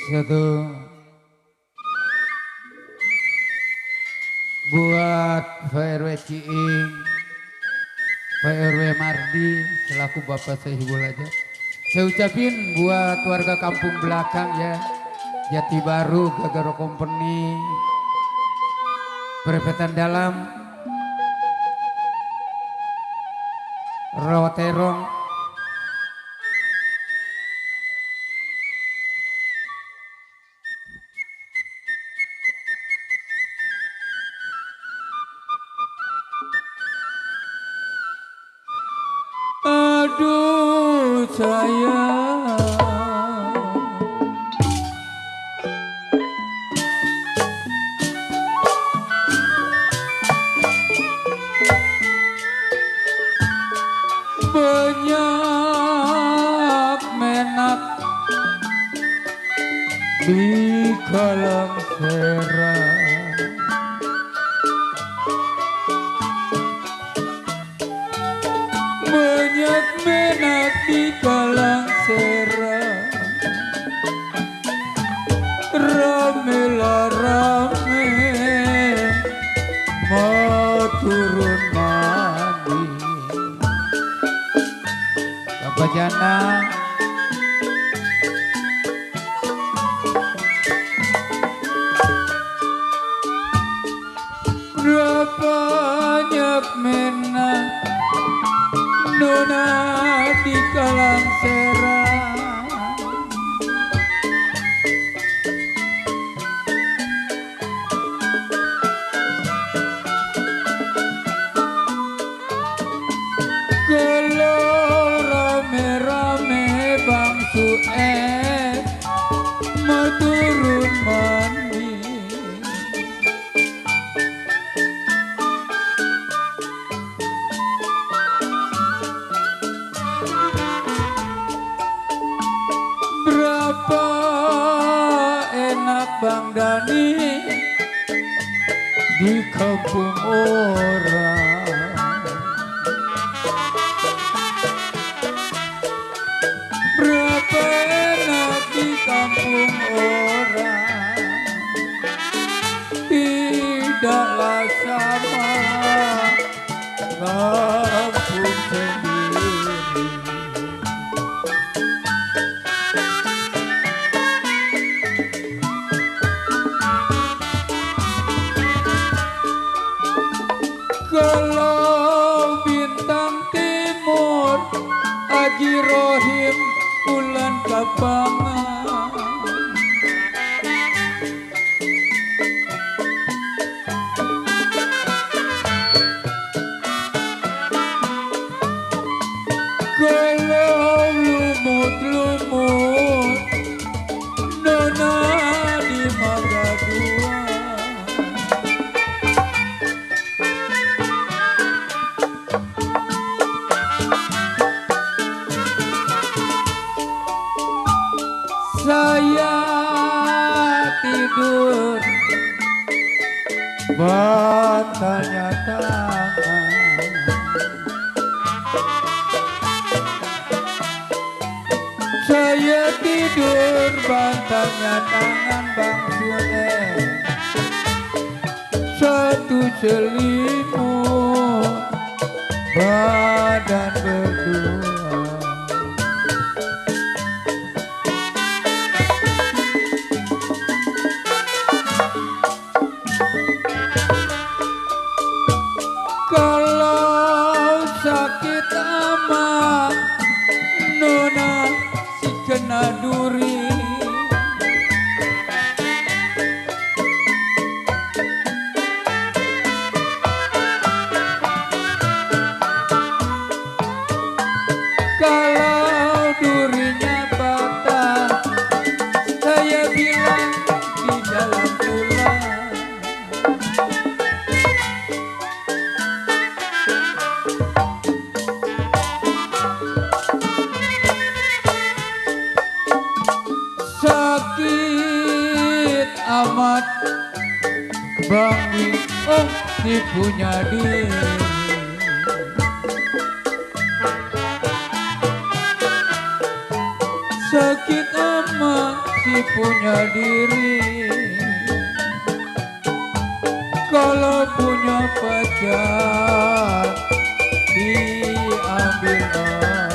Satu buat PRW Ciing, PRW Mardi selaku Bapak Sehibul aja. Saya ucapin buat warga kampung belakang ya, Jati Baru, Gagaro Company, Perempatan Dalam, Rawaterong, aduh sayang, banyak menak di kolam serang. Banyak menak di kalang serang, rame lah rame mau turun mandi. Bapak Jana berapa banyak menak nona di kalang serang, kalau rame-rame Bang Sueb mau turun mandi. Berapa enak Bang Dani di kampung orang, berapa enak di kampung orang, tidaklah sama kampung sendiri. Kalau bintang timur Haji Rohim bulan kapangan, kalau lumut-lumut nona di Magadua. Saya tidur bantalnya tangan, saya tidur bantalnya tangan Bang Sueb, satu selimut badan berdua. Kalau sakit amat nona si kena duri, kalau durinya patah saya bilang di dalam tulang. Sakit amat Bang Wi, oh si punya diri. Sakit amat si punya diri, kalau punya pacar diambil orang.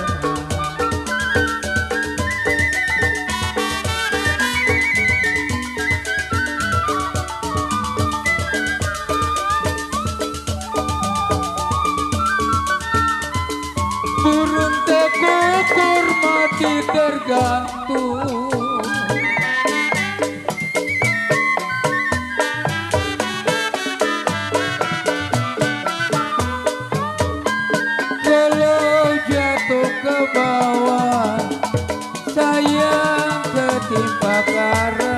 Burung tekukur mati tergantung, kalau jatuh ke bawah sayang ketimpa karang.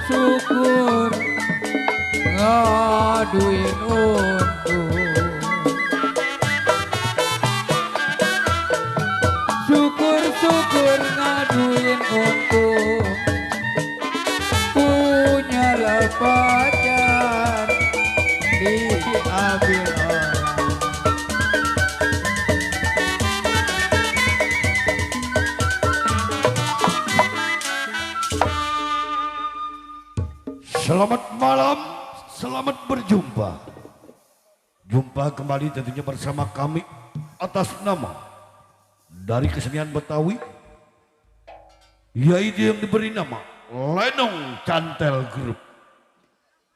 Syukur ngaduin untung, syukur ngaduin untung, punyalah pacar diambil orang. Selamat malam, selamat berjumpa. Jumpa kembali tentunya bersama kami atas nama dari kesenian Betawi, yaitu yang diberi nama Lenong Cantel Group,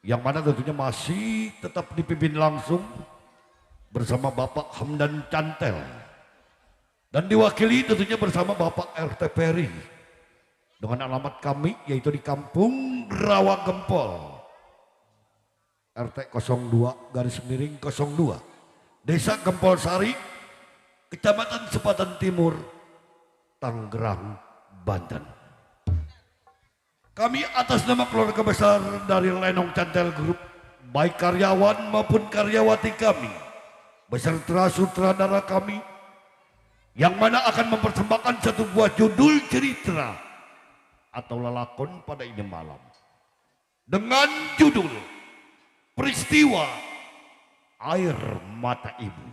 yang mana tentunya masih tetap dipimpin langsung bersama Bapak Hamdan Cantel dan diwakili tentunya bersama Bapak RT Peri dengan alamat kami yaitu di Kampung Rawa Gempol, RT 02/02, Desa Gempol Sari, Kecamatan Sepatan Timur, Tangerang, Banten. Kami atas nama keluarga besar dari Lenong Cantel Group, baik karyawan maupun karyawati kami, beserta sutradara kami, yang mana akan mempersembahkan satu buah judul cerita atau lelakon pada ini malam dengan judul Peristiwa Air Mata Ibu.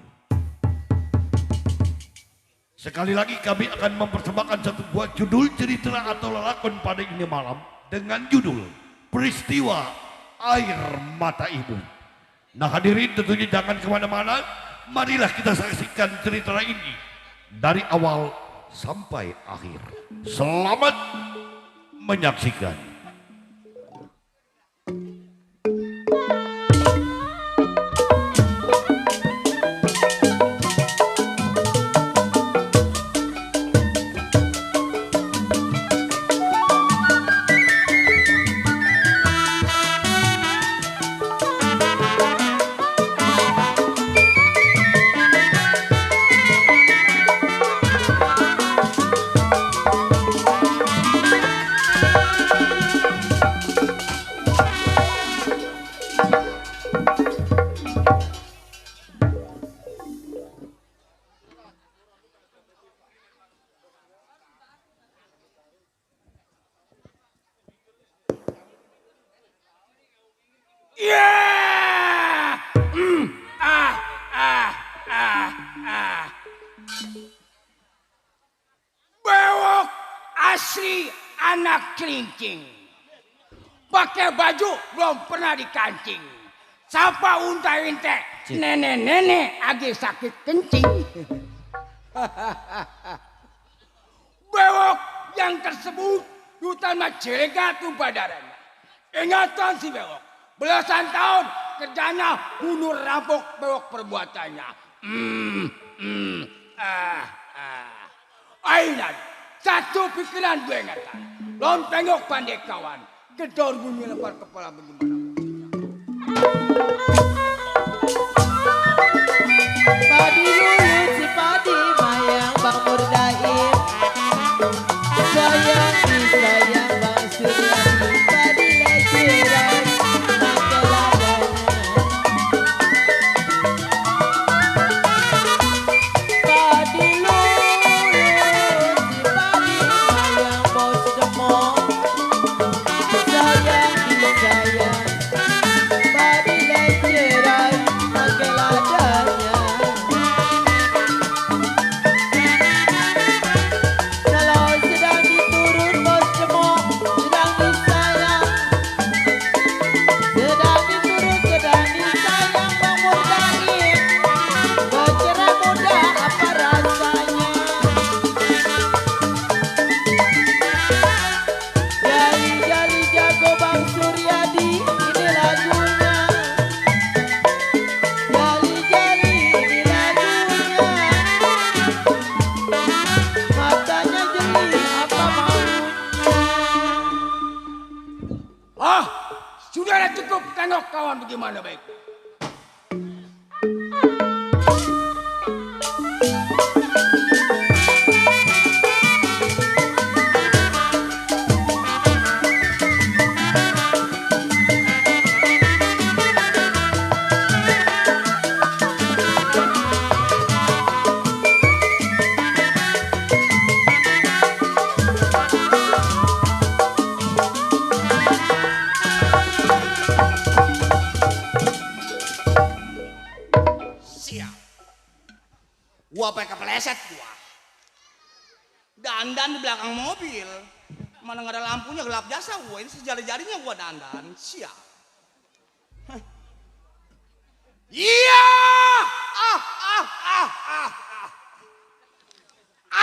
Sekali lagi kami akan mempersembahkan satu buah judul cerita atau lelakon pada ini malam dengan judul Peristiwa Air Mata Ibu. Nah hadirin tentunya jangan kemana-mana, marilah kita saksikan cerita ini dari awal sampai akhir. Selamat menyaksikan. Bewok asli anak kelincing. Pakai baju belum pernah dikancing. Sapa unta-unta nenek-nenek agi sakit kencing. Bewok yang tersebut utama celegatu badarana. Ingatan si bewok. Belasan tahun kerjanya bunuh rampok bewok perbuatannya. Ainan, satu pikiran gue ingatan. Lom tengok pandai kawan. Gedor bunyi lebar kepala bagaimana. Padi lulut si padi mayang bang Murdain, sayang disayang bang Suryadi, padi leceran make ladana. Padi lulut si padi mayang bos demong, sayang disayang, padi mana baik. Siap. Gua pakai kepleset gua. Dandan di belakang mobil. Mana nggak ada lampunya, gelap jasa gua. Ini sejari-jarinya gua dandan. Siap. Hah. Iya. Ah, ah, ah, ah, ah.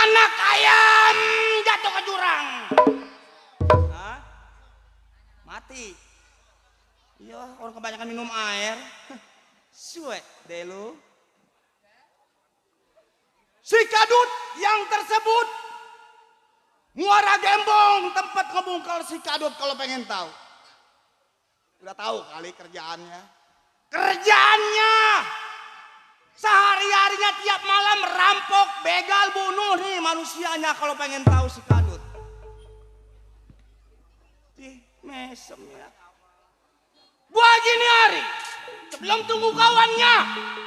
Anak ayam jatuh ke jurang. Hah? Mati. Iya, orang kebanyakan minum air. Suek deh lu. Si kadut yang tersebut Muara Gembong, tempat ngebungkal si kadut kalau pengen tahu. Udah tahu kali kerjaannya. Kerjaannya sehari-harinya tiap malam rampok, begal, bunuh nih manusianya kalau pengen tahu si kadut. Ih, mesem ya. Buat gini hari, sebelum tunggu kawannya,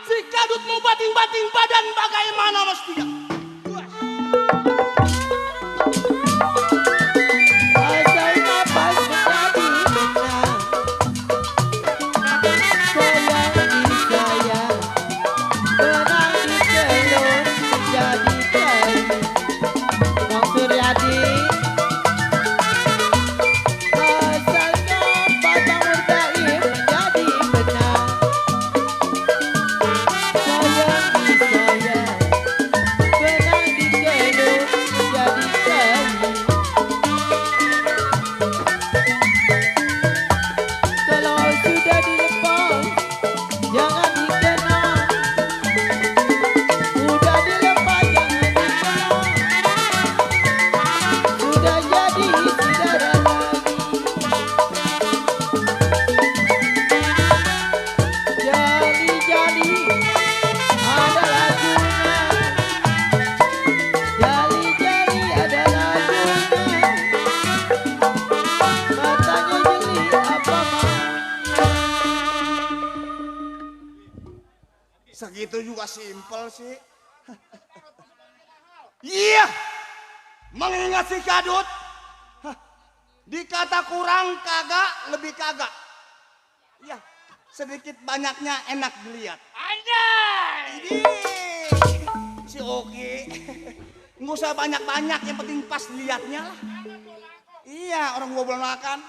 si kadut mau bating-bating badan bagaimana mestinya. Asal napas menjadi benang. Sayang disayang, benang ditelur menjadi kayu. Bang Suryadi. Asalnya batang murdaim menjadi benang. Sayang disayang, benang ditelur menjadi kayu. Kalau sudah dilepas, jangan dikenang. Udah dilepas, jangan dikenang. Sudah jadi saudara lagi. Jali-jali ada lagunya. Jali-jali ada lagunya. Matanya jeli apa mau? Segitu juga simpel sih. Iya, mengingat si kadut. Hah, dikata kurang kagak, lebih kagak. Iya, sedikit banyaknya enak dilihat. Anjay! Ini si Oki. Nggak usah banyak-banyak, yang penting pas dilihatnya lah. Iya, orang gua belum makan.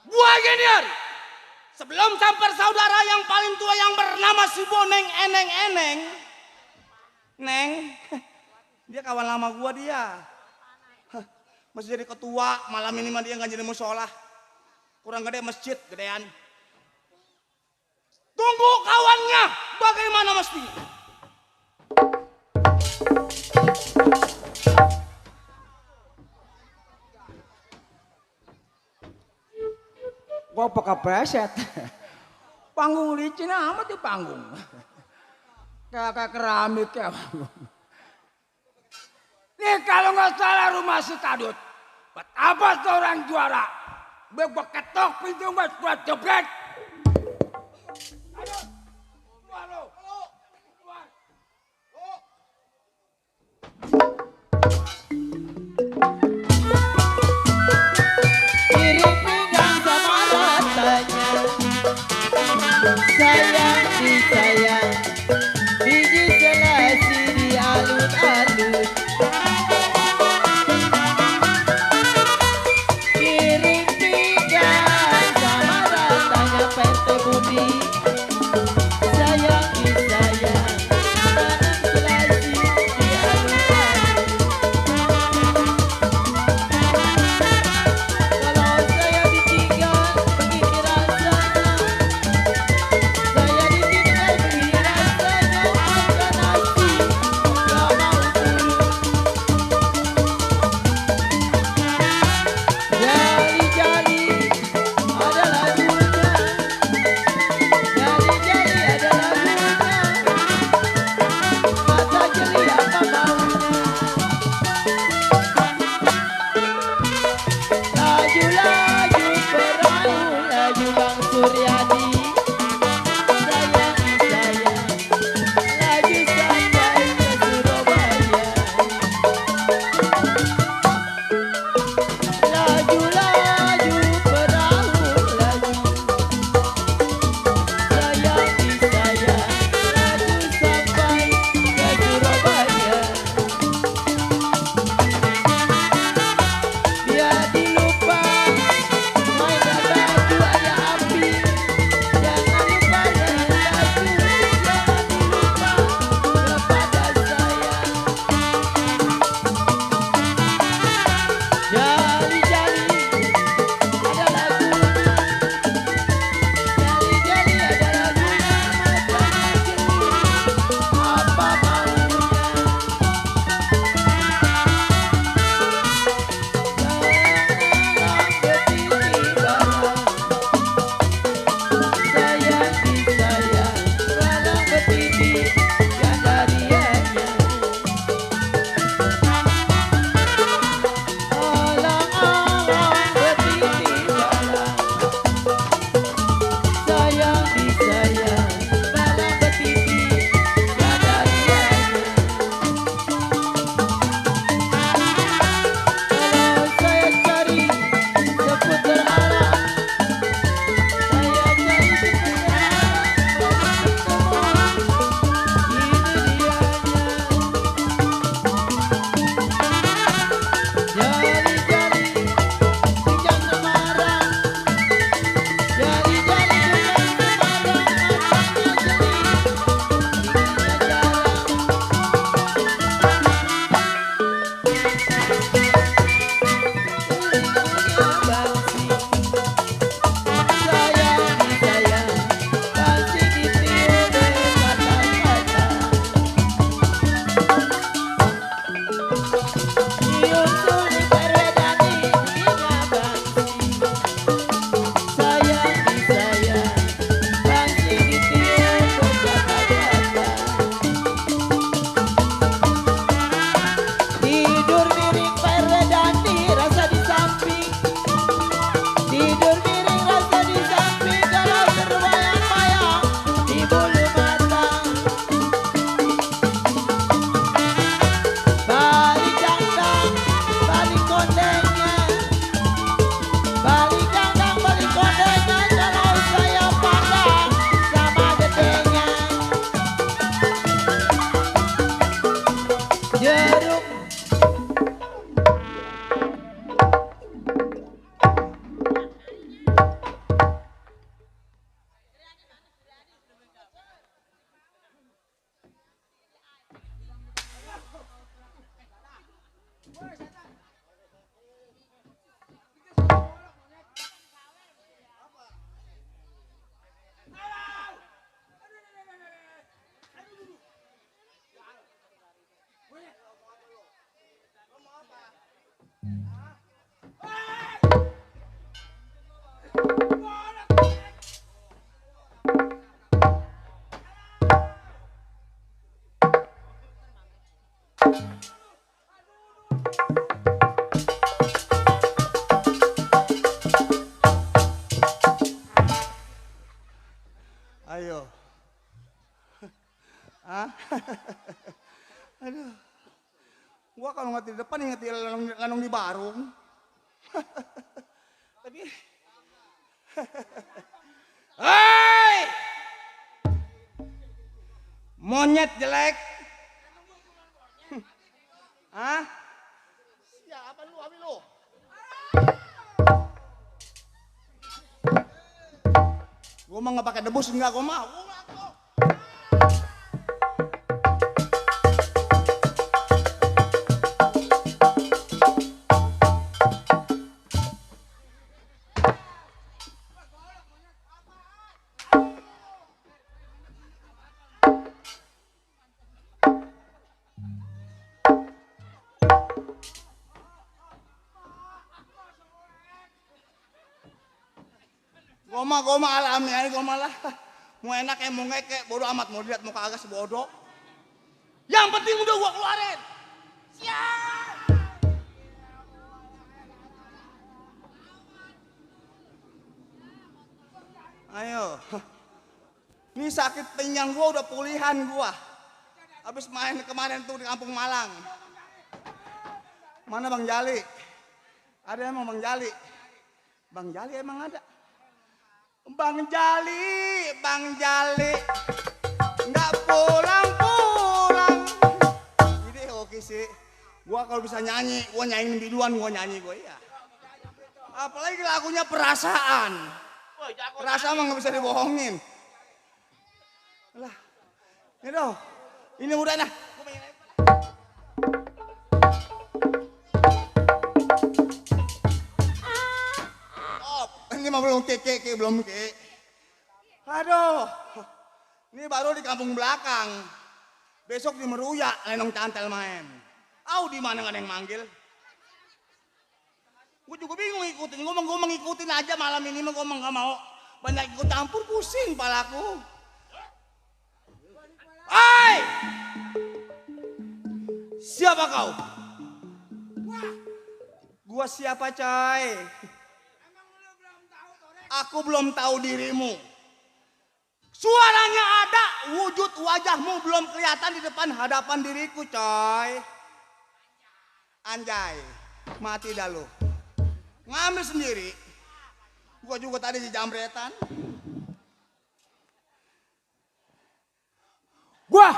Gua gini hari. Sebelum sampai saudara yang paling tua yang bernama si Boneng Eneng-Eneng. Neng, dia kawan lama gua dia. Hah, masih jadi ketua, malam ini mah dia nggak jadi musola. Kurang gede masjid, gedean. Tunggu kawannya, bagaimana mestinya? Gua pakai preset. Panggung licin amat tuh panggung. Kayak keramik ya panggung. Nih kalau nggak salah rumah si kadut. Betapa seorang juara. Gua ketok pintu gua jebret. Ayo, keluar lo. Keluar. Iring pinggang sama ratanya. Sayang disayang, biji selasi di alun-alun. Iring pinggang sama ratanya. Ayo. Hah? Aduh. Gua kalau nggak di depan inget di lanung di Barung. Tapi hei! Monyet jelek. Hah? Siapa lu, Abi lu? Gua mah nggak pakai debus enggak, gua mah. Gua mah alami aja, gua malah mau enak mau ngekek, bodo amat mau lihat muka agak sebodoh. Yang penting udah gua keluarin. Siap. Ayo. Ini sakit pinggang gua udah pulihan gua. Habis main kemarin tuh di Kampung Malang. Mana Bang Jali? Ada emang Bang Jali? Bang Jali emang ada? Bang Jali, nggak pulang. Jadi oke sih, gua kalau bisa nyanyi, gua nyanyiin biduan, gua nyanyi gua ya. Apalagi lagunya perasaan. Perasaan mah nggak bisa dibohongin. Lah, ini dong, ini udah nah. Ini mah belum keke, belum ke. Aduh, ini baru di kampung belakang. Besok di Meruya, Lenong Cantel main. Di mana nggak ada yang manggil? Gue juga bingung ngikutin. Gue mau ngikutin aja malam ini mah gue nggak mau banyak ikut campur, pusing palaku. Hai, siapa kau? Gua siapa coy? Aku belum tahu dirimu. Suaranya ada, wujud wajahmu belum kelihatan di depan hadapan diriku, coy. Anjay, mati dah lu. Ngambil sendiri. Gua juga tadi di jambretan. Gua,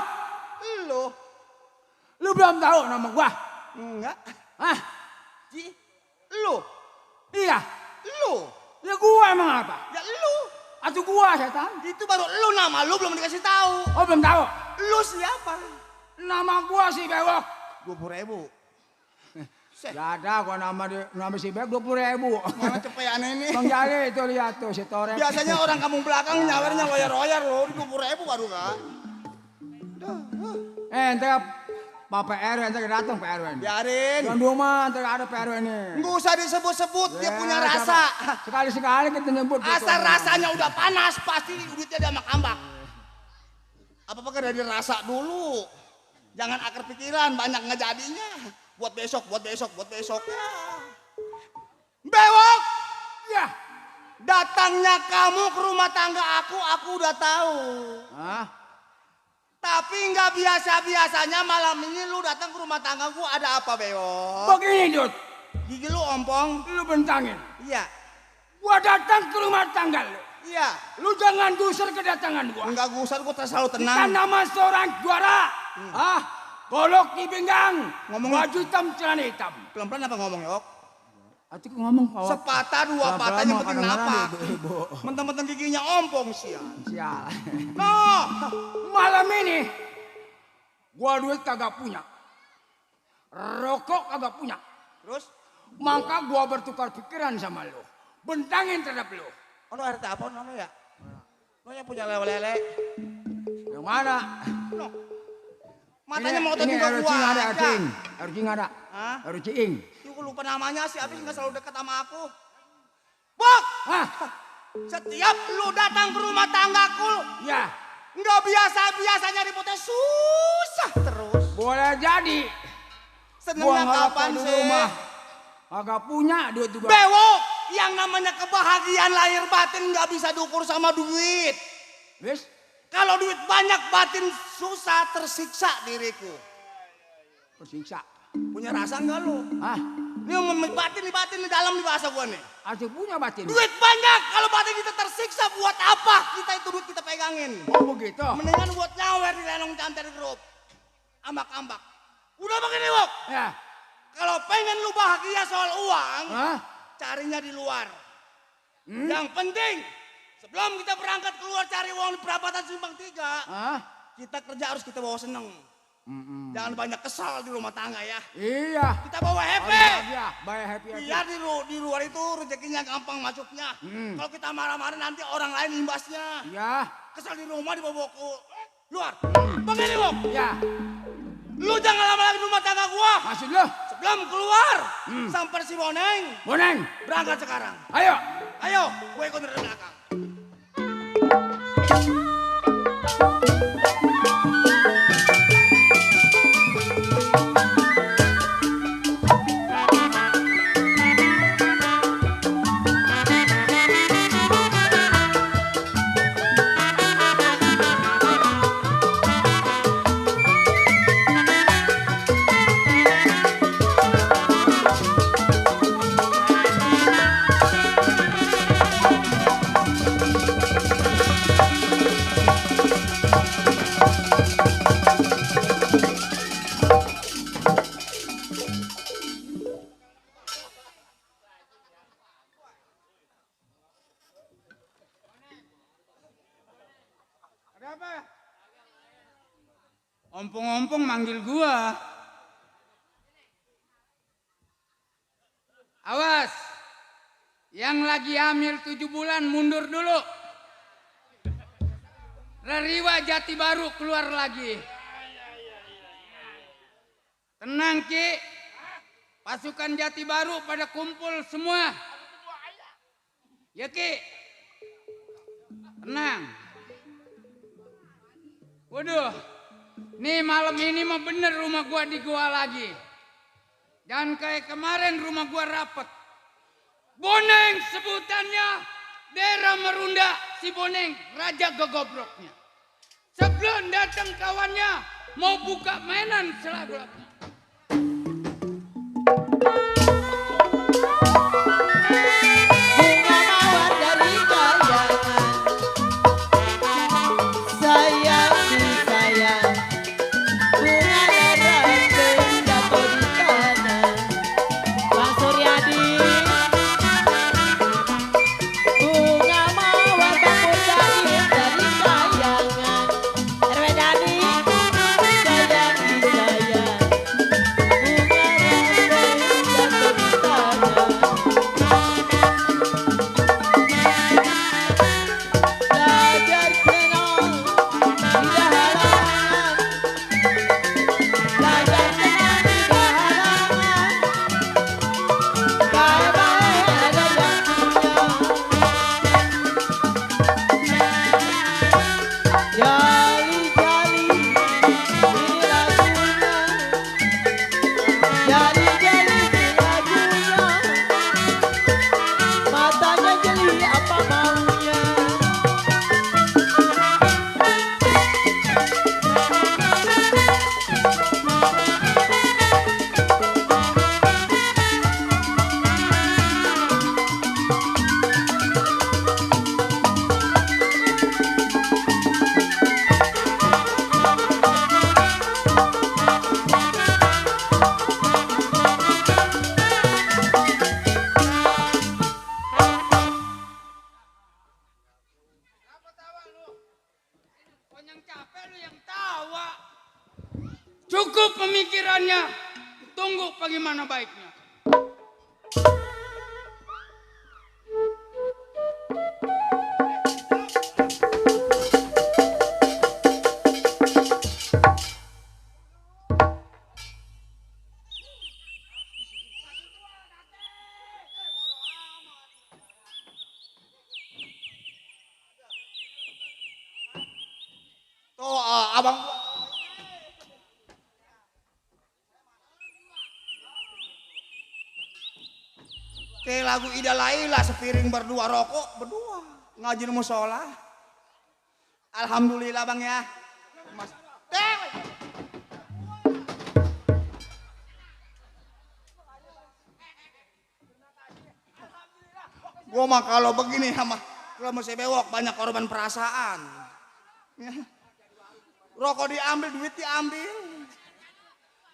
Lu belum tahu nama gua? enggak? Hah? Lu? Iya. Lu? Ya gua emang apa? Ya lu. Atau gua setan? Itu baru lu, nama lu belum dikasih tahu. Oh belum tahu. Lu siapa? Nama gua si Bewok. 20.000. Gak ada gua nama si Bewok 20.000. Mana cepean ini? Bang Jali itu lihat tuh si Torek. Biasanya orang kampung belakang nyawernya royer-royer loh, 20.000 baru kan. Ente Pak PRW ente datang PRW. Biarin. Yang rumah ente ada PRW ini. Nggak usah disebut-sebut, dia punya rasa. Sekali-sekali kita nyebut. Asal rasanya udah panas, pasti duitnya dia sama kambak. Apa-apa dari rasa dulu. Jangan akar pikiran, banyak nggak jadinya. Buat besok. Ya. Bewok! Ya. Datangnya kamu ke rumah tangga aku udah tahu. Hah? Tapi nggak biasa-biasanya malam ini lu datang ke rumah tanggaku, ada apa, Bewok? Begini, Dut. Gigi lu ompong. Lu bentangin. Iya. Gua datang ke rumah tangga lu. Iya. Lu jangan gusur kedatangan gua. Enggak gusar, gua selalu Kita tenang. nama seorang juara. Golok di pinggang. Ngomong- Baju hitam, celana hitam. Pelan-pelan apa ngomong, Yok? Atuh ngomong kau. Sepatah dua patah yang penting napak. Mentang-mentang giginya ompong sial. Sial. No, Malam ini gua duit kagak punya. rokok kagak punya. Terus? Maka gua bertukar pikiran sama lo. Bentangin terhadap lo. Ono RT apa ono ya? Lo yang punya lele-lele. Yang mana? No. Matanya mau ini juga gua ada, aja. Arcing ada. Hah? Arcing. Aku lupa namanya sih, habis nggak selalu dekat sama aku. Bok! Hah? Setiap lu datang ke rumah tanggaku, Ya. nggak biasa-biasanya ributnya susah terus. Boleh jadi. Senengnya kapan di sih? rumah. Agak punya duit juga. Bewok! Yang namanya kebahagiaan lahir batin nggak bisa diukur sama duit. Wis? Kalau duit banyak batin susah, tersiksa diriku. Tersiksa. Punya rasa nggak lu? Hah? Ini batin di dalam di bahasa gua nih. Asik punya batin. Duit banyak, kalau batin kita tersiksa buat apa? Kita itu duit kita pegangin. Oh begitu. Mendingan buat nyawer di Lenong Canter Group. Ambak-ambak. Udah begini, Wok. Ya. Kalau pengen lu bahagia soal uang, Hah? carinya di luar. Yang penting, sebelum kita berangkat keluar cari uang di perapatan Simpang 3, Hah? kita kerja harus kita bawa seneng. Jangan banyak kesal di rumah tangga ya. Iya. Kita bawa happy. Iya, bayar happy. Biar di luar itu rezekinya gampang masuknya. Kalau kita marah-marah nanti orang lain imbasnya. Iya. Kesal di rumah dibawa ke luar. Begini, Wok. Ya. Lu jangan lama-lama di rumah tangga gua. Maksud lo? Sebelum keluar, sampai si Boneng. Boneng. Berangkat sekarang. Ayo. Ayo, gue ikut dari belakang. Ada apa? Ompong-ompong manggil gua. Awas. Yang lagi hamil 7 bulan mundur dulu. Reriwa Jati Baru keluar lagi. Tenang Ki. Pasukan Jati Baru pada kumpul semua. Ya Ki. Tenang. Waduh. Nih malam ini mah bener rumah gua di gua lagi. Dan kayak kemarin rumah gua rapet. Boneng sebutannya. Daerah Merunda si Boneng raja gegobroknya. Sebelum datang kawannya mau buka mainan selagu-lagu. Bunga mawar dari kayangan, sayang disayang. Bunga neranting jatuh di kanan, Bang Suryadi. Bunga mawar Bang Murdain dari kayangan, RW Dani, sayang disayang. Bunga neranting jatuh di kanan. Belajar tenang tidak halangan, belajar tenang tidak halangan. Baik-baik ada yang punya. Jali-jali ini lagunya, jali-jali ini lagunya. Matanya jeli apa maunya. Yang capek lu yang tawa. Cukup pemikirannya. tunggu bagaimana baiknya. Tuh abang gua. Kayak lagu Ida Laila sepiring berdua rokok berdua ngaji di musola. Alhamdulillah bang ya. Mas. Gua mah kalau begini sama kalau masih bewok banyak korban perasaan. Ya. Rokok diambil, duit diambil.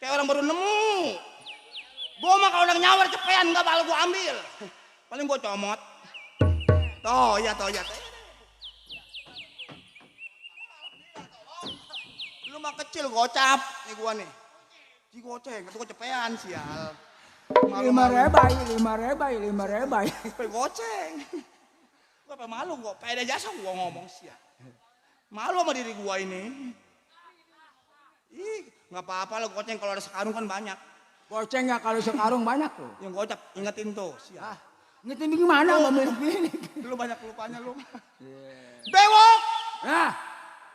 Kayak orang baru nemu. Gua mah kalau udah nyawar cepean gak bakal gua ambil. Paling gua comot. Toh ya. Lu mah kecil gocap nih gua nih. Ci goceng, itu gua cepean sial. 5.000. Sampai goceng. Gua apa malu gua, pede jasa gua ngomong sial. Malu sama diri gua ini. Ih, nggak apa-apa lah goceng kalau ada sekarung kan banyak. Goceng ya kalau sekarung banyak tuh. Yang gocap ingetin tuh, siap. Ngetin gimana mau milih. Lu banyak lupanya lu. Bewok. Nah,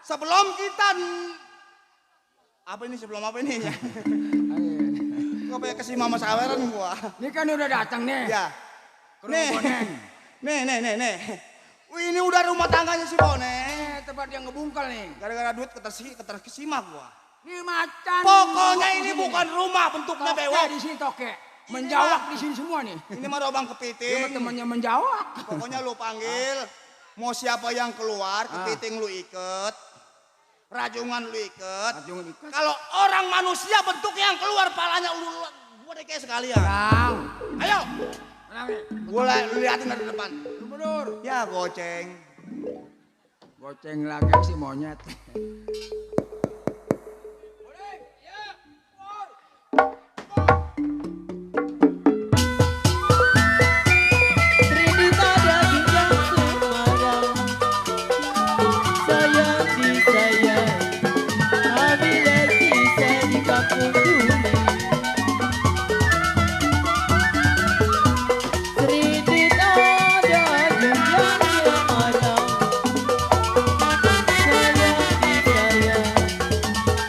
Sebelum kita sebelum apa ini ya? Gua pengen kasih mama saweran gua. ini kan udah datang nih. Ya. Ke rumah Boneng. Nih. Wih, ini udah rumah tangganya si Boneng. Tempat yang ngebungkal nih. Gara-gara duit keterkesima gua. Ini macan. Pokoknya ini bukan rumah bentuknya toke bewok. di sini toke. Menjawab di sini semua nih. Ini mah robang Dia kepiting. temannya menjawab. Pokoknya lu panggil. Mau siapa yang keluar, kepiting lu iket. Rajungan lu iket. Rajungan iket. Kalau orang manusia bentuknya yang keluar palanya lu gua deh kayak sekalian. Bang. Ayo. Tenang nih. Gua liatin dari depan. Lu mundur. Ya goceng. Goceng lagi si monyet. Trinita daging yang Semarang, sayang disayang, apabila kisah di kampung Tuli. Trinita daging yang Semarang, sayang disayang,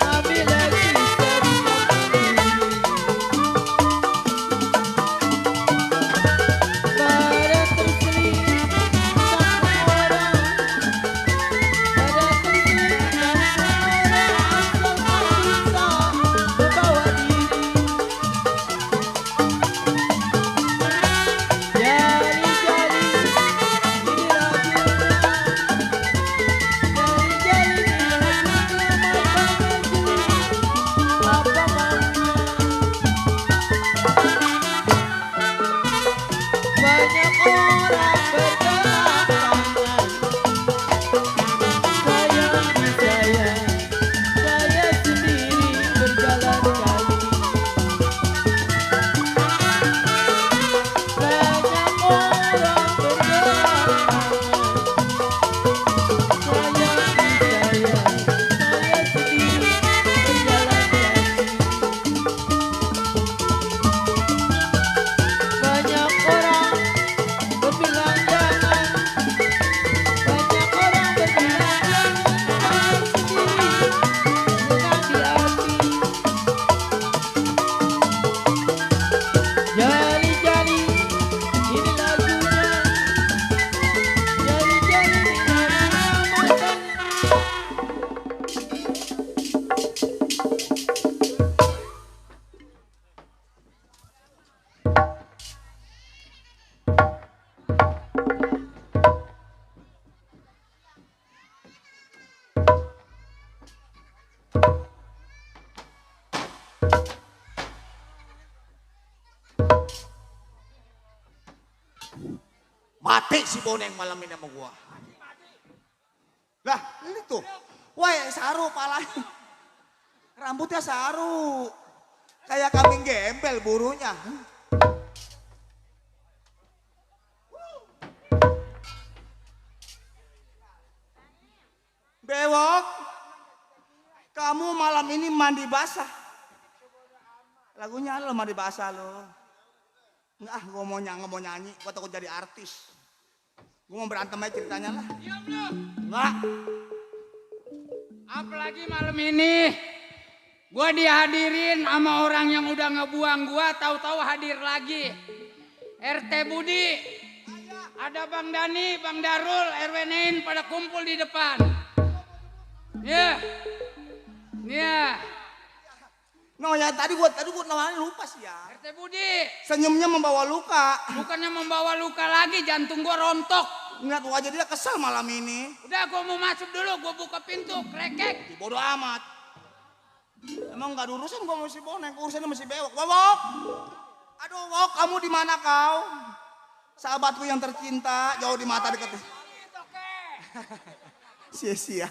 apabila kisah di kampung Tuli. Pada terselit satu orang, pada terselit satu orang, asal tak bisa membawa diri. Jari-jari ini rajinnya, jari-jari ini rajinnya, matanya jeli, apa maunya? Banyak orang bergerak tangan, sayang disayang, saya sendiri berjalan kaki. Banyak orang bergerak tangan, sayang disayang, saya sendiri berjalan kaki. Banyak orang berbilang jangan, banyak orang berbilang jangan, saya sendiri senang di hati. Jali-jali ini lagunya, jali-jali ini lagunya, Mati si Boneng malam ini sama gua. Lah, ini tuh. Wah, saru palanya. Rambutnya saru. Kayak kambing gembel burunya. Bewok, kamu malam ini mandi basah. Lagunya lo mandi basah lo. Enggak, gue mau nyanyi, gue takut jadi artis. Gue mau berantem aja ceritanya lah. Diam lu. Enggak. Apalagi malam ini gue dihadirin sama orang yang udah ngebuang gue, tahu-tahu hadir lagi. RT Budi, ada Bang Dani, Bang Darul, RW Nein pada kumpul di depan. Ya, ya. No ya tadi gua namanya lupa sih ya. RT Budi, Senyumnya membawa luka. bukannya membawa luka lagi, jantung gue rontok. Ngeliat wajah dia kesel malam ini. Udah gue mau masuk dulu, gue buka pintu, krekek. Bodoh amat. Emang gak ada urusan gua masih bonek, urusannya masih bewok. Wok. Aduh, Wok, kamu di mana kau? Sahabatku yang tercinta, jauh di mata dekat. Sia-sia.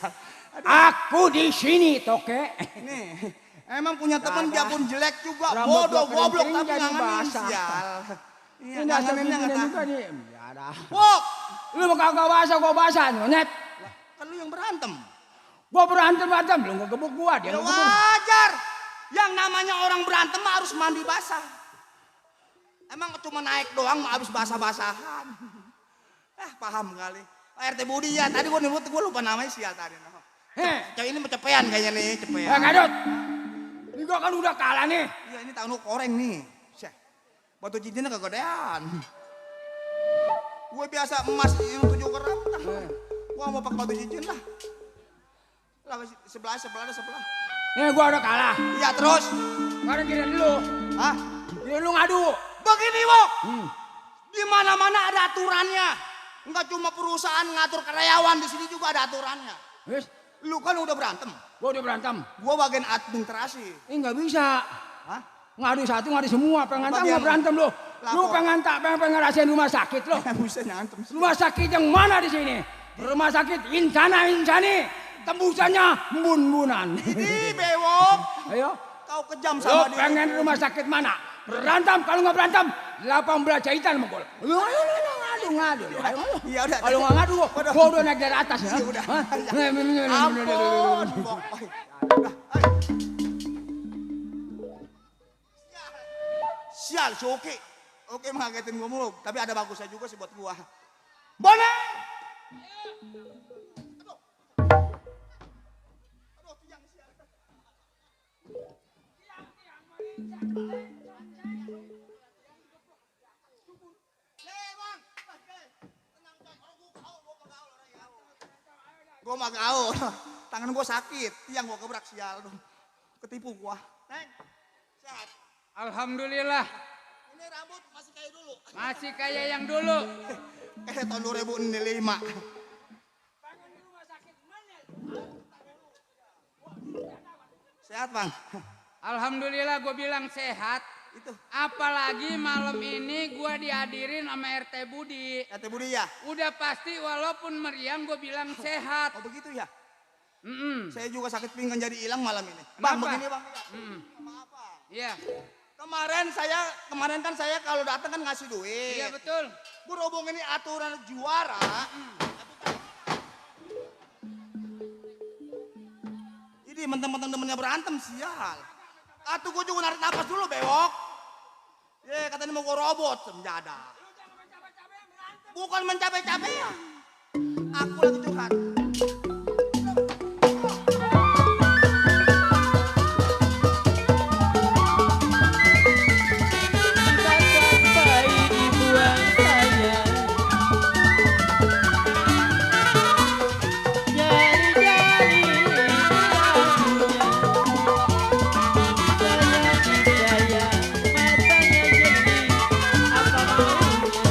Aku di sini, toke. Nih, emang punya teman dia pun jelek juga. Rambut Bodoh, gua goblok kerincing tapi jadi ngangenin basah. sial. Iya, Ini ngangeninnya asal nggak juga nih. Ya dah. Wok, Lu mau kagak basah, gua basah nyet. kan lu yang berantem. Gua berantem lu nggak gebuk gua, dia Ya nggak gebuk. wajar. Yang namanya orang berantem mah harus mandi basah. Emang cuma naik doang mah habis basah-basahan. Paham kali. RT Budi ya, tadi gua lupa namanya sial tadi. Cewek ini cepean kayaknya nih, cepean. Ngadut. Ini gua kan udah kalah nih. Iya ini tahun koreng nih. Syah. Batu cincinnya kegedean. Gue biasa emas yang 7 karat. Gua mau pakai batu cincin lah. Lah sebelah. Nih gua udah kalah. Iya terus. Sekarang kirain lu. Hah? Kirain lu ngadu. Begini, Wok. Di mana-mana ada aturannya. Enggak cuma perusahaan ngatur karyawan, di sini juga ada aturannya. Wis, Lu kan udah berantem. gua udah berantem. Gua bagian administrasi. Ini nggak bisa. Hah? Ngadu satu, ngadu semua. Pengen tak Bagian- nggak berantem lu. Lu Lapor. pengen ngerasain rumah sakit lu. Bisa nyantem. Rumah sakit yang mana di sini? Rumah sakit insani. Tembusannya embun-embunan. Ih, bewok. Ayo. Kau kejam Lu sama dia. pengen rumah sakit mana? Berantem, kalau nggak berantem 18 jahitan sama gua. Lu ngadu. Ayo. Iya udah. Kalau nggak ngadu gua udah naik dari atas ya. Iya, udah. Hah? Ampun, Wok. Udah, ayo. Sial, si Oke. Oke mengagetin gua mulu, tapi ada bagusnya juga sih buat gua. Boneng! Aduh, tiang sial. Gue mah gaul, tangan gue sakit, tiang gue gebrak sial dong. Ketipu gue. Neng, sehat. Alhamdulillah, Ini rambut masih kayak dulu. masih kayak yang dulu. Tahun 2005. Sehat bang. Alhamdulillah gue bilang sehat. Itu, Apalagi malam ini gue dihadirin sama RT Budi. kata Budi ya. Udah pasti walaupun meriang gue bilang sehat. Oh begitu ya. Mm-mm. Saya juga sakit pinggang jadi hilang malam ini. Bang Kenapa? begini bang. Mm. Apa-apa. Iya, Kemarin kan saya kalau datang kan ngasih duit. iya betul. Berhubung ini aturan juara. Ini menteng-menteng temennya berantem sial. Atuh gue juga narik napas dulu bewok. Katanya mau gue robot senjada. Bukan mencapai-capean. Aku lagi curhat. Sampai dibuang saya. Jari-jari lagunya. Saya dicaya, matanya jernih. Apa maunya?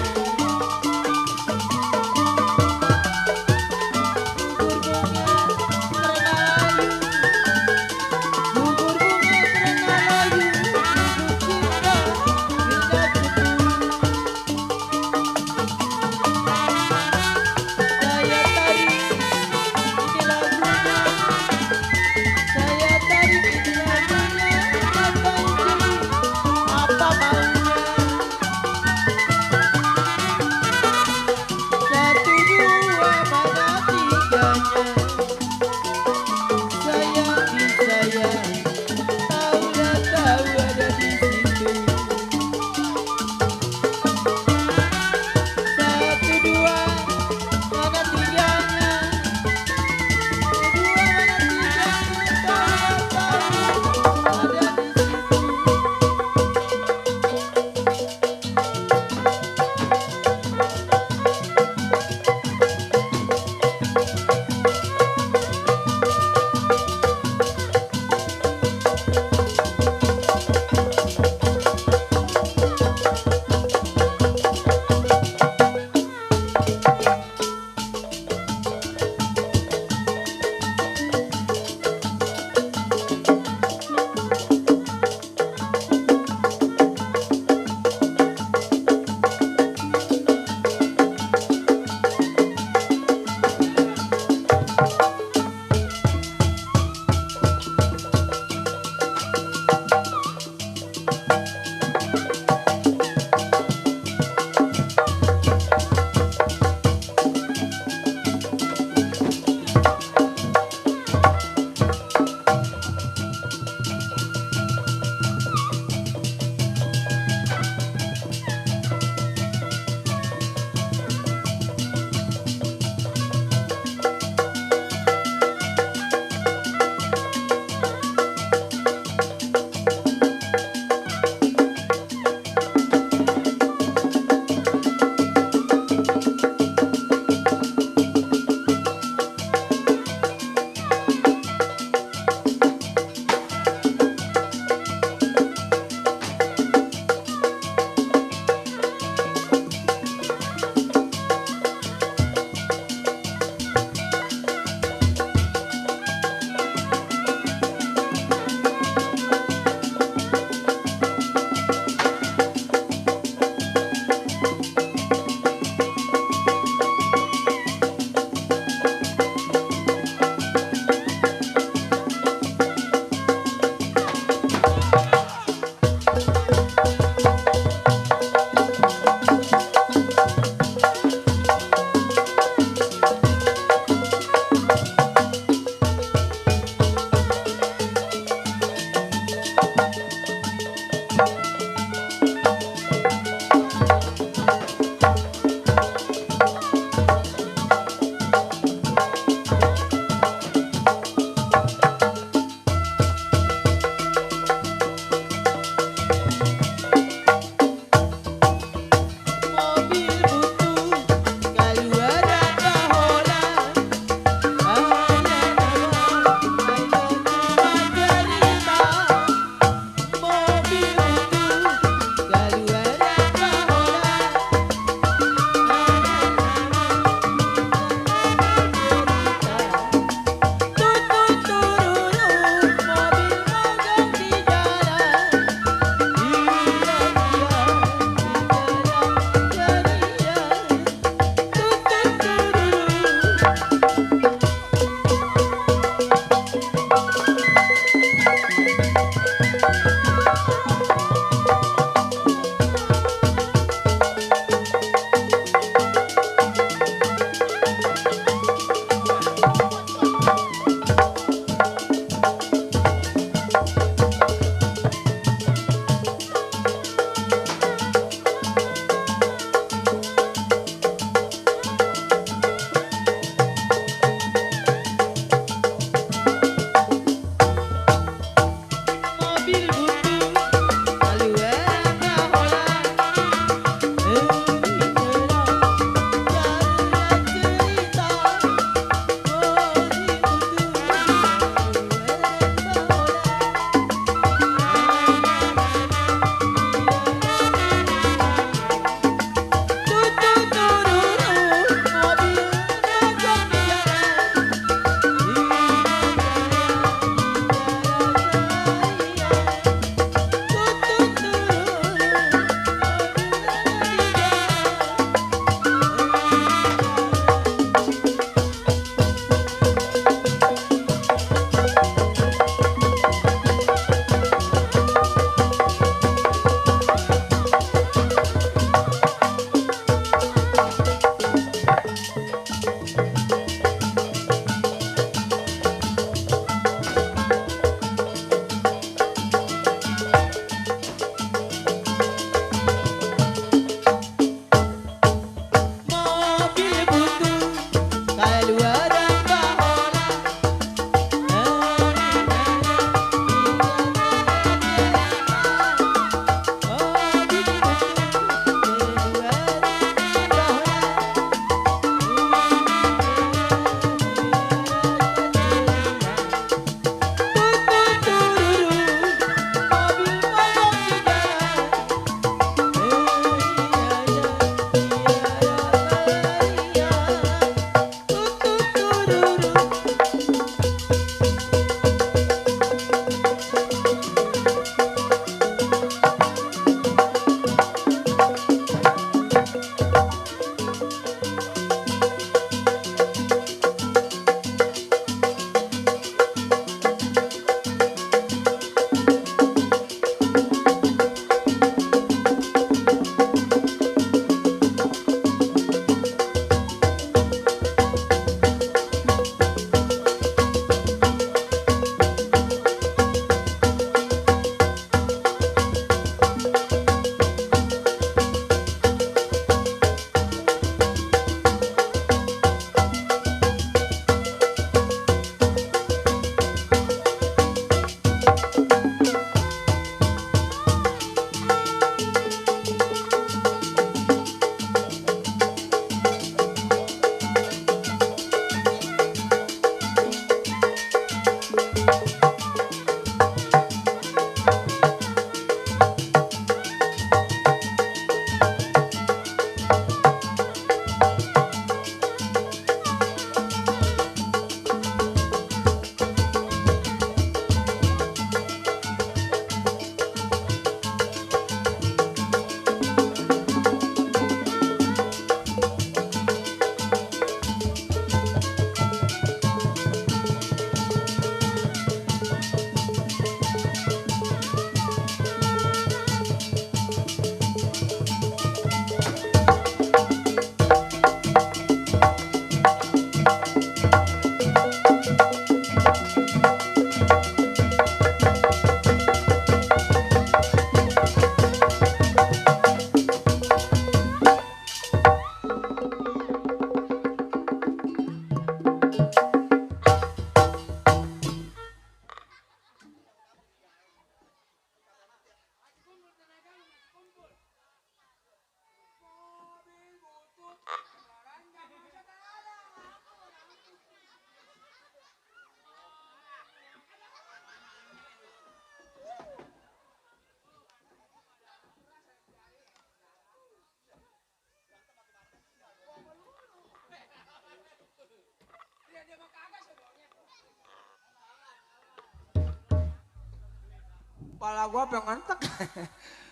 Kepala gua pengen tek.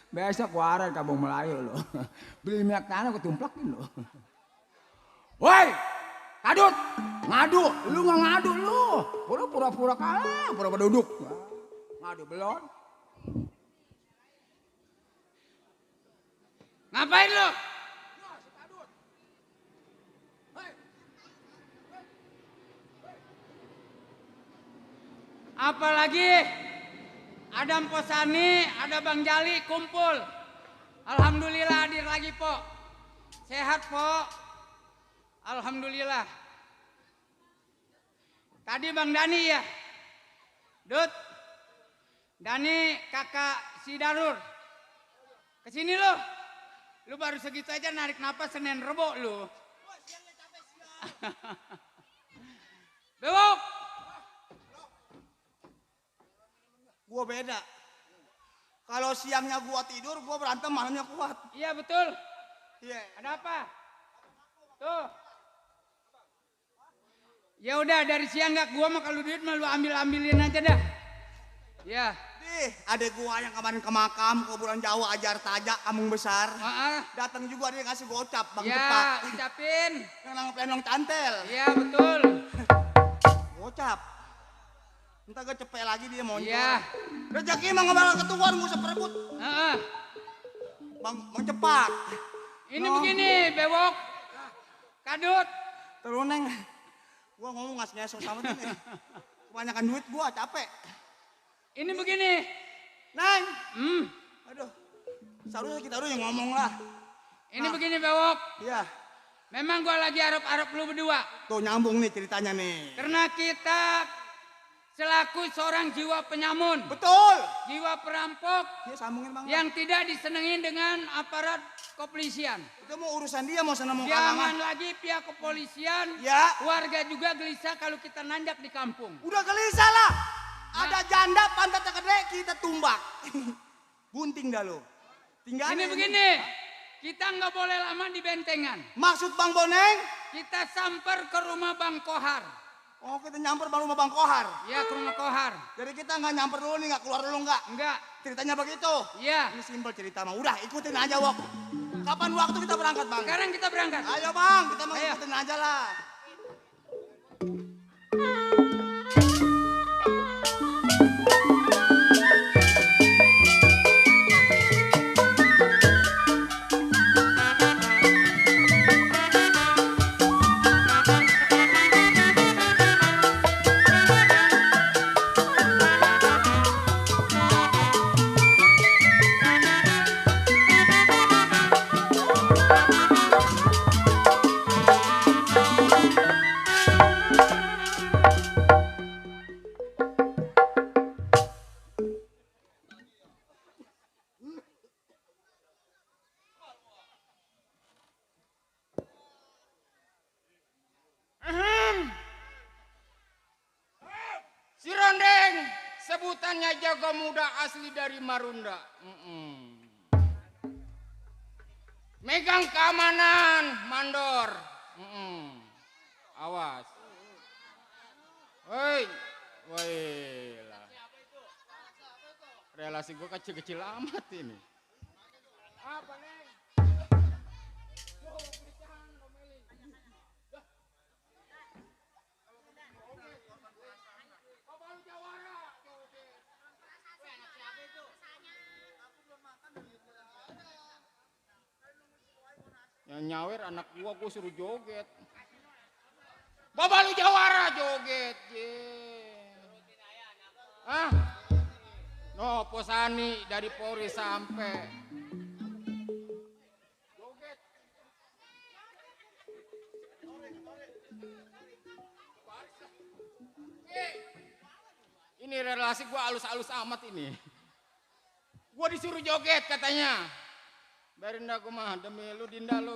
Besok gua arah Kampung Melayu lo. Beli minyak tanah gua tumplakin lo. Woi, Kadut, ngadu, lu nggak ngadu lu. Pura-pura kalah, pura-pura duduk. Ngadu belum? Ngapain lu? Apalagi ada Mposani, ada Bang Jali kumpul. Alhamdulillah hadir lagi, Po. Sehat, Po. Alhamdulillah. Tadi Bang Dani ya. Dut. Dani kakak si Darur. Kesini lu. Lu baru segitu aja narik napas Senin Rebo lu. Bewok. Gua beda. Kalau siangnya gua tidur, gua berantem malamnya kuat. Iya betul. Iya. Ada apa? Tuh. Ya udah dari siang nggak gua mah kalau duit mah lu ambilin aja dah. Ya. Dih, adek gua yang kemarin ke makam, ke bulan Jawa ajar tajak, kampung besar. Datang juga dia ngasih gocap, Bang Ya, Cepak. ucapin. Yang nang plenong cantel. Iya betul. Gocap. Entar gue cepet lagi dia mau Iya. Rezeki mah nggak bakal ketuan, gue usah perebut. Heeh. Bang Cepak. Ini begini, Bewok. Kadut. Terus Neng, gua ngomong ngasih nyesel sama dia nih. Kebanyakan duit gua capek. Ini begini. Neng, Hmm. aduh. Seharusnya kita dulu yang ngomong lah. Ini Nah. begini, Bewok. Iya, Memang gua lagi arep-arep lu berdua. tuh nyambung nih ceritanya nih. Karena kita selaku seorang jiwa penyamun, Betul. jiwa perampok Dia sambungin Bang. yang tidak disenengin dengan aparat kepolisian. Itu mau urusan dia mau seneng mau Jangan kalah. lagi pihak kepolisian, Ya, warga juga gelisah kalau kita nanjak di kampung. udah gelisah lah. Ada janda pantatnya gede kita tumbak. Bunting dah lo. Tinggal Ini begini, kita nggak boleh lama di bentengan. Maksud Bang Boneng? Kita samper ke rumah Bang Kohar. Oh, kita nyamper baru sama Bang Kohar. Ya, ke rumah Kohar. Jadi kita nggak nyamper dulu nih, nggak keluar dulu nggak? Enggak. Ceritanya begitu. Iya. Ini simpel cerita mah. Udah ikutin aja Wok. Kapan waktu kita berangkat Bang? Sekarang kita berangkat. Ayo Bang, kita mau Ayo. ikutin aja lah. Si Rondeng, sebutannya jago muda asli dari Marunda. Megang keamanan, mandor. Awas. Woi, woi lah. Relasi gue kecil-kecil amat ini. Apa Neng? Yang nyawer anak gua suruh joget. Bapak lu jawara joget. Ah, no Posani dari Polri sampai. Joget. Ini relasi gua halus-halus amat ini. Gua disuruh joget katanya. Biarin dah gua mah demi lu Dinda lu.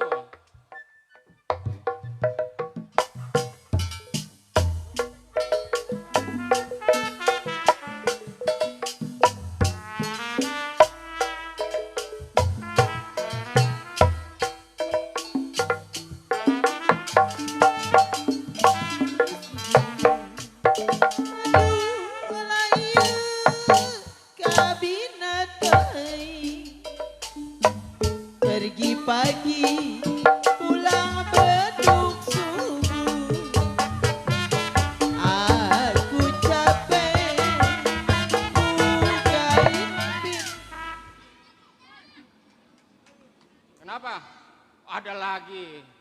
Melayu, kabinat pergi pagi pulang beduk subuh. Aku capek bukain pintu. Kenapa? Ada lagi.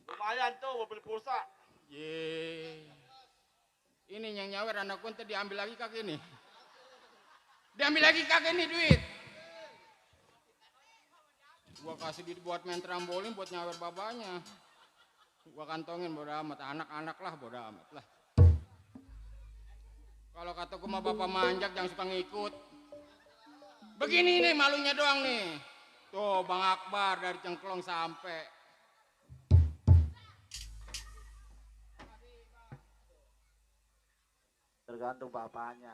Lumayan tuh mau beli pulsa. Ye. Ini yang nyawer anak gue tadi diambil lagi kakek nih. Diambil lagi kakek nih duit. Gua kasih duit buat main trampolin buat nyawer babanya. Gua kantongin bodo amat, anak-anak lah bodo amat lah. Kalau kata gua mah bapak manjak jangan suka ngikut. Begini nih malunya doang nih. Tuh Bang Akbar dari Cengklong sampai. Tergantung bapaknya.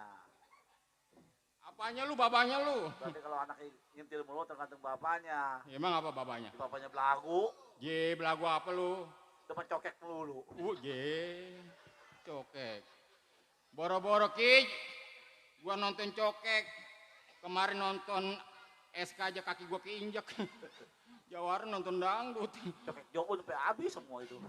Apanya lu, babanya lu? Berarti kalau anak ngintil mulu tergantung bapaknya. Emang apa babanya? Bapaknya belagu, Ye, belagu apa lu? depan cokek melulu. Ye, cokek. Boro-boro Ki, gua nonton cokek. Kemarin nonton SK aja kaki gua keinjek. Jawara nonton dangdut. Cokek Joko sampai habis semua itu.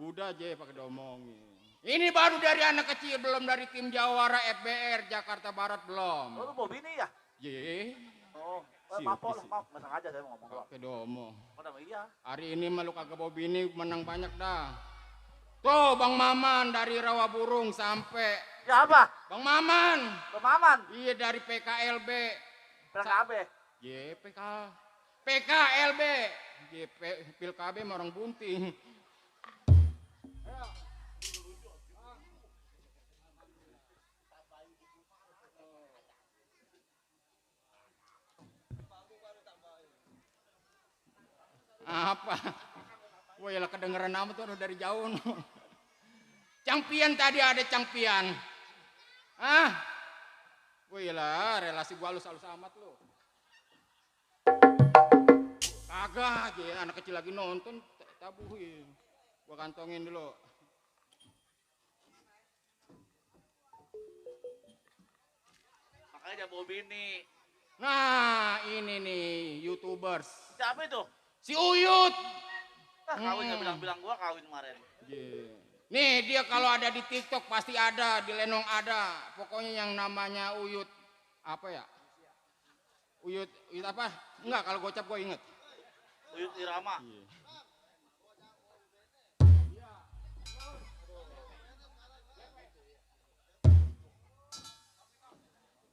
Udah aja pakai diomongin. Ini baru dari anak kecil, belum dari tim Jawara FBR Jakarta Barat belum. Oh, lu mau bini ya? Ye, Oh, Si, maaf, si. maaf, nggak sengaja saya mau ngomong doang. pakai domo. Oh, nama iya. Hari ini mah lu kagak bawa bini menang banyak dah. Tuh Bang Maman dari Rawaburung sampai. Ya apa? Bang Maman. Pemaman, Iya dari PKLB. bilang KB. Ye, PKLB. Ye, Pil KB mah orang bunting. Apa? Wah, lah kedengeran nama tuh dari jauh. No. Cangpian tadi ada cangpian. Ah? Wih lah, relasi gua halus-halus amat lu. Kagak aja, anak kecil lagi nonton, tabuhin. Gua kantongin dulu. Makanya jangan bawa bini. Nah, ini nih, YouTubers. Siapa itu? Si Uyut. Ah, kawin nggak bilang-bilang gua kawin kemarin. Yeah. Nih, dia kalau ada di TikTok pasti ada, di Lenong ada. Pokoknya yang namanya Uyut. Apa ya? Uyut apa? Enggak, kalau gocap gue inget. Uyut Irama. Iya.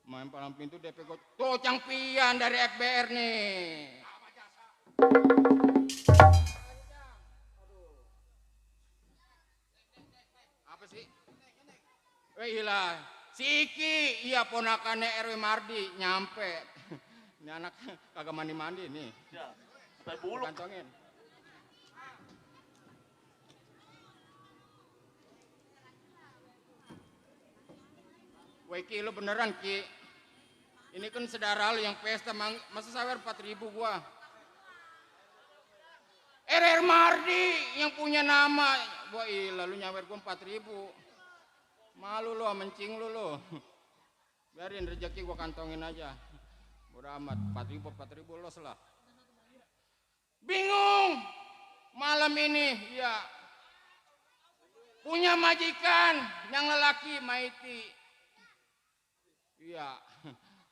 Main palang pintu DP gocap. Tuh Cangpian dari FBR nih. Apa sih? Lah, si Iki, iya ponakannya RW Mardi nyampe. Ini anak kagak mandi-mandi nih. Ya, sampai buluk. Kantongin. Woi Ki, lu beneran Ki? Ini kan saudara lu yang pesta, masa sawer 4.000 gua. RR Mardi yang punya nama. Gua lalu nyawer gua 4.000. Malu lu, mencing lu. Biarin rezeki gua kantongin aja. Udah amat, 4.000 los lah. Bingung malam ini, ya. Punya majikan yang lelaki Maiti. Iya,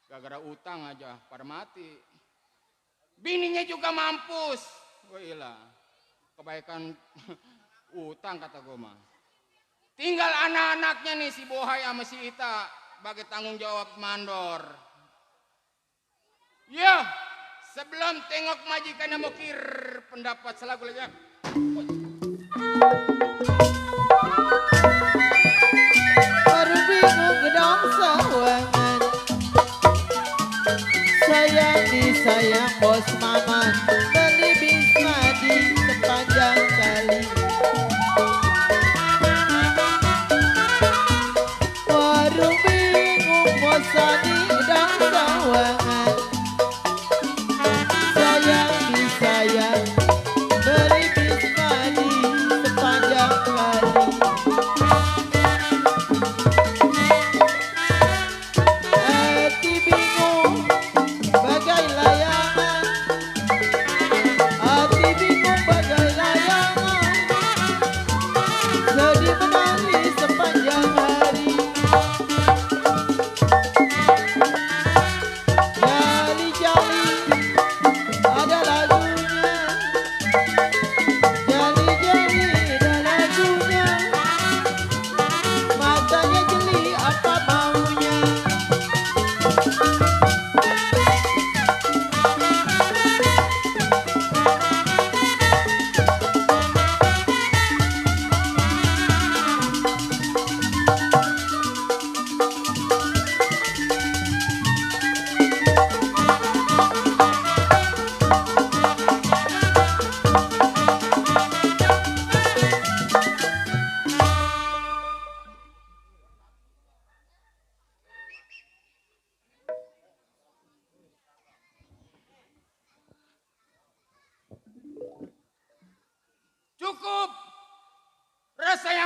gara-gara utang aja pada mati. Bininya juga mampus. Wih lah, kebaikan utang kata gue mah. Tinggal anak-anaknya nih si Bohai sama si Ita sebagai tanggung jawab mandor. Ya, sebelum tengok majikan yang mukir pendapat selaku lagi. Baru bingung gedong sawangan. Sayang disayang bos maman. Beli bisma di sepanjang kali.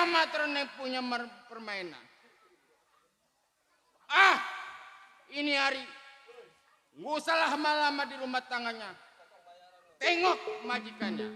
matron yang punya permainan. Ini hari nggak usah lama-lama di rumah tangannya. Tengok majikannya.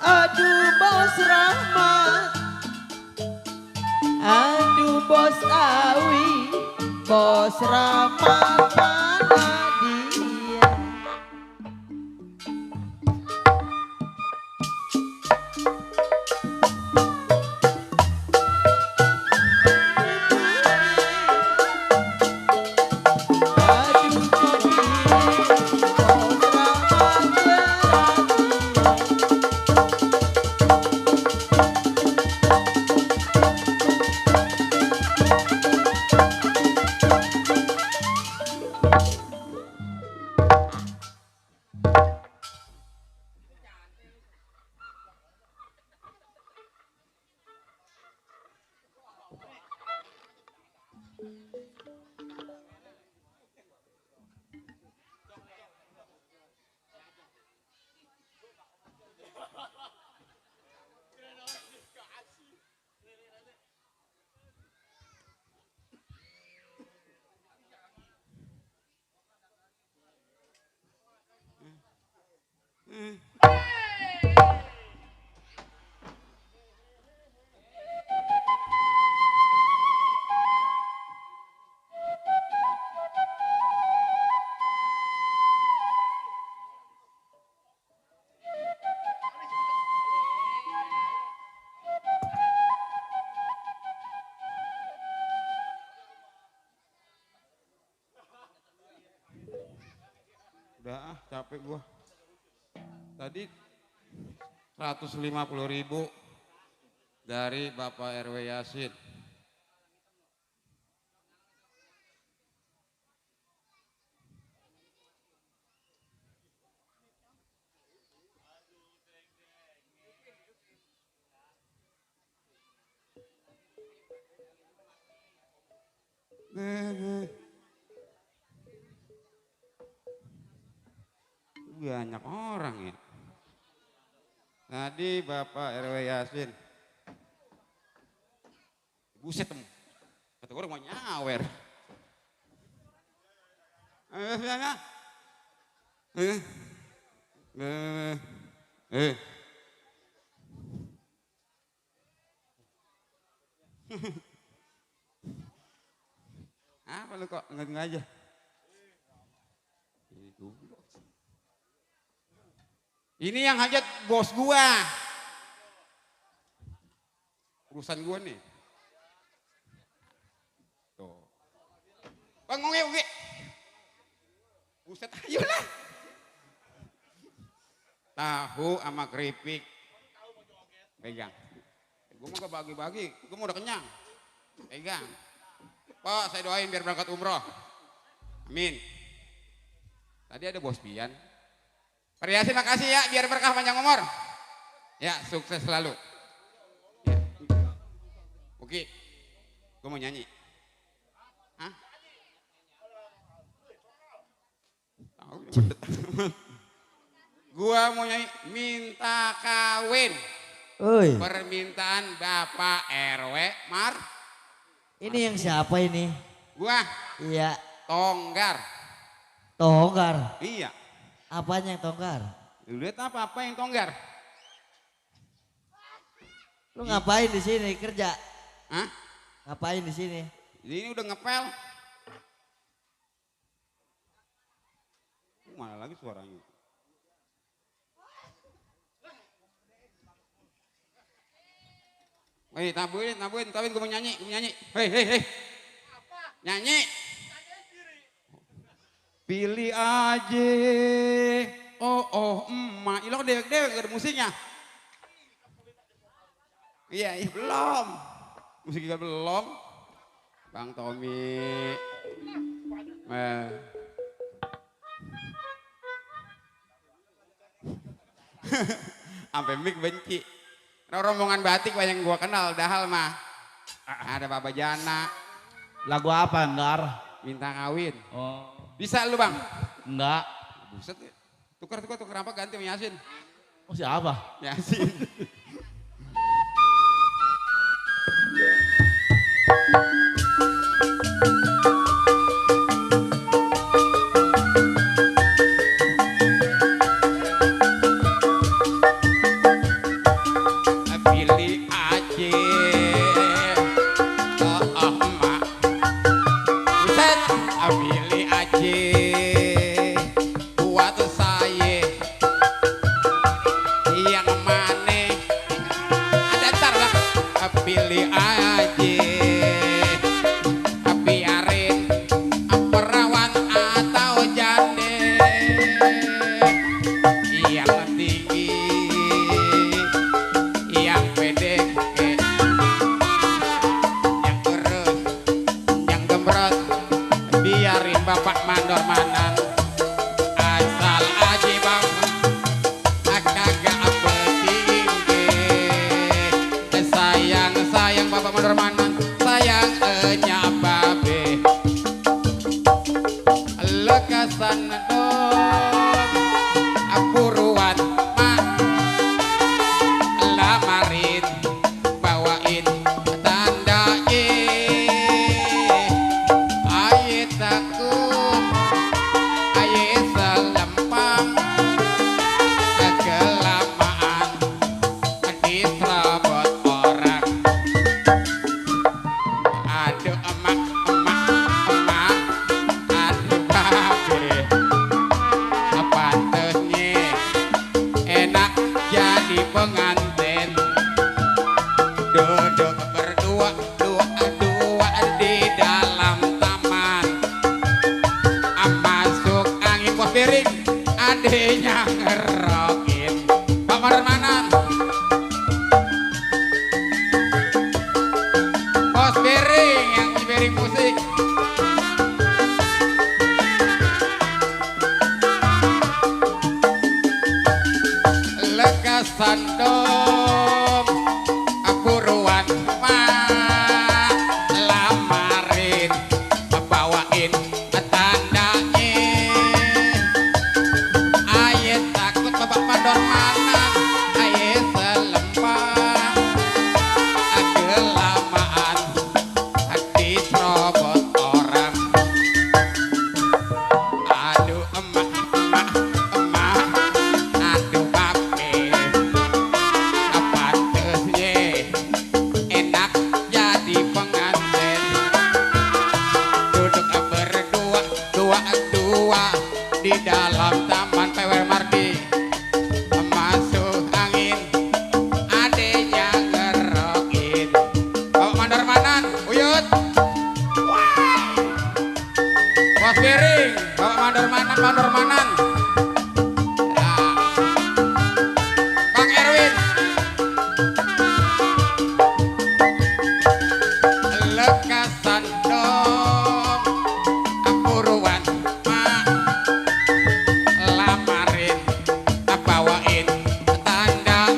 Aduh bos Rahmat, aduh bos Awi, bos Rahmat mana dia? Aduh kopi, bos Rahmat Udah capek gua. Tadi 150.000 dari Bapak RW Yasin. Banyak orang ya. Tadi Bapak RW Yasin. Buset tem. Kata gue mau nyawer. Apa lu kok enggak aja? Ini yang hajat bos gua. Urusan gue nih. Tuh. Bang Oge. Buset, ayolah. Tahu sama keripik. Pegang. Gue mau gak bagi-bagi, gue mau udah kenyang. Pegang. Pak, saya doain biar berangkat umroh. Amin. Tadi ada bos Pian. Perhiasin makasih ya, biar berkah panjang umur. Ya, sukses selalu. Ya. Oke, gue mau nyanyi. Hah? Tahu. Gue mau nyanyi minta kawin. Oi, Permintaan Bapak RW Mar. ini yang siapa ini? Gua Iya, Tonggar. Tonggar. Iya. Apanya yang Tonggar? Lu lihat apa yang Tonggar? Lu ngapain di sini kerja? Hah? Ngapain di sini? Ini udah ngepel. Mana lagi suaranya? Hei, tabuin, gue mau nyanyi, Hei. Nyanyi. Pilih aja. Oh, emak. Ih, lo dewek-dewek gak ada musiknya. Iya, belum. Musiknya belum. Bang Tommy. Sampai mic benci. Rombongan batik banyak yang gua kenal, dahal mah. Ada Baba Jana. Lagu apa, Nggar? Minta kawin. Oh, Bisa lu bang? enggak. Buset ya. Tukar apa ganti sama Yasin. Oh, siapa? Yasin. Pilih aja. Oh, emak. Buset. Pilih aja. Buat saya. Yang mana? Ada ntar bang. Pilih aja. Biarin perawan atau jane. Yang tinggi. Yang pede, yang kurus, yang gembrot, biarin bapak mandor manan, asal aja bang, kagak petinggi. Sayang bapak mandor manan, sayang babe, lekasan dong, buruan lamarin, bawain tanda aye takut, aye selempang, kelamaan diserobot orang. Aduh emak, aduh babe, pantesnya enak jadi pengantin. Duduk berdua di dalam taman. Masuk angin pos piring, adenya ngerokin. Pak Marmanan, pos piring yang piring musik. Lekasan dong, buruan lamarin, bawain tandanya, ayat Manan Mandor Manan. Ya. Bang Erwin. Lekasan dong. Apuruan mak. Lamarin. Bawain tanda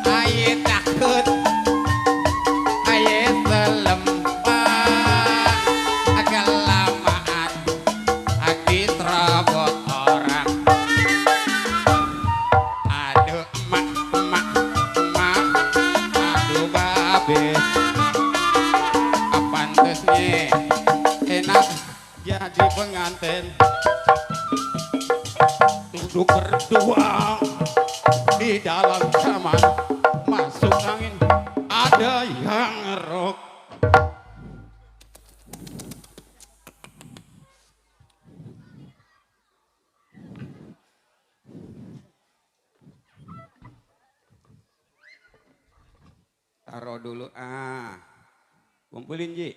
aye takut. Aye selembah. Agak lamaan. Aki terobot orang. Aduh emak, emak, emak. Aduh babe. Apantesnya enak jadi pengantin. Duduk berdua di dalam kamar. Masuk angin ada yang ngerok. Taruh dulu kumpulin Ji.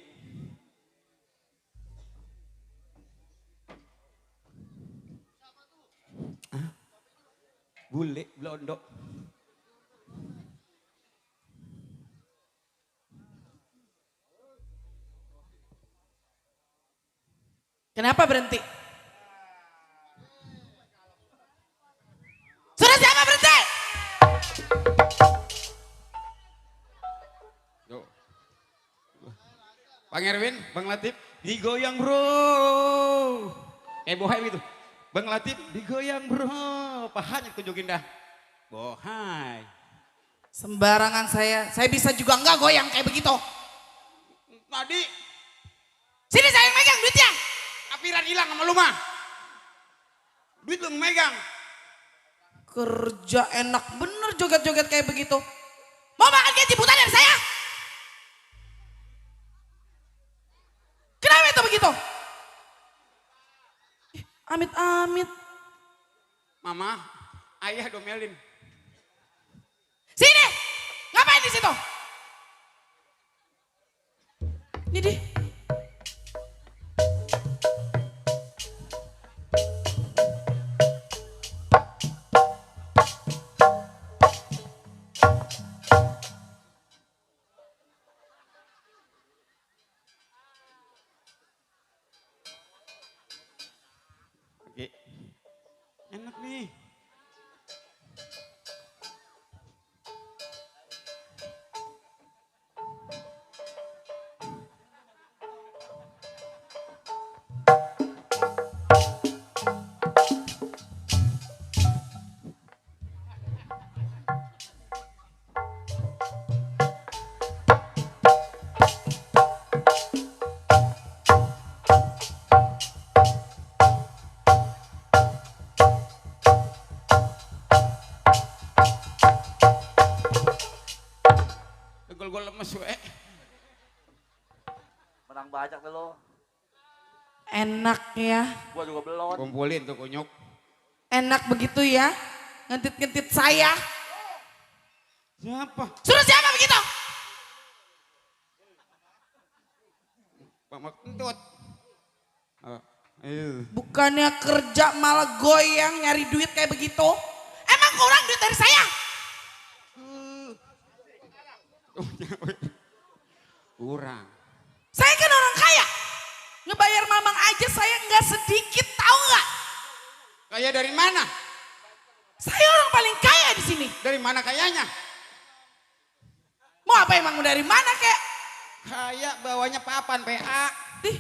Bule blondo. Kenapa berhenti? Sudah siapa berhenti? Yo. Bang Erwin, Bang Latif, digoyang bro. Bohai gitu. Bang Latif, digoyang bro. Pahanya tunjukin dah. Bohai. Sembarangan saya bisa juga enggak goyang kayak begitu. Tadi Sini saya yang megang duitnya. apiran hilang sama lu mah. Duit lu megang. Kerja enak bener joget-joget kayak begitu. Mau makan gaji buta dari saya? Kenapa itu begitu? Amit-amit. Mama, ayah domelin. Sini, ngapain di situ? Ini di. Oke. Enak nih. Gue lemes we. Menang banyak deh lo. Enak ya. Gua juga belum. Kumpulin tuh kunyuk. Enak begitu ya. Ngentit-ngentit saya. Siapa? Suruh siapa begitu? Bang Kentut. Ayo. Bukannya kerja malah goyang nyari duit kayak begitu. Emang kurang duit dari saya? Kurang. Saya kan orang kaya. Ngebayar mamang aja saya nggak sedikit, tahu nggak? Kaya dari mana? Saya orang paling kaya di sini. Dari mana kayanya? Mau apa emang dari mana kek? Kaya bawanya papan PA. Ih,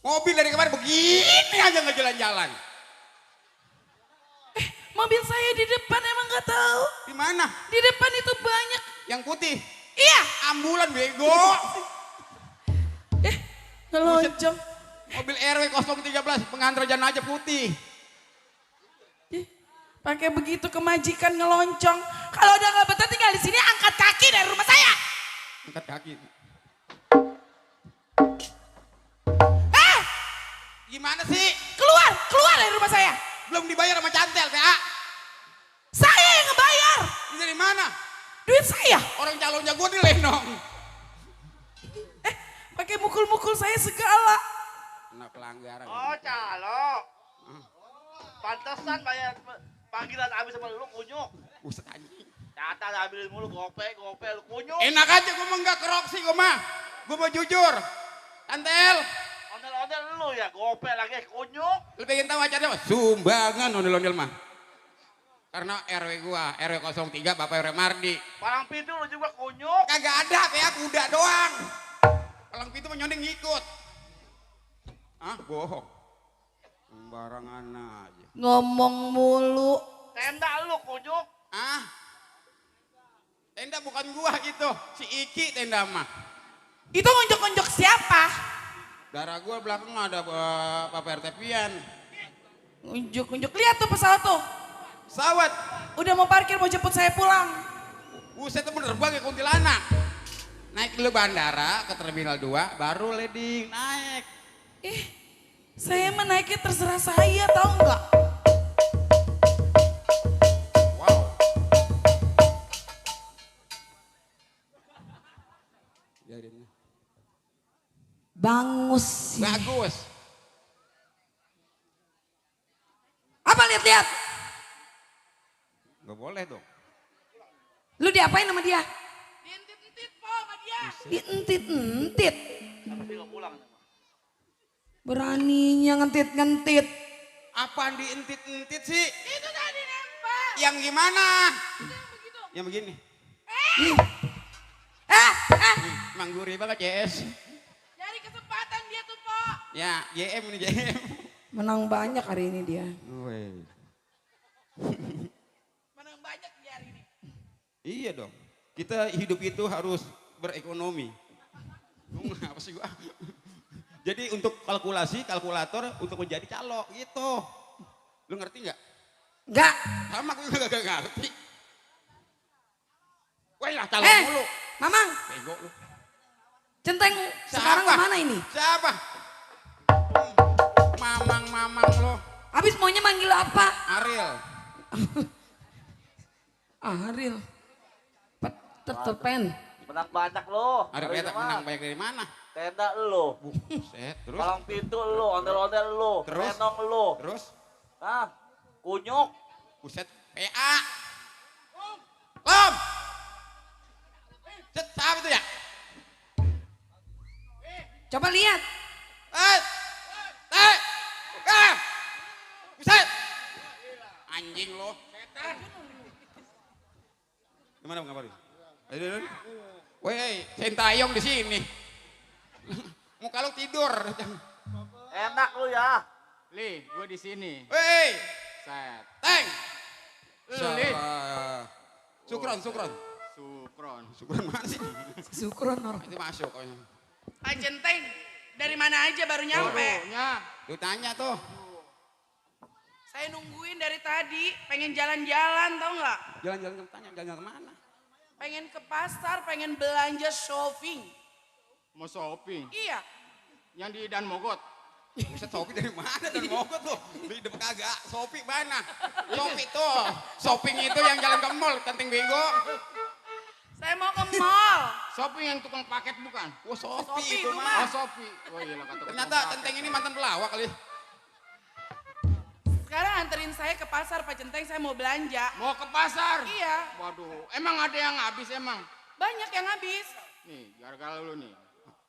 Mobil dari kemarin begini aja nggak jalan-jalan. mobil saya di depan emang nggak tahu. Di mana? Di depan itu banyak. Yang putih. Iya. Ambulan bego. Ngeloncong. Mobil RW 013 pengantar jenazah putih. Pakai begitu kemajikan ngeloncong. Kalau udah nggak betah tinggal di sini, angkat kaki dari rumah saya. Angkat kaki. Gimana sih? Keluar dari rumah saya. Belum dibayar sama Cantel PA. Saya yang ngebayar. Ini dari mana? Duit saya. Orang calonnya gue dilenong. Pakai pakai mukul-mukul saya segala. Kena pelanggaran. Oh calo. Pantesan bayar panggilan habis sama lu kunyuk. Buset anjing. Catat ambilin mulu gope lu kunyuk. Enak aja gue mah enggak kerok sih gue mah. Gue mau jujur. Tantel. Ondel-ondel lu ya gope lagi kunyuk. Lu pengen tahu acaranya apa? Sumbangan ondel-ondel mah. Karena RW gua, RW 03 Bapak RW Mardi. Palang pintu lu juga kunyuk. Kagak ada, kayak kuda doang. Palang pintu menyondeng ngikut. Ah, bohong. Sembarangan aja. Ngomong mulu. Tenda lu kunyuk. Ah, tenda bukan gua itu, si Iki tenda mah. Itu ngonjok-ngonjok siapa? Darah gua belakang ada Bapak RT Pian. Ngonjok-ngonjok. Lihat tuh pesawat tuh. Sawat, Udah mau parkir mau jemput saya pulang. buset tuh menerbang ke Kuntilanak. Naik dulu bandara ke Terminal 2, baru landing, naik. Saya mah naiknya terserah saya, tahu nggak? Wow. Biarin. Bangus. Bagus. Apa lihat-lihat? Gak boleh dong. Lu diapain sama dia? Dientit-entit po sama dia. Dientit-entit. Beraninya ngentit-ngentit. Apaan dientit-entit sih? Itu tadi nempel. Yang gimana? Yang begini. Emang gurih banget CS. Cari kesempatan dia tuh, Po. Ya, JM ini JM. Menang banyak hari ini dia. Menang banyak dia hari ini. Iya dong. Kita hidup itu harus berekonomi. Lu apa sih gua? Jadi untuk kalkulator untuk menjadi calo gitu. Lu ngerti nggak? Enggak. Sama gue gak ngerti. Wah lah calo mulu. Mamang, Bego lu. centeng sekarang kemana ini? Siapa? Mamang lo. Habis maunya manggil apa? Ariel. Ariel. Terpen. Menang banyak lo. Ariel Dari Petak mana? menang banyak dari mana? Tenda lo. Buset, terus? Palang pintu lo, ondel-ondel lo. Terus? Renong lo. Terus? Hah? Kunyuk. Buset, PA. Lom! Set, siapa itu ya? Coba lihat. Buset! Anjing lo. Gimana Bang kabar? Ayo. Woi, Sintayong di sini. Muka lo tidur. Enak lo ya. Li, gue di sini. Woi, Set. Teng. Lu, Li. Sukron. Sukron mana sih? Syukuran orang. Itu masuk. Pak Centeng, dari mana aja baru nyampe? Nya. Lu tanya tuh. Saya nungguin dari tadi, pengen jalan-jalan tau nggak? Jalan-jalan ke tanya, jalan kemana? Pengen ke pasar, pengen belanja shopping. Mau shopping. Iya. Yang di Dan Mogot. Buset, Sopi dari mana? Dari Mogot tuh. Beli dapet kagak. Sopi mana? Sopi tuh. Shopping itu yang jalan ke mall, Tenteng bego. Saya mau ke mall. Shopping yang tukang paket bukan? Wah, Sopi Sopi itu itu mah. Oh, Shopee. Oh iya lah kata. Ternyata Tenteng ini mantan pelawak kali. Sekarang anterin saya ke pasar Pak Centeng, saya mau belanja. Mau ke pasar? Iya, Waduh, emang ada yang habis emang? banyak yang habis. Nih, gara-gara lu nih.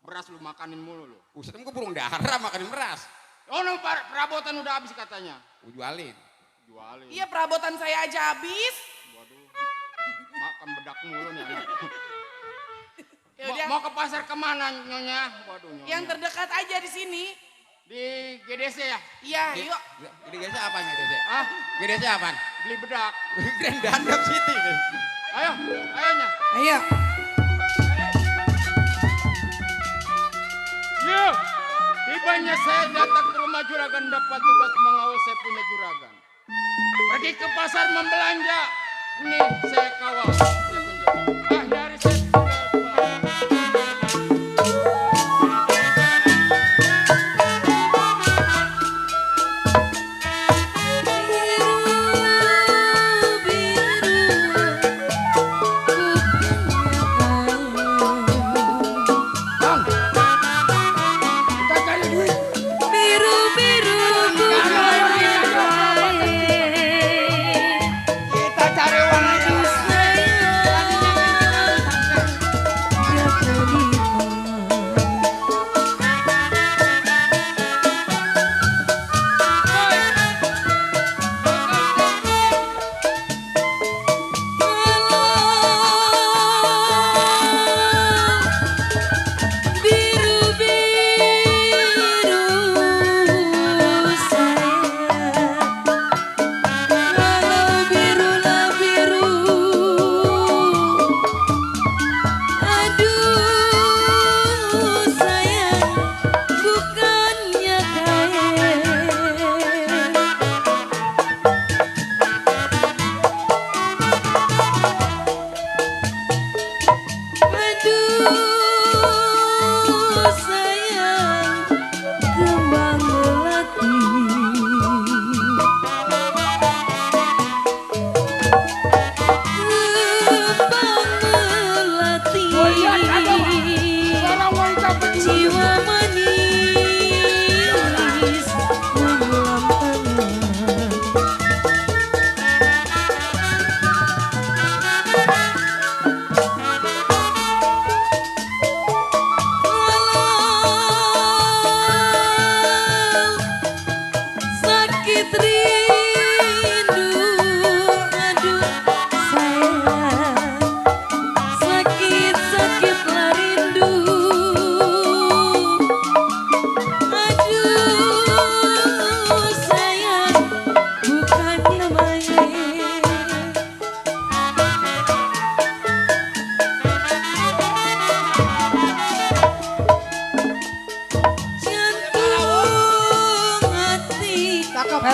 Beras lu makanin mulu lu. Buset, emang gue burung darah makanin beras. Oh, no, perabotan udah habis katanya. Gue jualin. Jualin. Iya, perabotan saya aja habis. Waduh. Makan bedak mulu nih anak. Yaudah, Mau ke pasar kemana nyonya? Waduh nyonya. yang terdekat aja di sini. Di GDC ya? Iya, yuk. Gede GDC apaan GDC? Ah, GDC apaan? beli bedak. Grand Dandap City. Ayo, ayonya. Ayo. Yuk, tibanya saya datang ke rumah juragan dapat tugas mengawal saya punya juragan. Pergi ke pasar membelanja. Nih, saya kawal. Saya tunjuk. Nyari saya.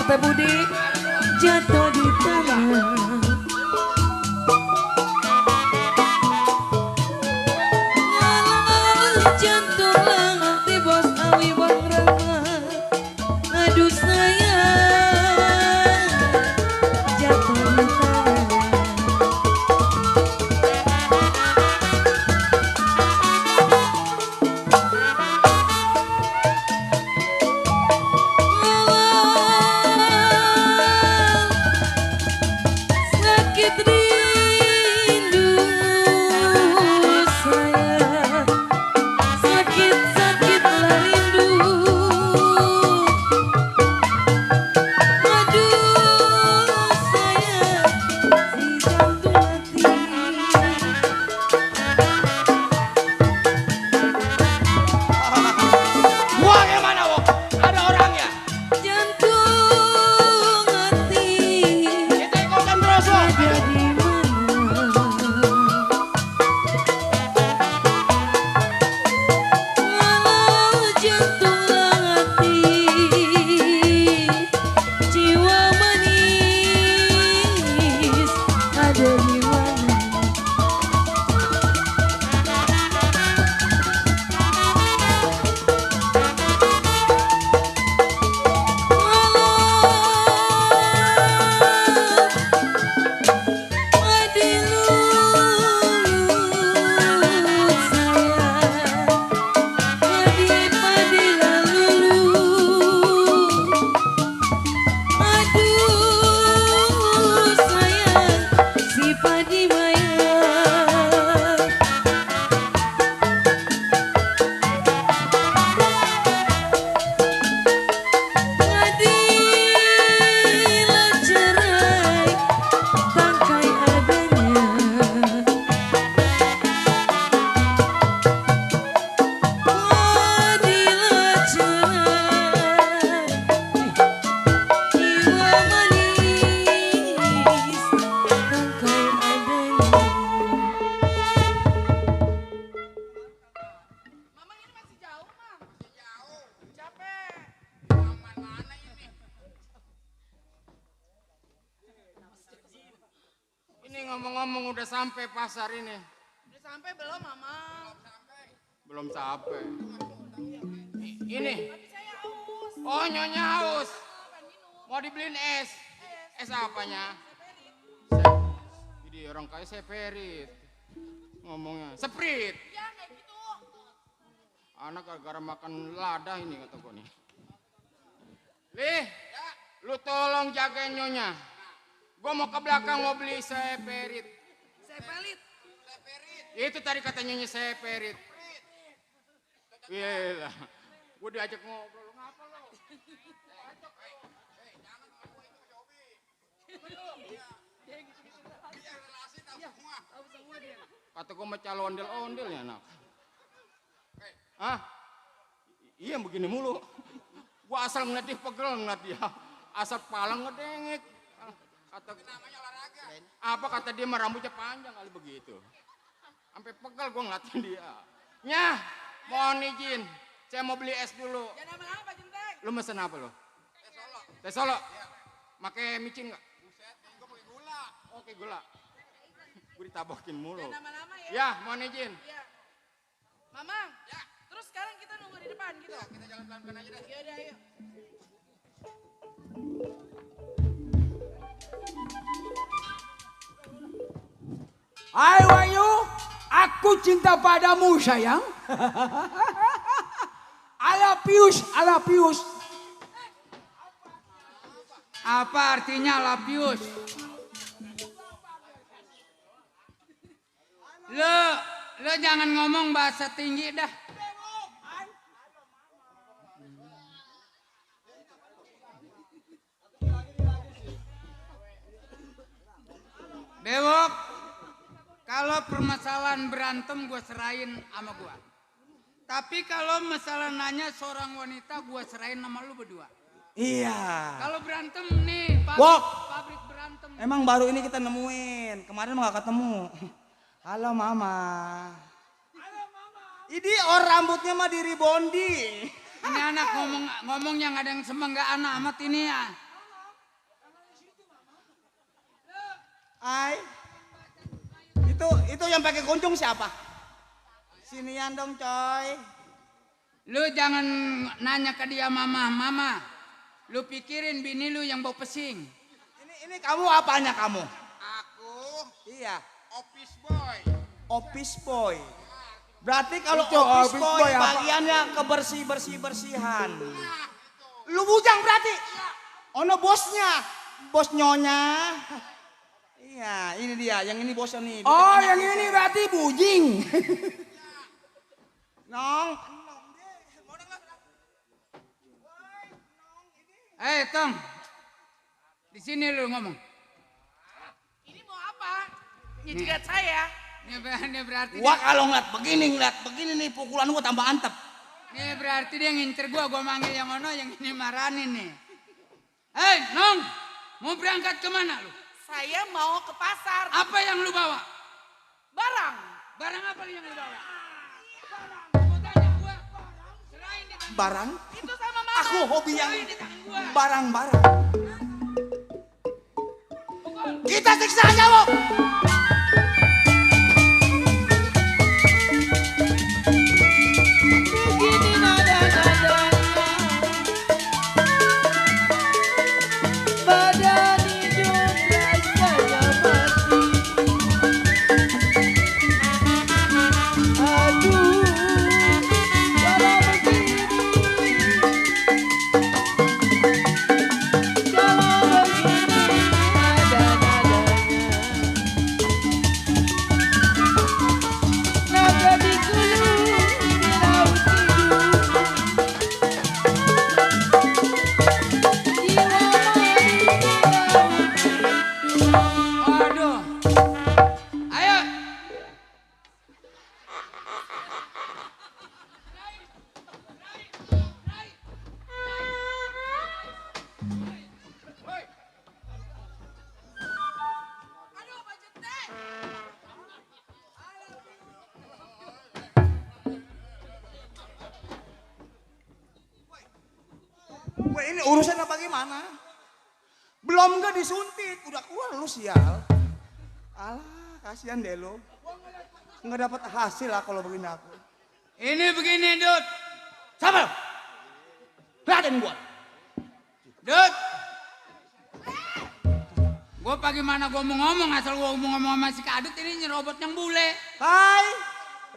Teh Budi jatuh di tanah. Jantunglah hati bos awi bang Rama. Aduh sayang jatuh di tanah. Sakit rindu sayang, sakit-sakitlah rindu. Aduh sayang, si jantung hati. Wah, yang mana, Wok? Ada orangnya. Jantung hati Kita ikutan terus, Wok. ada di mana? Walau jantunglah hati, jiwa manis ada di mana? Tangkai adanya. Wadilah cerai, jiwa manis, tangkai adanya. Mamang ini masih jauh, Mang. Jauh. Capek. Ini ngomong-ngomong udah sampai pasar ini. Udah sampai belum, Mamang? Belum sampai. Ini. Tapi saya haus. Oh, Nyonya haus. Pengen minum. Mau dibeliin es. Es apanya? Jadi orang kaya seperit. Ngomongnya. Seprit. Ya, kayak gitu. Anak gara-gara makan lada ini kata gua nih. Lih, lu tolong jagain Nyonya. Gua mau ke belakang mau beli seperit. Saya pelit. Itu tadi kata Nyonya seperit. Iya lah. Gua diajak ngobrol. Lu ngapa lu? Kata gua mau calo ondel-ondel ya anak. Hah? Iya begini mulu. Gua asal ngeliat dia pegel ngeliat dia. Asal pala ngedengek. Kata namanya olahraga. Apa kata dia mah rambutnya panjang kali begitu. Sampai pegel gua ngeliatin dia. Nyah, mohon izin. Saya mau beli es dulu. Jangan lama-lama, Pak Jenteng. Lu mesen apa lu? Teh Solo. Pakai micin enggak? Gua pakai gula. Oke, gula. Gua ditabokin mulu. Jangan lama-lama ya. Ya, mohon izin. Iya. Mamang. Ya. Terus sekarang kita nunggu di depan gitu. Ya, kita jalan pelan-pelan aja deh. Yaudah, ayo. Hai Wahyu, aku cinta padamu sayang. Alapius, Alapius. Apa artinya lapius? Lu jangan ngomong bahasa tinggi dah. Bewok, kalau permasalahan berantem gue serahin sama gue. Tapi kalau masalah nanya seorang wanita gue serahin sama lu berdua. Iya. Kalau berantem nih, Wok. pabrik berantem. Emang baru ini kita nemuin. Kemarin mah gak ketemu. Halo Mama. Ini rambutnya mah diri bondi. Ini anak ngomongnya nggak ada yang semenggak anak amat ini ya. Itu yang pakai kunjung siapa? Sinian dong coy. Lu jangan nanya ke dia mama. Lu pikirin bini lu yang bau pesing. Ini kamu apanya kamu? Aku Iya. office boy. Office boy. Berarti kalau Itu office office boy boy apa? bagiannya bersihan. Lu bujang berarti? Ono bosnya. Bos nyonya. Iya, ini dia. Yang ini bosnya nih. Oh, yang ini berarti bujing. Nong. Tong. Di sini lu ngomong. Ini mau apa? Nyijirat saya. Ini berarti Gua kalau ngeliat begini nih pukulan gua tambah antep. Nih berarti dia ngincer gua manggil yang ono, yang ini marahin nih. Hei, Nong, mau berangkat kemana lu? Saya mau ke pasar. Apa yang lu bawa? Barang. Barang apa yang lu bawa? Gua tanya gua. Serahin di tangan Barang. Itu sama mama. Aku hobi yang Serahin di tangan gua. barang-barang. Kita siksa aja, Bu. Begini nada-nadanya badan hidup rasanya mati. Aduh, kalau begini, nada-nadanya naga di gulung di laut hidup. Jiwa mati di laut Waduh. Ayo. Wah, ini urusan apa gimana? Belum gak disuntik, udah keluar lu sial. Alah, kasihan deh lu. Nggak dapat hasil lah kalau begini aku. Ini begini, Dut. Sabar. Liatin gua. Dut. Gua pagi mana gua mau ngomong, asal gua mau ngomong sama si Kadut ini nyerobot yang bule. Hai,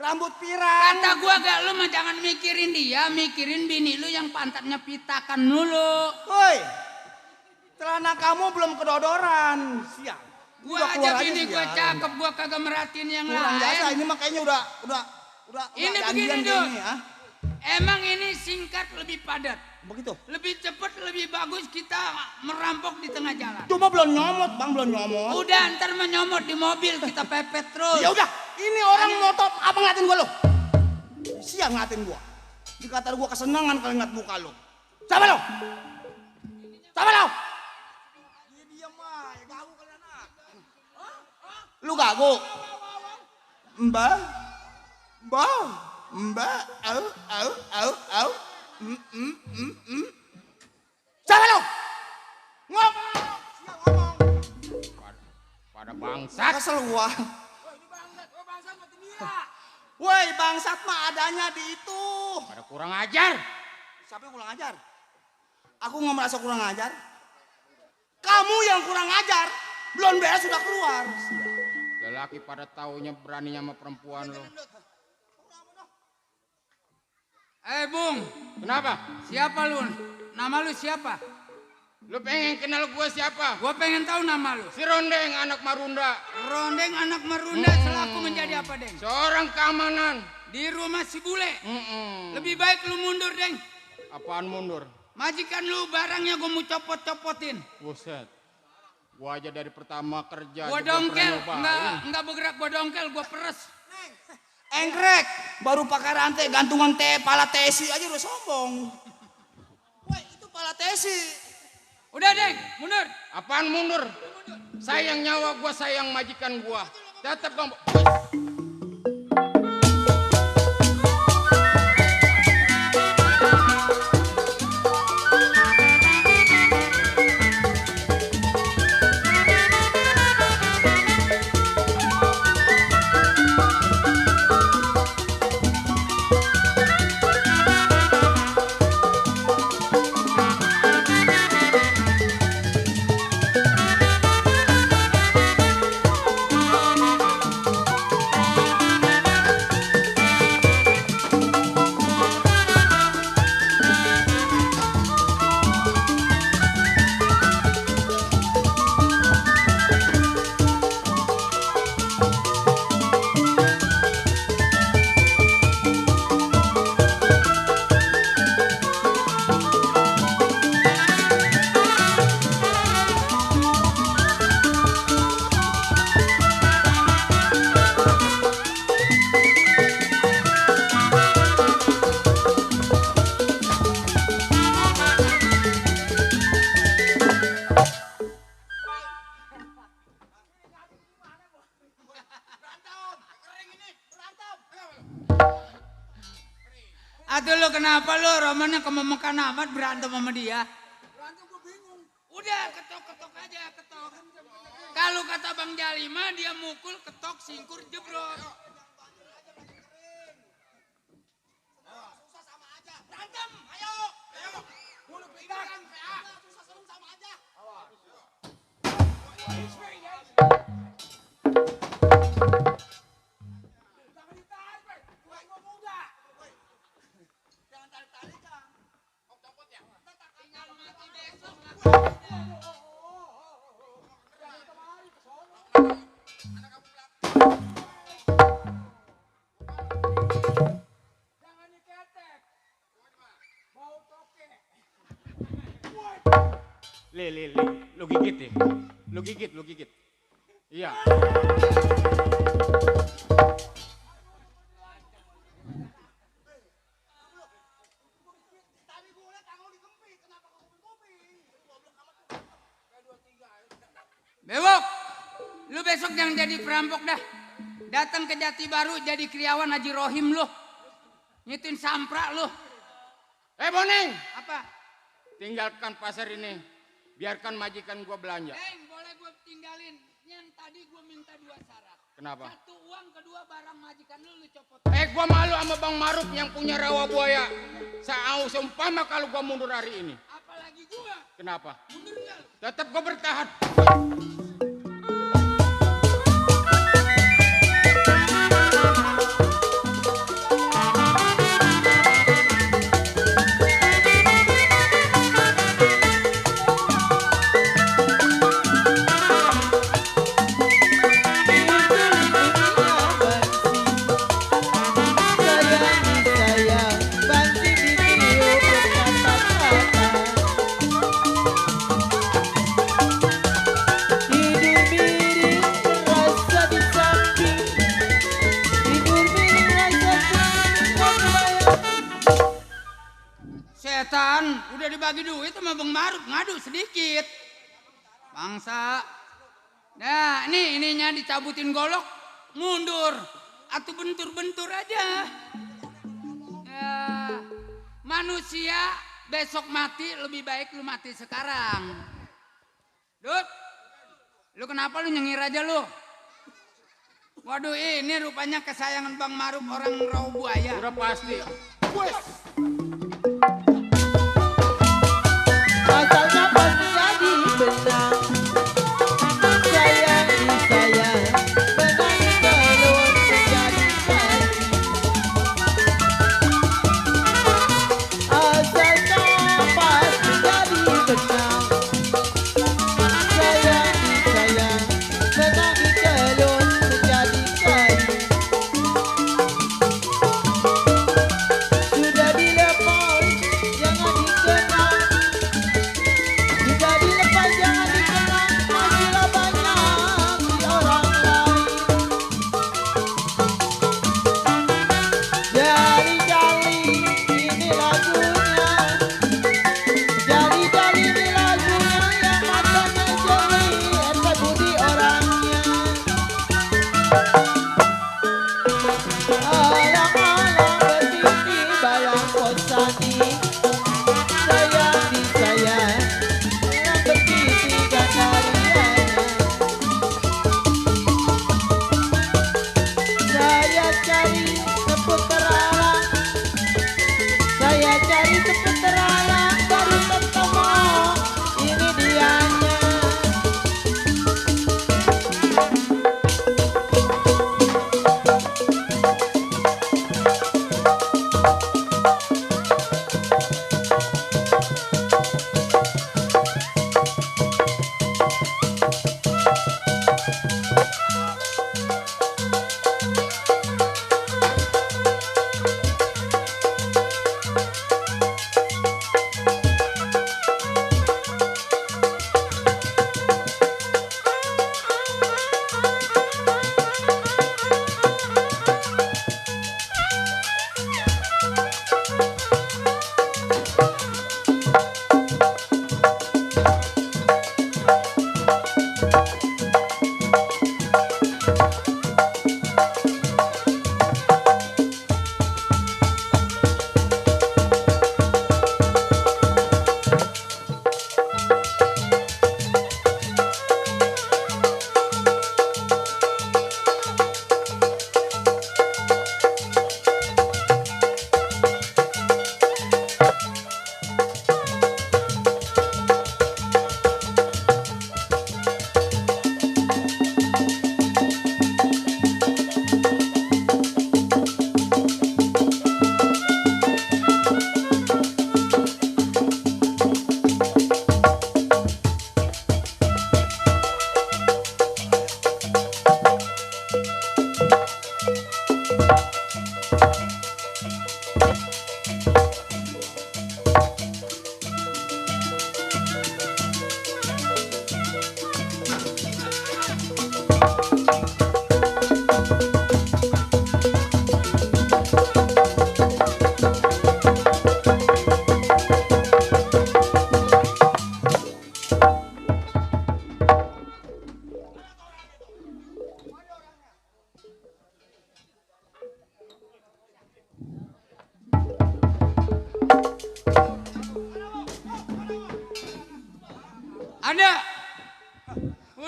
rambut pirang. Kata gua gak, lu mah jangan mikirin dia, mikirin bini lu yang pantatnya pitakan dulu. Woi, celana kamu belum kedodoran. Sial. Gua Udah aja keluar bini gua sial. cakep, gua kagak merhatiin yang Kurang jasa, lain. ini mah kayaknya udah Ini janjian begini, kayak Dut. ini, ah. Emang ini singkat lebih padat. Begitu. Lebih cepat, lebih bagus kita merampok di tengah jalan. Cuma belum nyomot, Bang, belum nyomot. Udah ntar menyomot di mobil, kita pepet terus. Ya udah, ini orang motor apa ngeliatin gua lo? Siang ngeliatin gua. Dikata gua kesenangan kalau ngeliat muka lo. Siapa lo? Siapa lo? Dia diam aja, gagu kalian ah. Lu gagu? Mbak? Mbak? Au. Siapa lo? Ngomong. Siang ngomong. Pada bangsat. Kesel gua. Woi, bangsat mah adanya di itu. Pada kurang ajar. Siapa yang kurang ajar? Aku nggak merasa kurang ajar. Kamu yang kurang ajar. Belum beres sudah keluar. Lelaki pada taunya beraninya sama perempuan lo. Bung, Kenapa? siapa lu? Nama lu siapa? Lu pengen kenal gue siapa? Gua pengen tahu nama lu. Si Rondeng anak Marunda. Rondeng anak Marunda selaku menjadi apa, Deng? Seorang keamanan. Di rumah si bule. Mm-mm. Lebih baik lu mundur, Deng. Apaan mundur? Majikan lu barangnya gua mau copot-copotin. Buset. Gua aja dari pertama kerja. Gua aja belum dongkel, pernah nyobain. enggak bergerak, gua dongkel, gua peres. Engkrek. Baru pakai rantai gantungan pala tesi aja udah sombong. Woi, itu pala tesi. Udah, Deng, mundur. Apaan mundur? Sayang nyawa gua, sayang majikan gua. Tetap dong. Atuh lu kenapa lu romannya kememekan amat berantem sama dia? Berantem gue bingung. Udah ketok-ketok aja ketok. Kalau kata Bang Jalima dia mukul ketok singkur jebrot. Susah sama aja. Berantem, ayo. Mulut bedak. Susah sama aja. Jangan ditahan, Pak. Gue muda. Jangan tarik-tarik, Kang. Tinggal mati besok. Jangan diketek. Bau toke. Le, lu gigit ya? Lu gigit. Iya. Tadi gue liat tangan lu dikempit. Kenapa kau kuping-kuping? Goblok amat tuh. Bewok, lu besok jangan jadi perampok dah. Datang ke Jati Baru jadi kriawan Haji Rohim lu. Nyitin samprak lu. Boneng, Apa? tinggalkan pasar ini. Biarkan majikan gua belanja. Boleh gue tinggalin. Yang tadi gue minta 2 syarat. Kenapa? 1 uang, kedua barang majikan lu copot. Gua malu sama Bang Maruf yang punya rawa buaya. Seumpama kalau gua mundur hari ini. Apalagi gue. Kenapa? Mundur nggak lu? Tetap gua bertahan. Setan, udah dibagi duit sama Bang Maruf, ngadu sedikit. Bangsa. Nah, ininya dicabutin golok, mundur. Atau bentur-bentur aja. Ya, manusia besok mati lebih baik lu mati sekarang. Dut, lu kenapa lu nyengir aja lu? Waduh, ini rupanya kesayangan Bang Maruf orang rawa buaya. Udah pasti. Asalnya pasti jadi benang. Sayang disayang, benang telur menjadi pagi. Asalnya pasti jadi benang. Sayang disayang, benang telur menjadi kayu. Sudah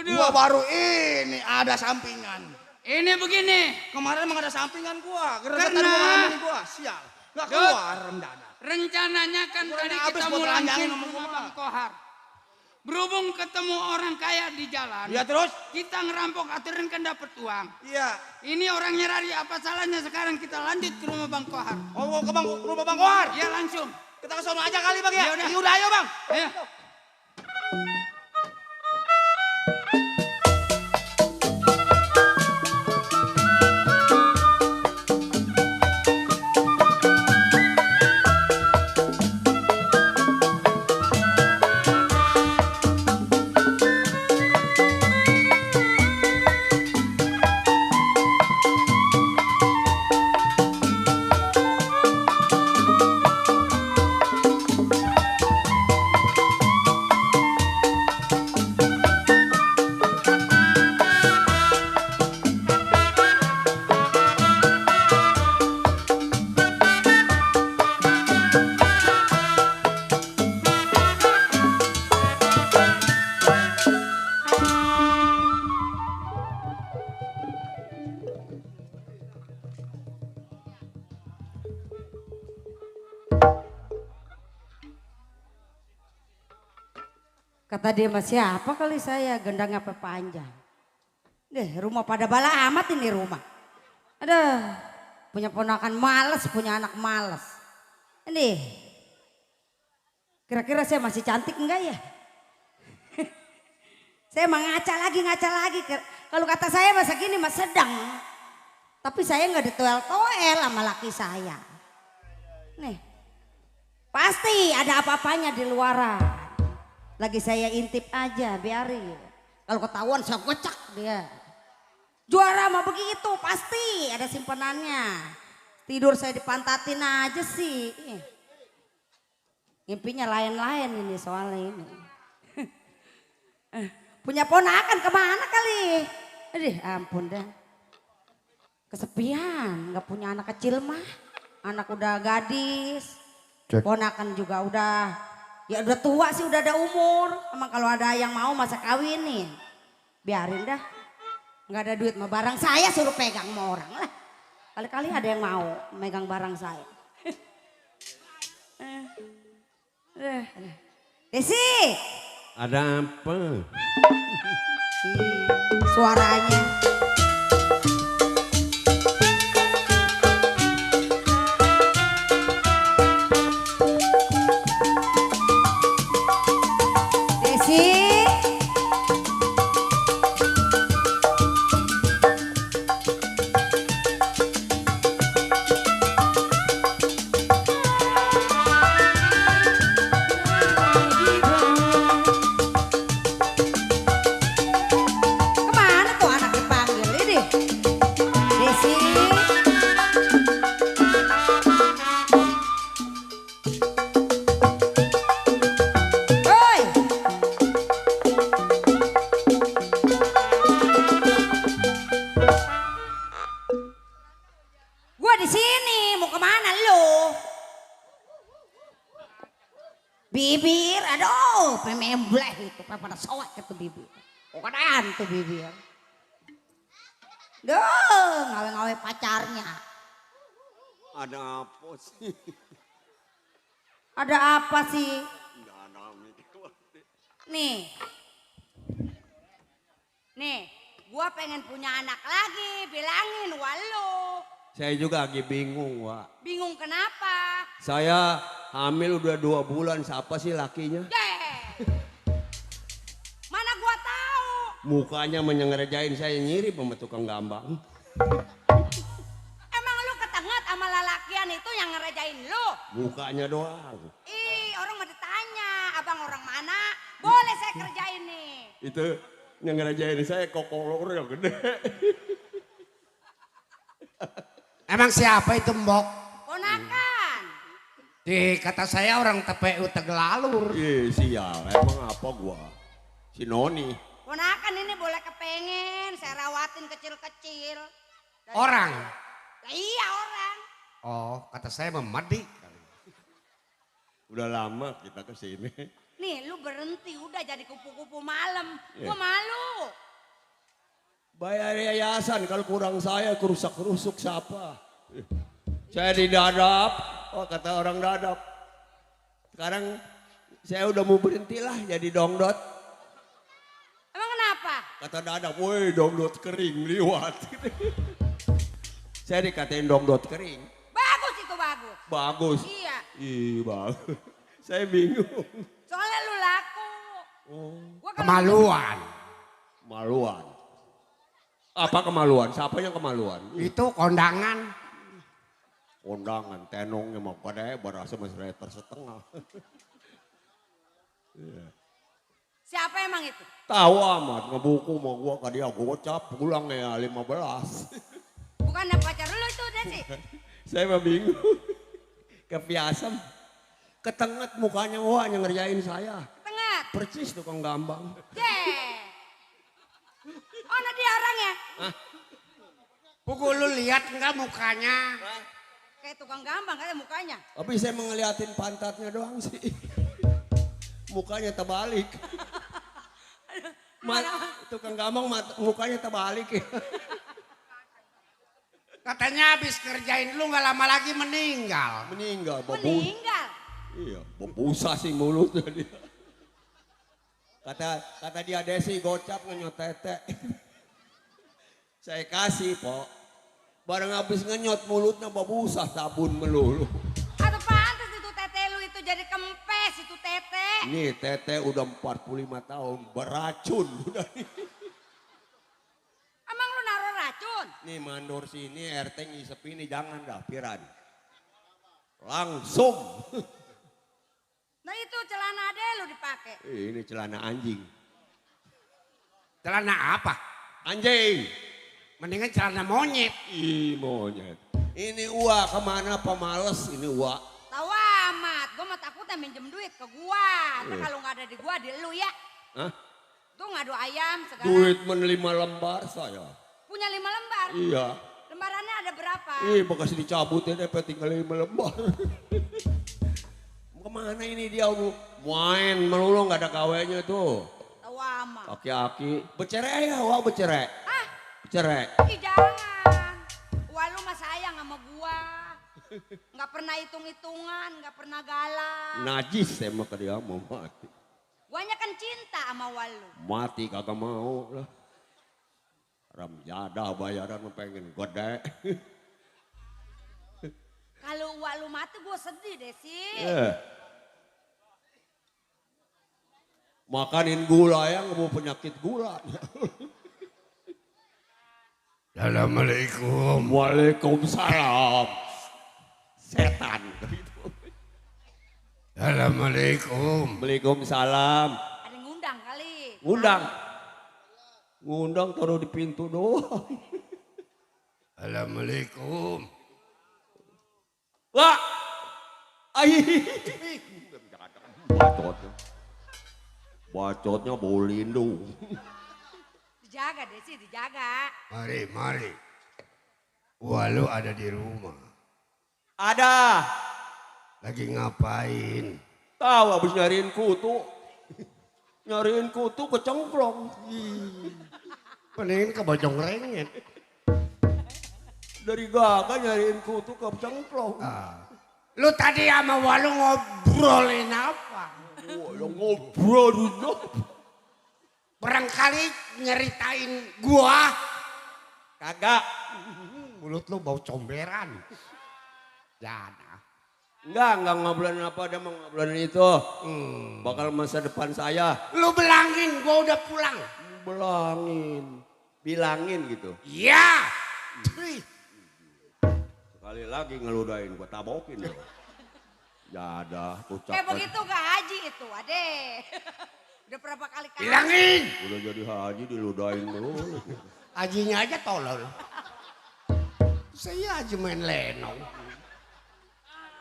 Waduh. Gua baru ini ada sampingan. Ini begini. Kemarin emang ada sampingan gua. Gara-gara Karena- tadi gua ngalamin gua. Sial. Gak Dut. keluar mendadak. Rencananya kan Gua tadi udah habis kita buat mau telanjangin langsung sama rumah gua. Bang Kohar. Berhubung ketemu orang kaya di jalan. Iya terus? Kita ngerampok aturan kan dapat uang. Iya. Ini orangnya Rari, apa salahnya sekarang kita lanjut ke rumah Bang Kohar? Oh mau ke rumah Bang Kohar? Ya langsung. Kita ke sono aja kali Bang ya? Yaudah. Yaudah ayo Bang. Ayo. Kata dia mas siapa kali saya gendang apa panjang. Deh rumah pada bala amat ini rumah. Aduh punya ponakan males, punya anak males. Ini kira-kira saya masih cantik enggak ya? Saya emang ngaca lagi. Kalau kata saya masa gini mas sedang. Tapi saya nggak ditoel-toel sama laki saya. Nih pasti ada apa-apanya di luaran. Lagi saya intip aja, biarin. Kalau ketahuan saya kocak dia. Juara mah begitu, pasti ada simpenannya. Tidur saya dipantatin aja sih. Mimpinya lain-lain ini soalnya ini. Punya ponakan kemana kali? Aduh ampun dah. Kesepian, gak punya anak kecil mah. Anak udah gadis. Ponakan juga udah. Ya udah tua sih, udah ada umur. Emang kalau ada yang mau masa kawin nih. Biarin dah. Nggak ada duit mah barang saya suruh pegang sama orang lah. Kali-kali ada yang mau megang barang saya. Desi. Ada apa? Suaranya. Kemana tuh anak dipanggil ini? Desi. Hoi. Gua di sini, mau kemana lu? Bibir, aduh, pemembleh itu, pada soak itu bibir. Kokodan tuh bibir. Duh, ngawe-ngawe pacarnya. Ada apa sih? Ada apa sih? Nggak ada mikir. Nih. Nih, gua pengen punya anak lagi, bilangin walu. Saya juga lagi bingung, Wak. Bingung kenapa? Saya hamil udah 2 bulan, siapa sih lakinya? Deh. Mana gua tahu? Mukanya menyengerjain saya nyiri sama tukang gambang. Emang lu ketenget sama lalakian itu yang ngerejain lu? Mukanya doang. Ih, orang mau ditanya, abang orang mana? Boleh saya kerjain nih. Itu yang ngerjain saya kokolor yang gede. Emang siapa itu Mbok? Ponakan. Kata saya orang TPU Tegalalur. Iya sial, emang apa gua? Si Noni. Ponakan ini boleh kepengen, saya rawatin kecil-kecil. Orang? Iya orang. Oh, kata saya memadi. Udah lama kita kesini. Nih lu berhenti udah jadi kupu-kupu malam. Gua malu. Bayar yayasan kalau kurang saya kerusak-kerusuk siapa? Saya didadap, oh kata orang dadap. Sekarang saya udah mau berhenti lah jadi dongdot. Emang kenapa? Kata dadap, woi dongdot kering liwat. Saya dikatain dongdot kering. Bagus itu bagus. Bagus. Iya. Ih bagus. Saya bingung. Soalnya lu laku. Gua kalau Kemaluan. Kemaluan. Apa kemaluan? Siapa yang kemaluan? Itu kondangan. Kondangan, tenongnya mau pada berasa masih setengah. Siapa emang itu? Tahu amat, ngebuku mau gua ke dia gocap pulang ya 15. Bukannya pacar lu itu udah sih. Saya mah bingung. Kebiasaan. Ketenget mukanya wah yang ngerjain saya. Tengah. Percis tukang gambang. Oh nah dia orangnya. Pukul lu lihat enggak mukanya? Kayak tukang gambang kayak mukanya. Tapi saya ngeliatin pantatnya doang sih. Mukanya terbalik. Tukang gambang mukanya terbalik ya. Katanya habis kerjain lu nggak lama lagi meninggal. Meninggal, Meninggal. Iya, bebusa sih mulutnya dia. Kata dia Desi gocap ngenyot tete. Saya kasih, Pok. Barang habis ngenyot mulutnya bebusa sabun melulu. Aduh pantas itu tete lu itu jadi kempes itu tete. Nih tete udah 45 tahun beracun udah. Emang lu naruh racun? Nih mandor sini RT ngisep ini jangan dah piran. Langsung. Nah itu celana ade lu dipakai. Ini celana anjing. Celana apa? Anjing. Mendingan celana monyet. Ih monyet. Ini Uwa kemana pemales ini Uwa. Tahu amat, gua mah takutnya minjem duit ke gua. Ntar kalau nggak ada di gua di lu ya. Hah? Tuh ngadu ayam segala. Duit 5 lembar saya. Punya 5 lembar. Iya. Lembarannya ada berapa? Bekas dicabut ya tinggal 5 lembar. Kemana ini dia main melulu nggak ada kawenya tuh. Tahu amat. Aki-aki bercerai ya Wah bercerai. Ah, Bercerai. ih jangan. Wah lu mah sayang sama gua. Nggak pernah hitung-hitungan, nggak pernah galak. Najis saya mah ke dia mau mati. Guanya kan cinta sama walu. Mati kagak mau lah. Ramjadah bayaran pengen gede. Kalau walu mati gua sedih deh sih. Makanin gula ya nggak mau penyakit gula. Assalamualaikum. Waalaikumsalam. Setan. Assalamualaikum. Waalaikumsalam. Ada ngundang kali. Ngundang taruh di pintu doang. Assalamualaikum. Wah. Bacotnya bau lindu. Dijaga deh sih, dijaga. Mari. Walu ada di rumah. Ada. Lagi ngapain? Tahu habis nyariin kutu. Nyariin kutu kecemplung. Mendingan ke bojong rengit. Dari gagah nyariin kutu kecemplung. Lu tadi sama Walu ngobrolin apa? Yang ngobrolin apa? Barangkali nyeritain gua. Kagak. Mulut lu bau comberan. Jana. Enggak ngobrolin apa, ada mau ngobrolin itu. Bakal masa depan saya. Lu bilangin gua udah pulang. Bilangin gitu. Iya. Sekali lagi ngeludahin gua tabokin. Jadah, ucap. Kayak begitu gak haji itu, ade. Udah berapa kali kalah. Bilangin. Udah jadi haji diludahin dulu. Hajinya aja tolol. Saya aja main lenong.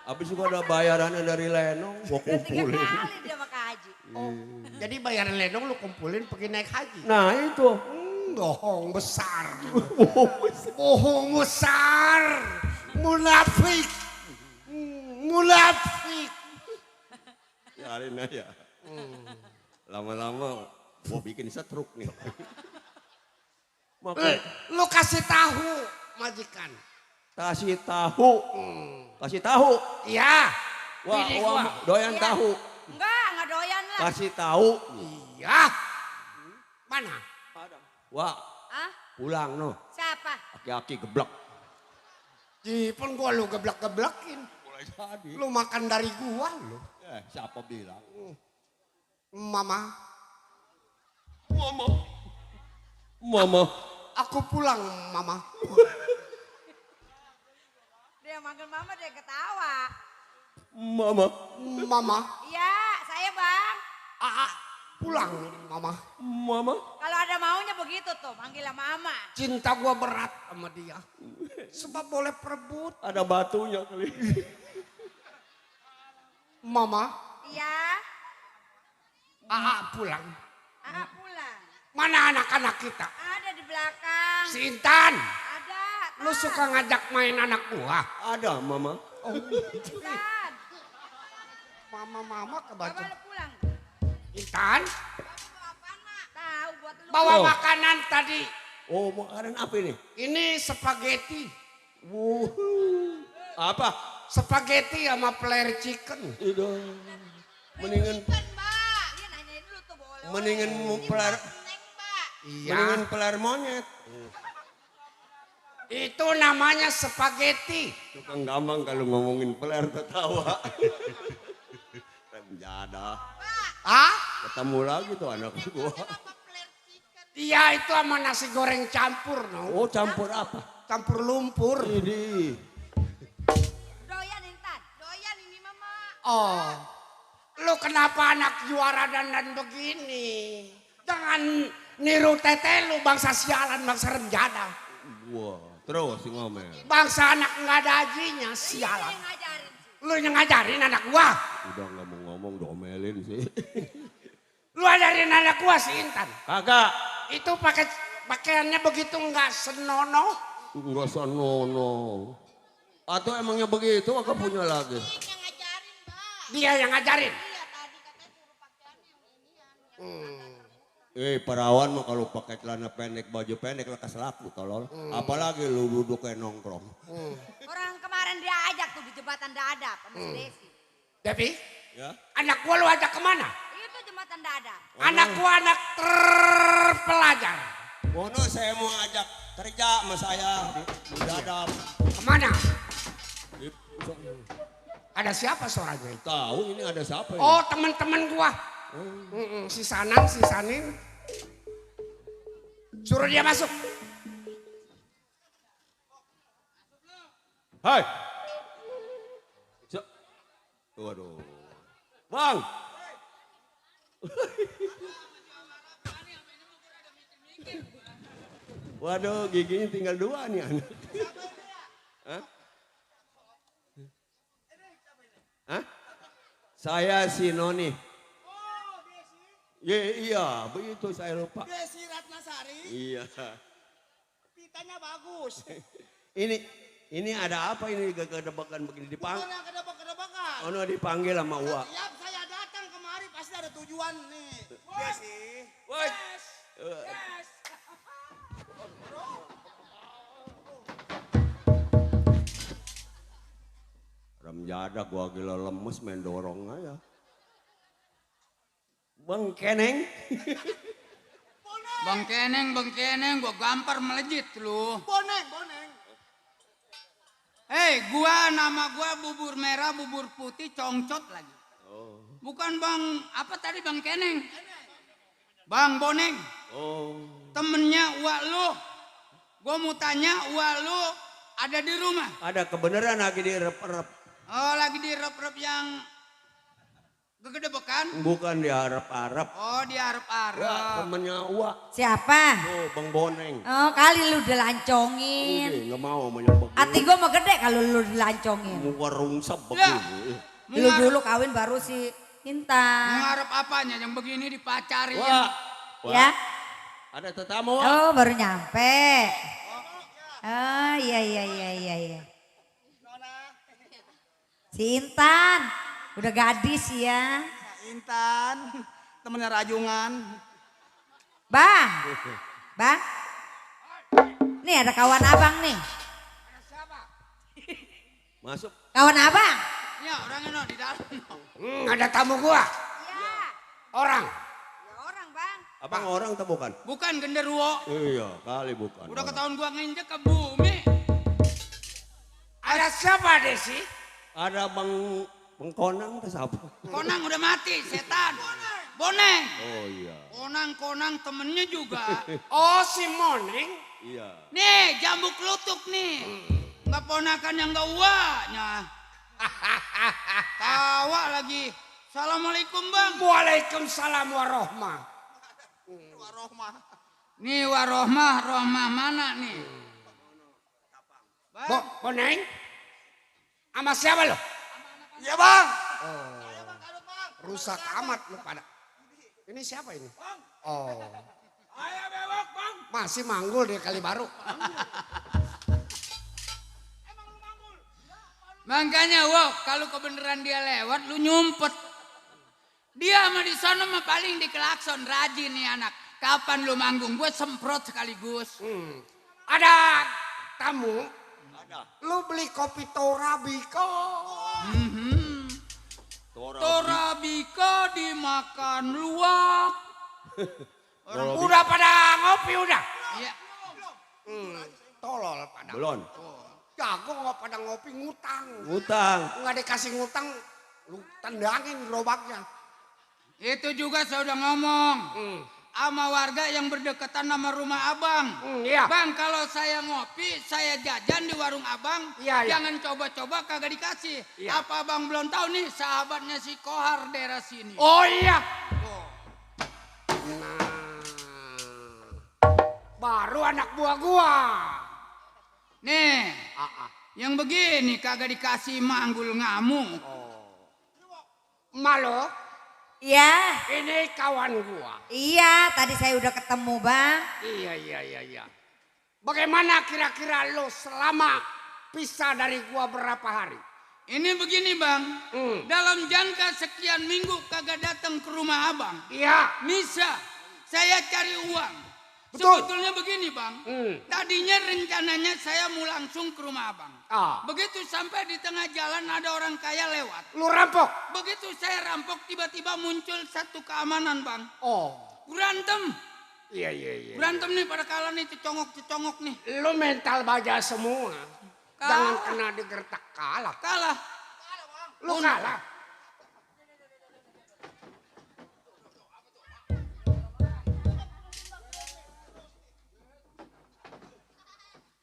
Habis juga ada bayarannya dari Lenong, gua Udah 3 kumpulin. kali dia pakai haji. Jadi bayaran lenong lu kumpulin pergi naik haji. Nah itu. Bohong besar. Bohong besar. Munafik. Munafik. Biarin aja. Lama-lama gua bikin setruk nih. Lu kasih tahu majikan. Kasih tahu. Kasih tahu. Iya. Wah, Bini wah, gua. doyan Iya. tahu. Enggak doyan lah. Kasih tahu. Iya. Mana? Wah, Ah, pulang no. siapa? Aki-aki geblek. Jipun gua lu geblek-geblekin. Boleh jadi. Lu makan dari gua lu. Siapa bilang? Mama, Mama. aku pulang mama. Dia manggil mama dia ketawa. Mama. Mama, Iya, saya bang. pulang mama. Mama. Kalau ada maunya begitu tuh, manggilnya mama. Cinta gua berat sama dia. Sebab boleh perebut. Ada batunya kali. Mama, Iya, pulang. pulang. Mana anak-anak kita? Ada di belakang. Si Intan, Ada. lu suka ngajak main anak gua? Ada, Mama. Intan. Mama Bapak kebaca. lu pulang. Intan, Tahu buat lu. bawa Oh. makanan tadi. Oh, makanan apa ini? Ini spaghetti. Apa? Spaghetti sama flare chicken. Itu. Mendingan Kan, Mbak. Dia nanyain dulu tuh boleh. mendingan pelar Iya. mendingan pelar monyet. Itu namanya spaghetti. Tukang gampang kalau ngomongin pelar ketawa. Remjada. Ah? Ketemu lagi tuh anak gua. Iya itu sama nasi goreng campur. No? Oh, campur apa? Campur lumpur. Ini. Doyan Intan. Doyan ini mama. Oh. Lu kenapa anak juara dandan begini? Jangan niru tete lu bangsa sialan, bangsa remjada. Wah, terus ngomel. Bangsa anak nggak ada ajinya, sialan. Yang ngajarin sih. Lu yang ngajarin anak gua. Udah nggak mau ngomong domelin sih. Lu ajarin anak gua si Intan. Kakak. Itu pakaiannya begitu nggak senonoh. Enggak sanono. Atau emangnya begitu kakak punya lagi? Yang ngajarin, Mbak. Dia yang ngajarin. Iya tadi katanya suruh pakaiannya yang inian. Perawan mah kalau pakai celana pendek, baju pendek lekas laku tolol. Apalagi lu duduk kayak nongkrong. Orang kemarin dia ajak tuh di jembatan Dadap sama si Desi. Devi, Ya. anak gua lu ajak kemana? Itu jembatan Dadap. Anak gua anak terpelajar. Bono saya mau ajak kerja sama saya di Dadap. Kemana? Di- Ada siapa suaranya? Tahu ini ada siapa ini? Oh teman-teman gua. Si Sanang, si Sanin. Suruh dia masuk. Hai. Waduh. Bang. Waduh, giginya tinggal 2 nih anak. Hah? Hah? Saya si Noni. Iya, begitu saya lupa. Desi Ratnasari, Iya. pitanya bagus. Ini ada apa ini kedebakan begini dipanggil? Mana kedebak-kedebakan? Oh, no, dipanggil sama Uwa. Siap saya datang kemari pasti ada tujuan nih. Desi. Woi. Remjada gua gila lemes main dorong aja. Bang Keneng. Bang Keneng, gua gampar melejit lu. Boneng, boneng. Hei, nama gua bubur merah, bubur putih, congcot lagi. Bukan Bang, apa tadi Bang Keneng? Bang Boneng, Oh. temennya Uwa lu. Gua mau tanya Uwa lu ada di rumah. Ada kebenaran lagi direp-rep. Oh, lagi di rep-rep yang kegedebekan. Bukan diharap-harap. Oh, di Wah, arep-arep. temennya Uwa. Siapa? Oh, Bang Boneng. Oh kali lu dilancongin. Nggak mau menyebut. Hati gue mah gede kalau lu dilancongin. Muka rungsep Ya. begini. Lu dulu kawin baru si Intan. Ngarep apanya yang begini dipacarin. Wah. Ya? Ada tetamu. Wak. Oh baru nyampe. Oh iya. Si Intan. Udah gadis ya. Intan, temennya Rajungan. Bang. Bang. Nih ada kawan abang nih. Masuk. Kawan abang. Ya orangnya no di dalam. No. Ada tamu gua. Iya. Orang. Ya orang bang. Abang orang atau bukan? Bukan genderuwo. Iya, kali bukan. Udah ketahuan gua nginjek ke bumi. Ada siapa Desi? Ada Bang Konang atau siapa? Konang udah mati, setan. Boneng. Oh iya. Konang temennya juga. Oh si Moneng. Iya. Nih jambu kelutuk nih. Nggak ponakan yang nggak uanya. Tawa lagi. Assalamualaikum bang. Waalaikumsalam warahmah. Nih warohmah, rohmah mana nih? Bang. Moneng? Sama siapa lo? Iya bang. Rusak amat lu pada. Ini siapa ini? Oh. Ayo bewok bang. Masih manggul di kali baru. Makanya wow, kalau kebenaran dia lewat lu nyumpet. Dia mah di sana mah paling di klakson rajin nih anak. Kapan lu manggung? Gue semprot sekaligus. Ada tamu? Ada. Lu beli kopi Torabiko. Torabika dimakan luwak. Udah pada ngopi udah? Iya. Tolol pada. Belum. Jago nggak pada ngopi ngutang. Ngutang. Nggak dikasih ngutang, lu tendangin gerobaknya. Itu juga saya udah ngomong. Sama warga yang berdekatan sama rumah abang. Iya. Bang kalau saya ngopi, saya jajan di warung abang. Iya, iya. Jangan coba-coba kagak dikasih. Iya. Apa abang belum tahu nih sahabatnya si Kohar daerah sini. Oh iya. Nah, baru anak buah gua. Nih, yang begini kagak dikasih manggul ngamuk. Malo, Iya. ini kawan gua. Iya tadi saya udah ketemu bang. Iya. Bagaimana kira-kira lo selama pisah dari gua berapa hari? Ini begini bang, dalam jangka sekian minggu kagak datang ke rumah abang. Iya. Misa, saya cari uang. Betul. Sebetulnya begini bang, tadinya rencananya saya mau langsung ke rumah abang. Begitu sampai di tengah jalan ada orang kaya lewat. Lu rampok? Begitu saya rampok tiba-tiba muncul satu keamanan bang. Oh. Berantem. Iya. Berantem nih pada kalah nih cecongok nih. Lu mental baja semua. Jangan kena digertak kalah. Kalah. Lu kalah.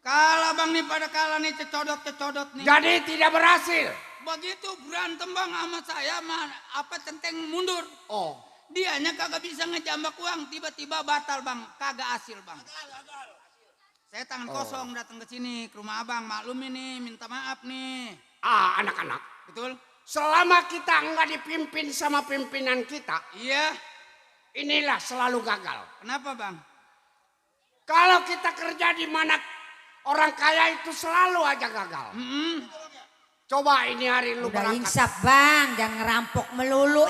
Kalah bang nih pada kalah nih cecodot nih. Jadi tidak berhasil. Begitu berantem bang sama saya apa centeng mundur. Oh. Dianya kagak bisa ngejambak uang tiba-tiba batal bang. Kagak hasil bang. Saya tangan kosong datang ke sini ke rumah abang. Maklum ini minta maaf nih. Anak-anak. Betul? Selama kita nggak dipimpin sama pimpinan kita. Iya. Inilah selalu gagal. Kenapa bang? Kalau kita kerja di mana orang kaya itu selalu aja gagal. Coba ini hari lu Udah berangkat. insaf bang, jangan ngerampok melulu.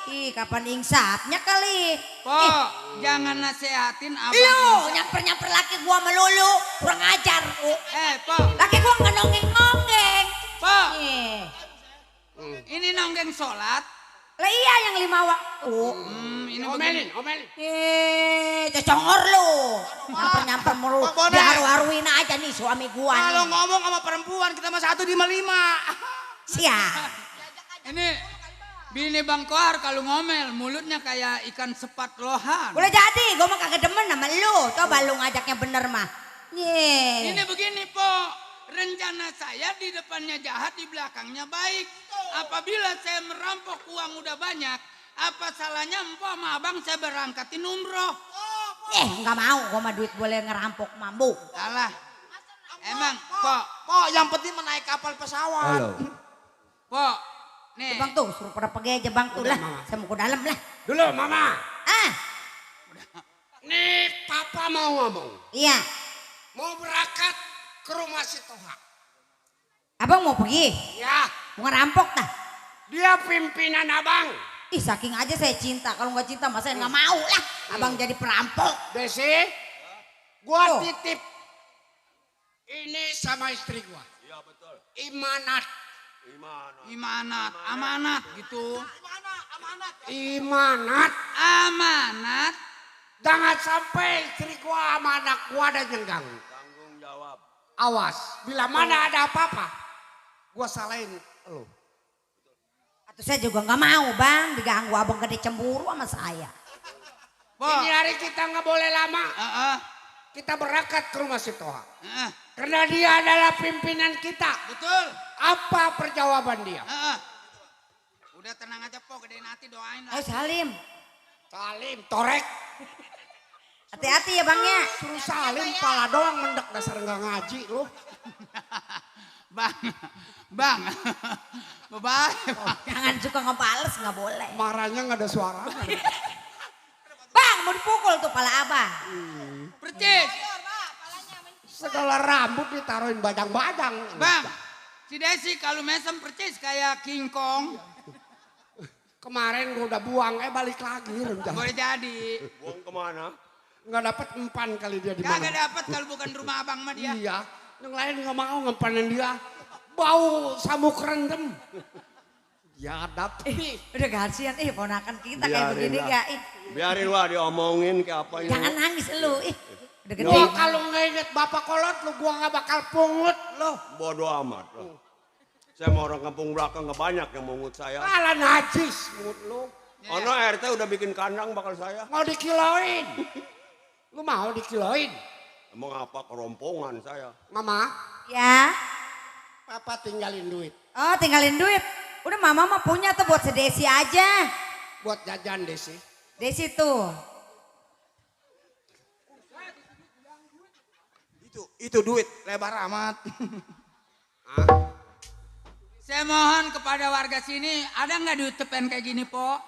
Ih kapan insafnya kali. Pok, jangan nasehatin abang. Lu nyamper-nyamper laki gua melulu, kurang ajar. Pok. Laki gua nggak nonggeng-nongeng. Pok, Nih. ini nonggeng sholat. Lah iya yang 5 waktu. Ini Omelin. Cecongor lu. Nyamper-nyamper mulu. Diharu-haruin aja nih suami gua Kalau nih. ngomong sama perempuan kita mah 155. Siap. Ini bini Bang Kohar kalau ngomel mulutnya kayak ikan sepat lohan. Boleh jadi, gua mah kagak demen sama lu. Coba lu ngajaknya bener mah. Ini begini Pok, rencana saya di depannya jahat, di belakangnya baik. Apabila saya merampok uang udah banyak, apa salahnya empok sama abang saya berangkatin umroh. Nggak mau, gua mah duit boleh ngerampok mambu. Salah. Emang Pok, Yang penting menaik kapal pesawat. Halo. Pok, nih. Bang tuh, suruh pada pergi aja bang tuh lah. Saya mau ke dalam lah. Dulu mama. Nih papa mau ngomong. Iya. Mau berangkat ke rumah si Toha. Abang mau pergi? Ya. Mau ngerampok dah? Dia pimpinan abang. Ih saking aja saya cinta, kalau nggak cinta masa saya nggak mau lah. Abang jadi perampok. Desi, gua Oh. titip ini sama istri gua. Iya betul. Imanat. Imanat, amanat gitu. Imanat. Amanat. Jangan sampai istri gua sama anak gua ada yang ganggu. Tanggung jawab. Awas, bila mana ada apa-apa, gua salahin lu. Atau saya juga nggak mau bang, diganggu abang gede cemburu sama saya. Ini hari kita nggak boleh lama. Heeh. Kita berangkat ke rumah si Toha. Heeh. Karena dia adalah pimpinan kita. Betul. Apa perjawaban dia? Heeh. Udah tenang aja po, gedein hati doain lah. Oh Salim, Salim, torek. hati-hati ya bang ya. Suruh salim, pala doang mendek dasar nggak ngaji lu. Bang, bang, bye. Jangan suka ngebales, nggak boleh. Marahnya nggak ada suara. Bang mau dipukul tuh pala abang. Percis, Segala rambut ditaruhin badang-badang. bang. Si Desi kalau mesem percis kayak King Kong. Kemarin gua udah buang, balik lagi. Boleh jadi. Buang kemana? Nggak dapet empan kali dia di Kagak mana. dapat kalau bukan rumah abang mah dia. Iya, yang lain nggak mau ngempanin dia. Bau sabuk rendem. Ya tapi Udah kasihan, ponakan kita kayak begini lah. ya. Biarin lah diomongin kayak apa ini. Jangan nangis lu, udah gede. gua kalau nggak inget bapak kolot lu, gua nggak bakal pungut lo. Bodoh amat. Loh. Saya mau orang kampung belakang nggak banyak yang mungut saya. Malah najis pungut lu. Ono RT udah bikin kandang bakal saya. Mau dikiloin. Lu mau dikiloin? Emang apa kerompongan saya? Mama, Ya, papa tinggalin duit. oh tinggalin duit. Udah mama mah punya tuh buat sedesi aja. Buat jajan Desi. Desi tuh. Itu duit lebar amat. Saya mohon kepada warga sini, ada nggak duit tepen kayak gini, Po?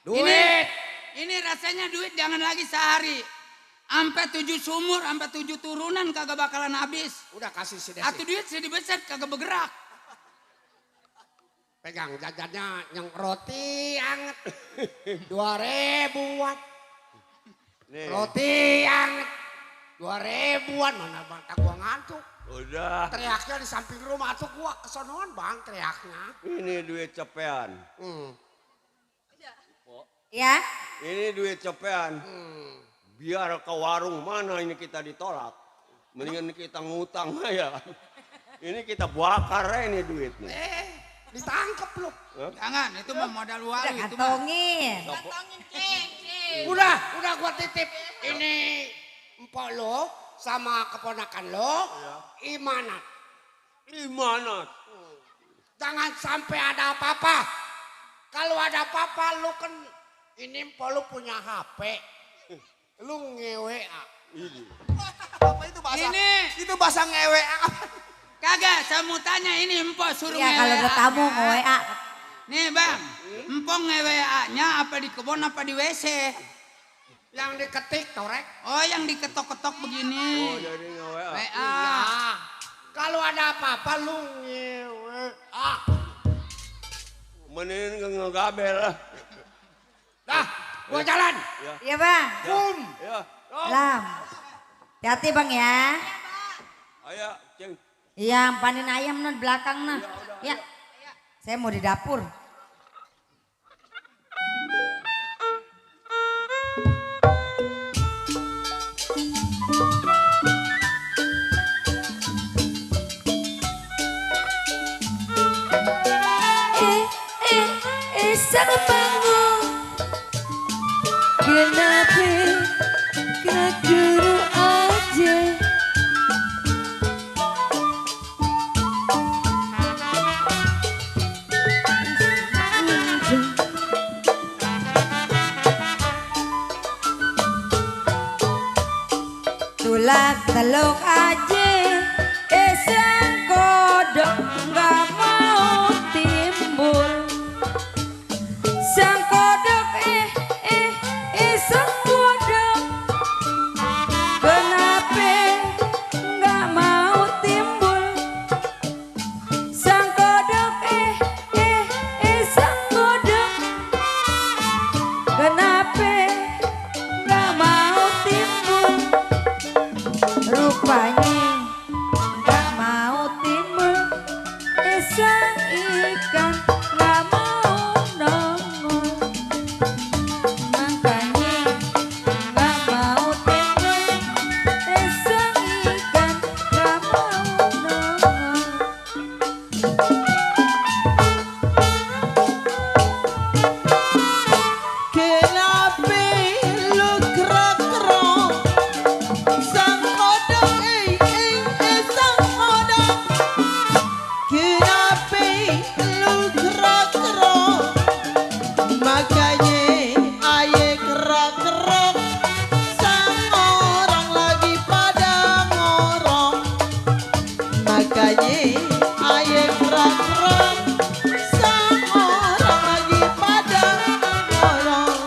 Duit. Ini rasanya duit jangan lagi sehari. Sampai 7 sumur, sampai 7 turunan kagak bakalan habis. Udah kasih si Desi. Atau duit sedih besar kagak bergerak. Pegang jajannya yang roti anget. 2.000-an. Nih. Roti anget. 2.000-an. Mana bang, tak gua ngantuk. Udah. Teriaknya di samping rumah tuh gua kesonoan bang teriaknya. Ini duit cepean. Ya, Ini duit cepean. Biar ke warung mana ini kita ditolak. Mendingan kita ngutang ya. Ini kita bakar ini duitnya. Ditangkep lu. Jangan, itu mah modal udah wali itu mah. kantongin. Udah gua titip. Ini empok lo sama keponakan lo. Imanat. Gimana? Jangan sampai ada apa-apa. Kalau ada apa-apa lu kan ini empok lu punya HP. Lu nge-WA. Apa itu bahasa? Ini. Itu bahasa ngewe. Kagak, saya mau tanya ini empok suruh Ya kalau ada tamu mau WA. Nih bang, empok nge-WA-nya apa di kebun apa di WC? Yang diketik torek. Oh yang diketok-ketok begini. Oh jadi nge-WA. WA. Iya. Kalau ada apa-apa lu nge-WA. Mending ngegabel lah. Dah, gua jalan. Iya bang. Kum. Ya. Lam. Hati-hati bang ya. Ayo, Ceng. Iya, panen ayam nah di belakang nah. Ya. Saya mau di dapur. Sang bangun kenapa kaguru aja Tulak teluk aja. Sang kodok nggak mau timbul. Sang kodok sang kodok kenapa nggak mau timbul. Sang kodok sang kodok Rupanya gak mau timbul desa ikan gak mau nongol. Makanya gak mau timbul desa ikan gak mau nongol. Kenapa lu gerak-gerak sang kodok sang kodok. Kenapa lu gerak-gerak makanya aye gerak-gerak sang orang lagi pada ngorok. Makanya aye gerak-gerak sang orang lagi pada ngorok.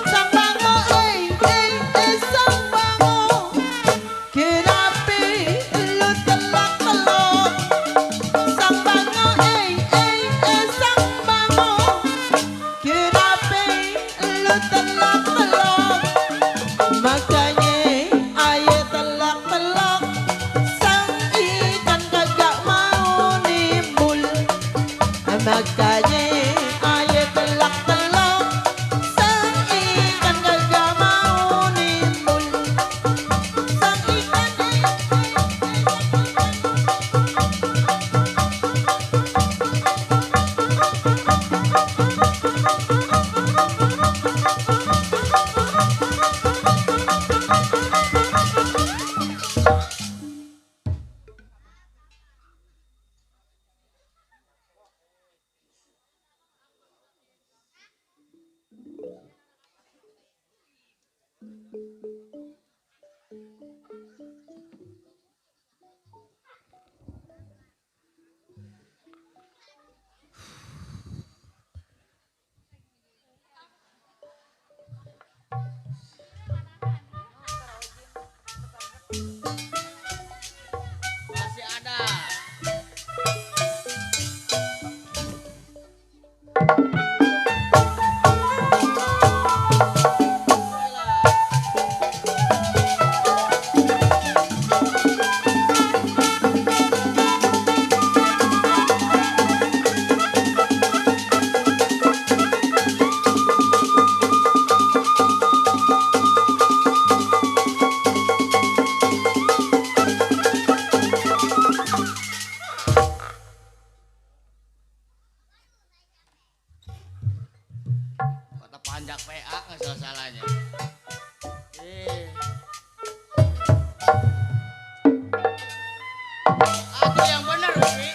Sang bango, sang bango. Kenapa lu telak-telak? Sang bango, sang bango. Kenapa lu telak-telak? Makanya aye telak-telak. Sang ikan kagak mau nimbul. Makanya aye telak-telak. Sang ikan kagak mau nimbul. Sang ikan masih ada. Kota panjang PA nggak salah-salahnya. Aku yang benar, Upi.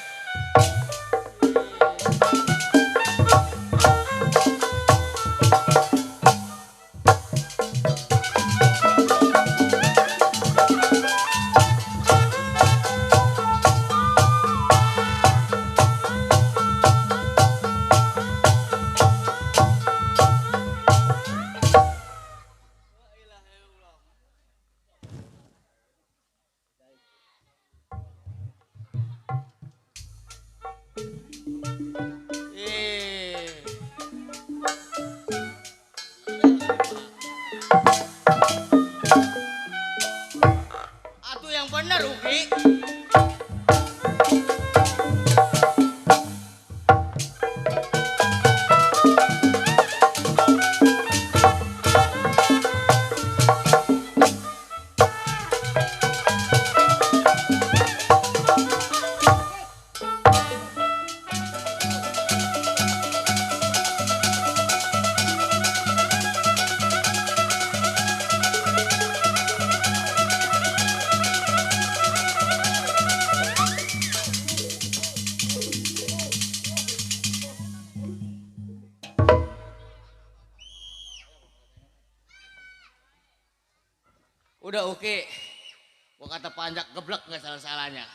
Udah oke. Gua kata panjak geblek nggak salah-salahnya.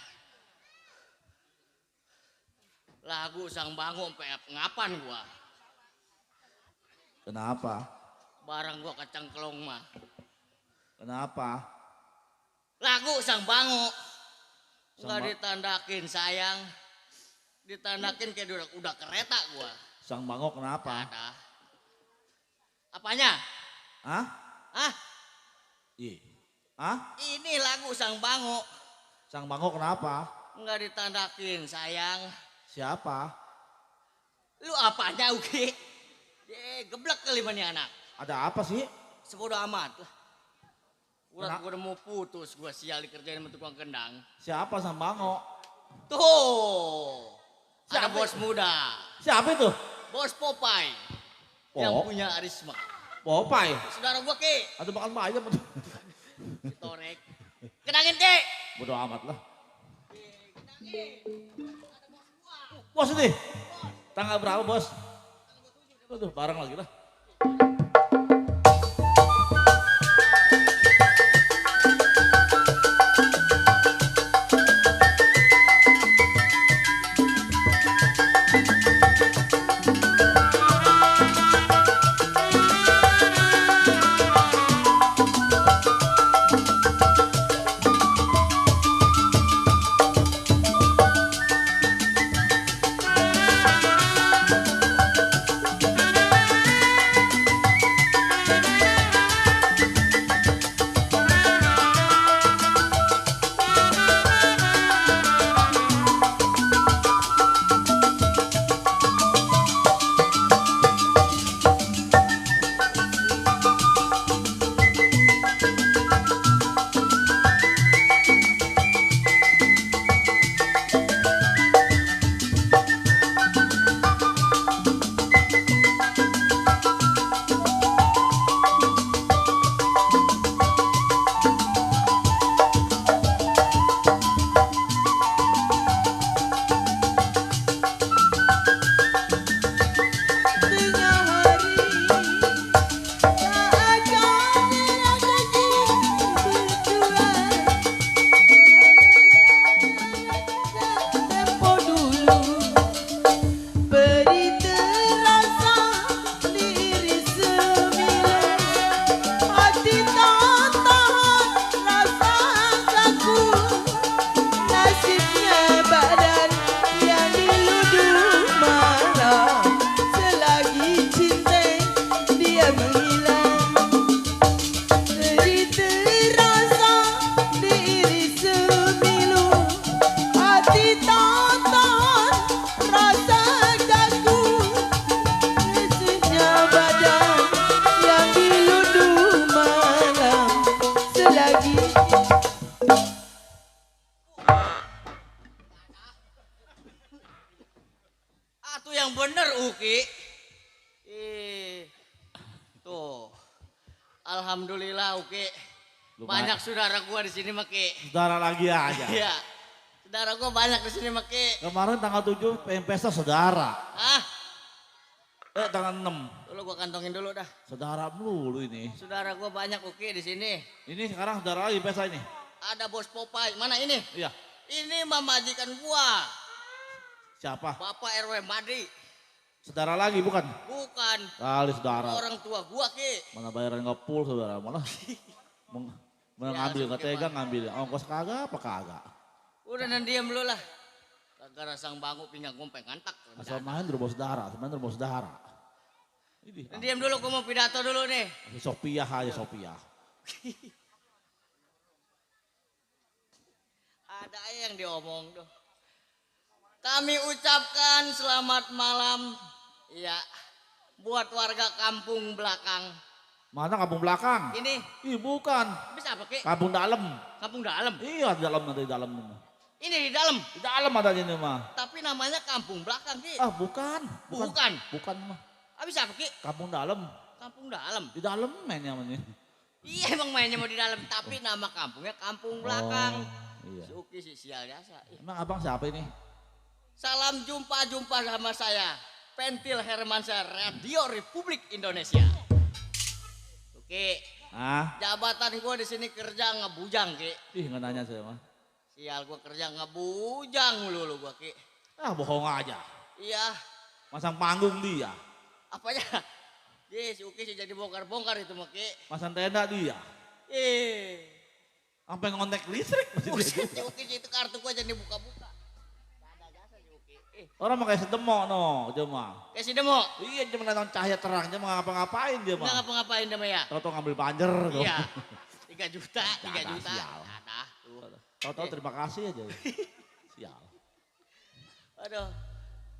Lagu Sang Bango sampai ngapan gua. Kenapa? Barang gua kecengklong mah. Kenapa? Lagu Sang Bango. Nggak ditandakin sayang. Ditandakin kayak udah kereta gua. Sang Bango kenapa? Ada. Apanya? Hah? Hah? Ih. Hah? Ini lagu Sang Bango. Sang Bango kenapa? Nggak ditandakin sayang. Siapa? Lu apanya Uki? Geblek kali nih anak. Ada apa sih? Sebodoh amat lah. Urat gua udah mau putus, gua sial dikerjain sama tukang kendang. Siapa Sang Bango? Tuh. Ada Siapa? bos muda. Siapa itu? Bos Popeye. Yang punya Arisma. Popeye. Saudara gua Ki. Atau makan ayam atau? Torek. Kendangin Ki. Bodoh amat lah. Bos ini? Tanggal berapa bos? Aduh bareng lagi lah. Atuh yang bener Uki. Tuh. Alhamdulillah Uki. Banyak saudara gua di sini Maki. Saudara lagi aja. Iya. Saudara gua banyak di sini Maki. Kemarin tanggal 7 pengen pesta saudara. Ah, Tanggal 6. dulu gua kantongin dulu dah. Saudara dulu ini. Saudara gua banyak Uki di sini. Ini sekarang saudara lagi pesta ini. Ada bos Popeye. Mana ini? Iya. Ini mamajikan gua. Siapa? Bapak RW Madi. Saudara lagi bukan? Bukan. Kali saudara. Orang tua gua Ki. Mana bayaran nggak full saudara malah. Mau ngambil nggak tega ngambil. Ongkos kagak apa kagak? Udah dan diam dulu lah. Gara-gara Sang Bangu pinggang gumpeng ngantak. Asal main rumah saudara, main rumah saudara. Dan diam dulu, gua mau pidato dulu nih. Sophia aja Sophia. Ada aja yang diomong tuh. Kami ucapkan selamat malam, ya, buat warga kampung belakang. Mana kampung belakang? Ini. Ih bukan. Bisa apa Ki? Kampung dalam. Kampung dalam? Iya di dalam nanti di dalam ini. Ini di dalam? Di dalam ada ini mah. Tapi namanya kampung belakang Ki. Ah bukan. Bukan? Bukan mah. Habis apa Ki? Kampung dalam. Kampung dalam? Di dalam mainnya ini. Iya emang mainnya mau di dalam, tapi nama kampungnya kampung belakang. Iya. Si Uki si sial biasa. Emang abang siapa ini? Salam jumpa sama saya, Pentil Hermansyah, Radio Republik Indonesia. Oke. Ah? Jabatan gua di sini kerja ngebujang, Ki. Ih, nggak nanya saya mah. Sial, gua kerja ngebujang mulu gua, Ki. Ah, bohong aja. Iya. Masang panggung dia. Apanya? Ye, si Uki sih jadi bongkar-bongkar itu mah, Ki. Masang tenda dia. Sampai ngontek listrik. Buset, si Uki itu kartu gua jadi buka-buka. Orang mah kayak sedemok no, dia mah. Kayak si Demo. Iya, cuma datang cahaya terang, dia mau ngapa-ngapain dia mah. Nggak ngapa-ngapain dia mah ya. Tahu-tahu ngambil banjer. Iya. 3 juta, 3 juta. Sial. Nah, tuh. Tahu-tahu terima kasih aja. Sial. Aduh.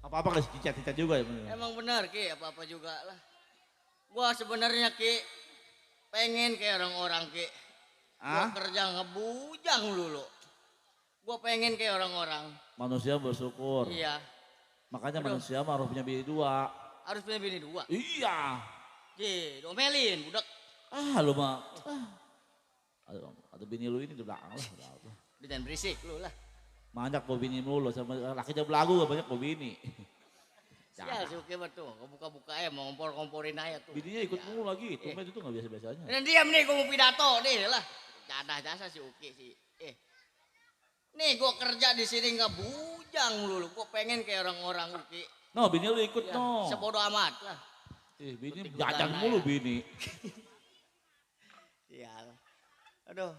Apa-apa kasih cicat-cicat juga ya. Emang benar Ki, apa-apa juga lah. Gua sebenarnya Ki pengen kayak orang-orang Ki. Gua kerja ngebujang dulu. Gua pengen kayak orang-orang. Manusia bersyukur. Iya. Makanya manusia mah harus punya bini 2. Harus punya bini 2? Iya. Ki, domelin budak. Ah, lu mah. Ada bini lu ini di belakang lah. Jangan berisik lu lah. Banyak bawa bini mulu, sama lakinya belagu banyak bawa bini. Sial si Uki mah tuh, buka-buka aja mau ngompor-ngomporin aja tuh. Bininya ikut mulu lagi, tumben itu gak biasa-biasanya. Dan diam nih, gue mau pidato nih lah. Jasa si Uki sih. Nih gue kerja di sini nggak bujang dulu. Gue pengen kayak orang-orang Uki. No, bini lu ikut Ya, no. sebodoh amat lah. Bini jajan mulu bini. Sial. Aduh.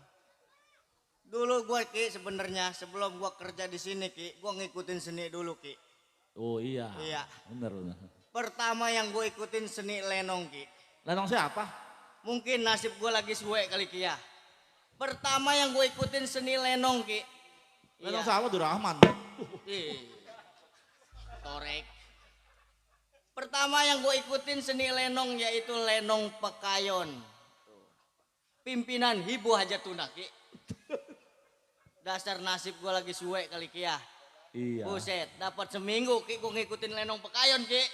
Dulu gue Ki sebenarnya sebelum gue kerja di sini Ki, gue ngikutin seni dulu Ki. Oh iya. Iya. Bener. Pertama yang gue ikutin seni lenong Ki. Lenong siapa? Mungkin nasib gue lagi suwe kali Ki ya. Pertama yang gue ikutin seni lenong Ki. Lenong siapa? Durrahman. Torek. Pertama yang gue ikutin seni lenong yaitu lenong Pekayon. Pimpinan Hibu Hajatuna Ki. Dasar nasib gue lagi suwe kali Ki ya. Iya. Buset, dapat seminggu Ki gue ngikutin lenong Pekayon Ki.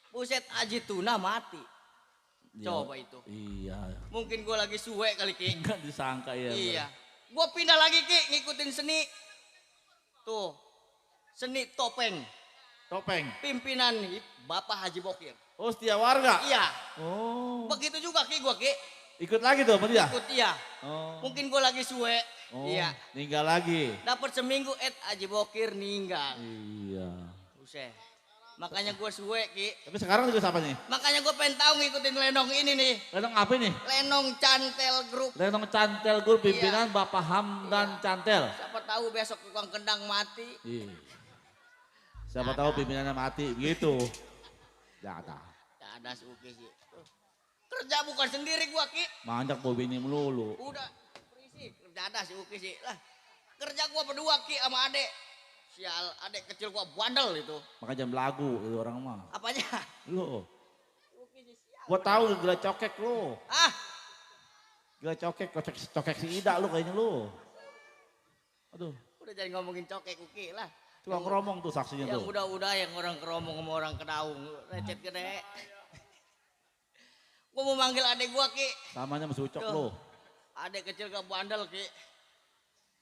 Buset, Aji Tuna mati. Coba itu. Iya. Mungkin gue lagi suwe kali Ki. Enggak disangka ya. Iya. Gue pindah lagi Ki ngikutin seni. Tuh. Seni topeng. Topeng. Pimpinan Bapak Haji Bokir. Oh, setia warga. Iya. Oh. Begitu juga Ki gue Ki. Ikut lagi tuh sama dia? Ikut iya. Oh. Mungkin gue lagi suwe. Oh, iya. Ninggal lagi. Dapat seminggu Haji Bokir ninggal. Iya. Buset. Makanya gue suwe Ki. Tapi sekarang juga siapa nih? Makanya gue pengen tahu ngikutin lenong ini nih. Lenong apa nih? Lenong Cantel Group. Lenong Cantel Group pimpinan Bapak Hamdan Cantel. Siapa tahu besok tukang kendang mati. Iya. Siapa tahu pimpinannya mati begitu. Jatah. Ada si Uki sih. Kerja bukan sendiri gua Ki. Manjak bawa bini melulu. Udah berisik. Kerja ada si Uki sih. Lah. Kerja gua berdua Ki sama adek. Sial, adek kecil gua bandel itu. Makanya jam lagu itu orang mah. Apanya? Lu. Gua tahu gila cokek lu. Ah. Gila cokek, cokek si Ida lu kayaknya lu. Aduh. Udah jangan ngomongin cokek Uki lah. Tukang keromong tuh saksinya tuh. Yang udah-udah yang orang keromong sama orang kedaung. Lecet gede. Gua mau manggil adek gua Ki. Samanya masih ucok lu. Adek kecil gak bandel Ki.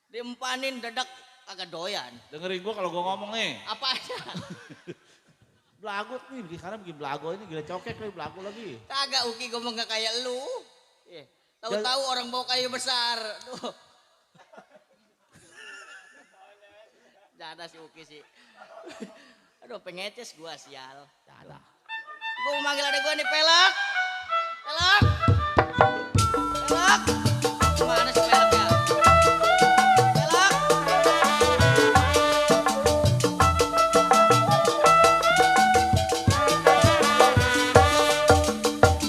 Diempanin dedak agak doyan. Dengerin gua kalau gua ngomong nih. Apa aja? Belagu nih, sekarang bikin belagu ini gila cokek nih belagu lagi. Kagak Uki ngomong gak kayak lu. Tahu-tahu orang bawa kayu besar. Tuh. Jada si Uki sih. Aduh pengeces gua sial. Jada. Gua mau manggil adek gua nih pelak. Pelak. Pelak. Mana si pelaknya? Pelak.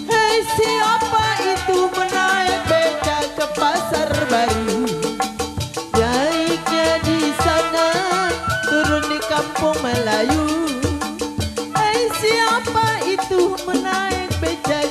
Hei siapa itu menaik beca ke pasar baru? Naiknya di sana, turun di kampung Melayu. Hei siapa itu menaik beca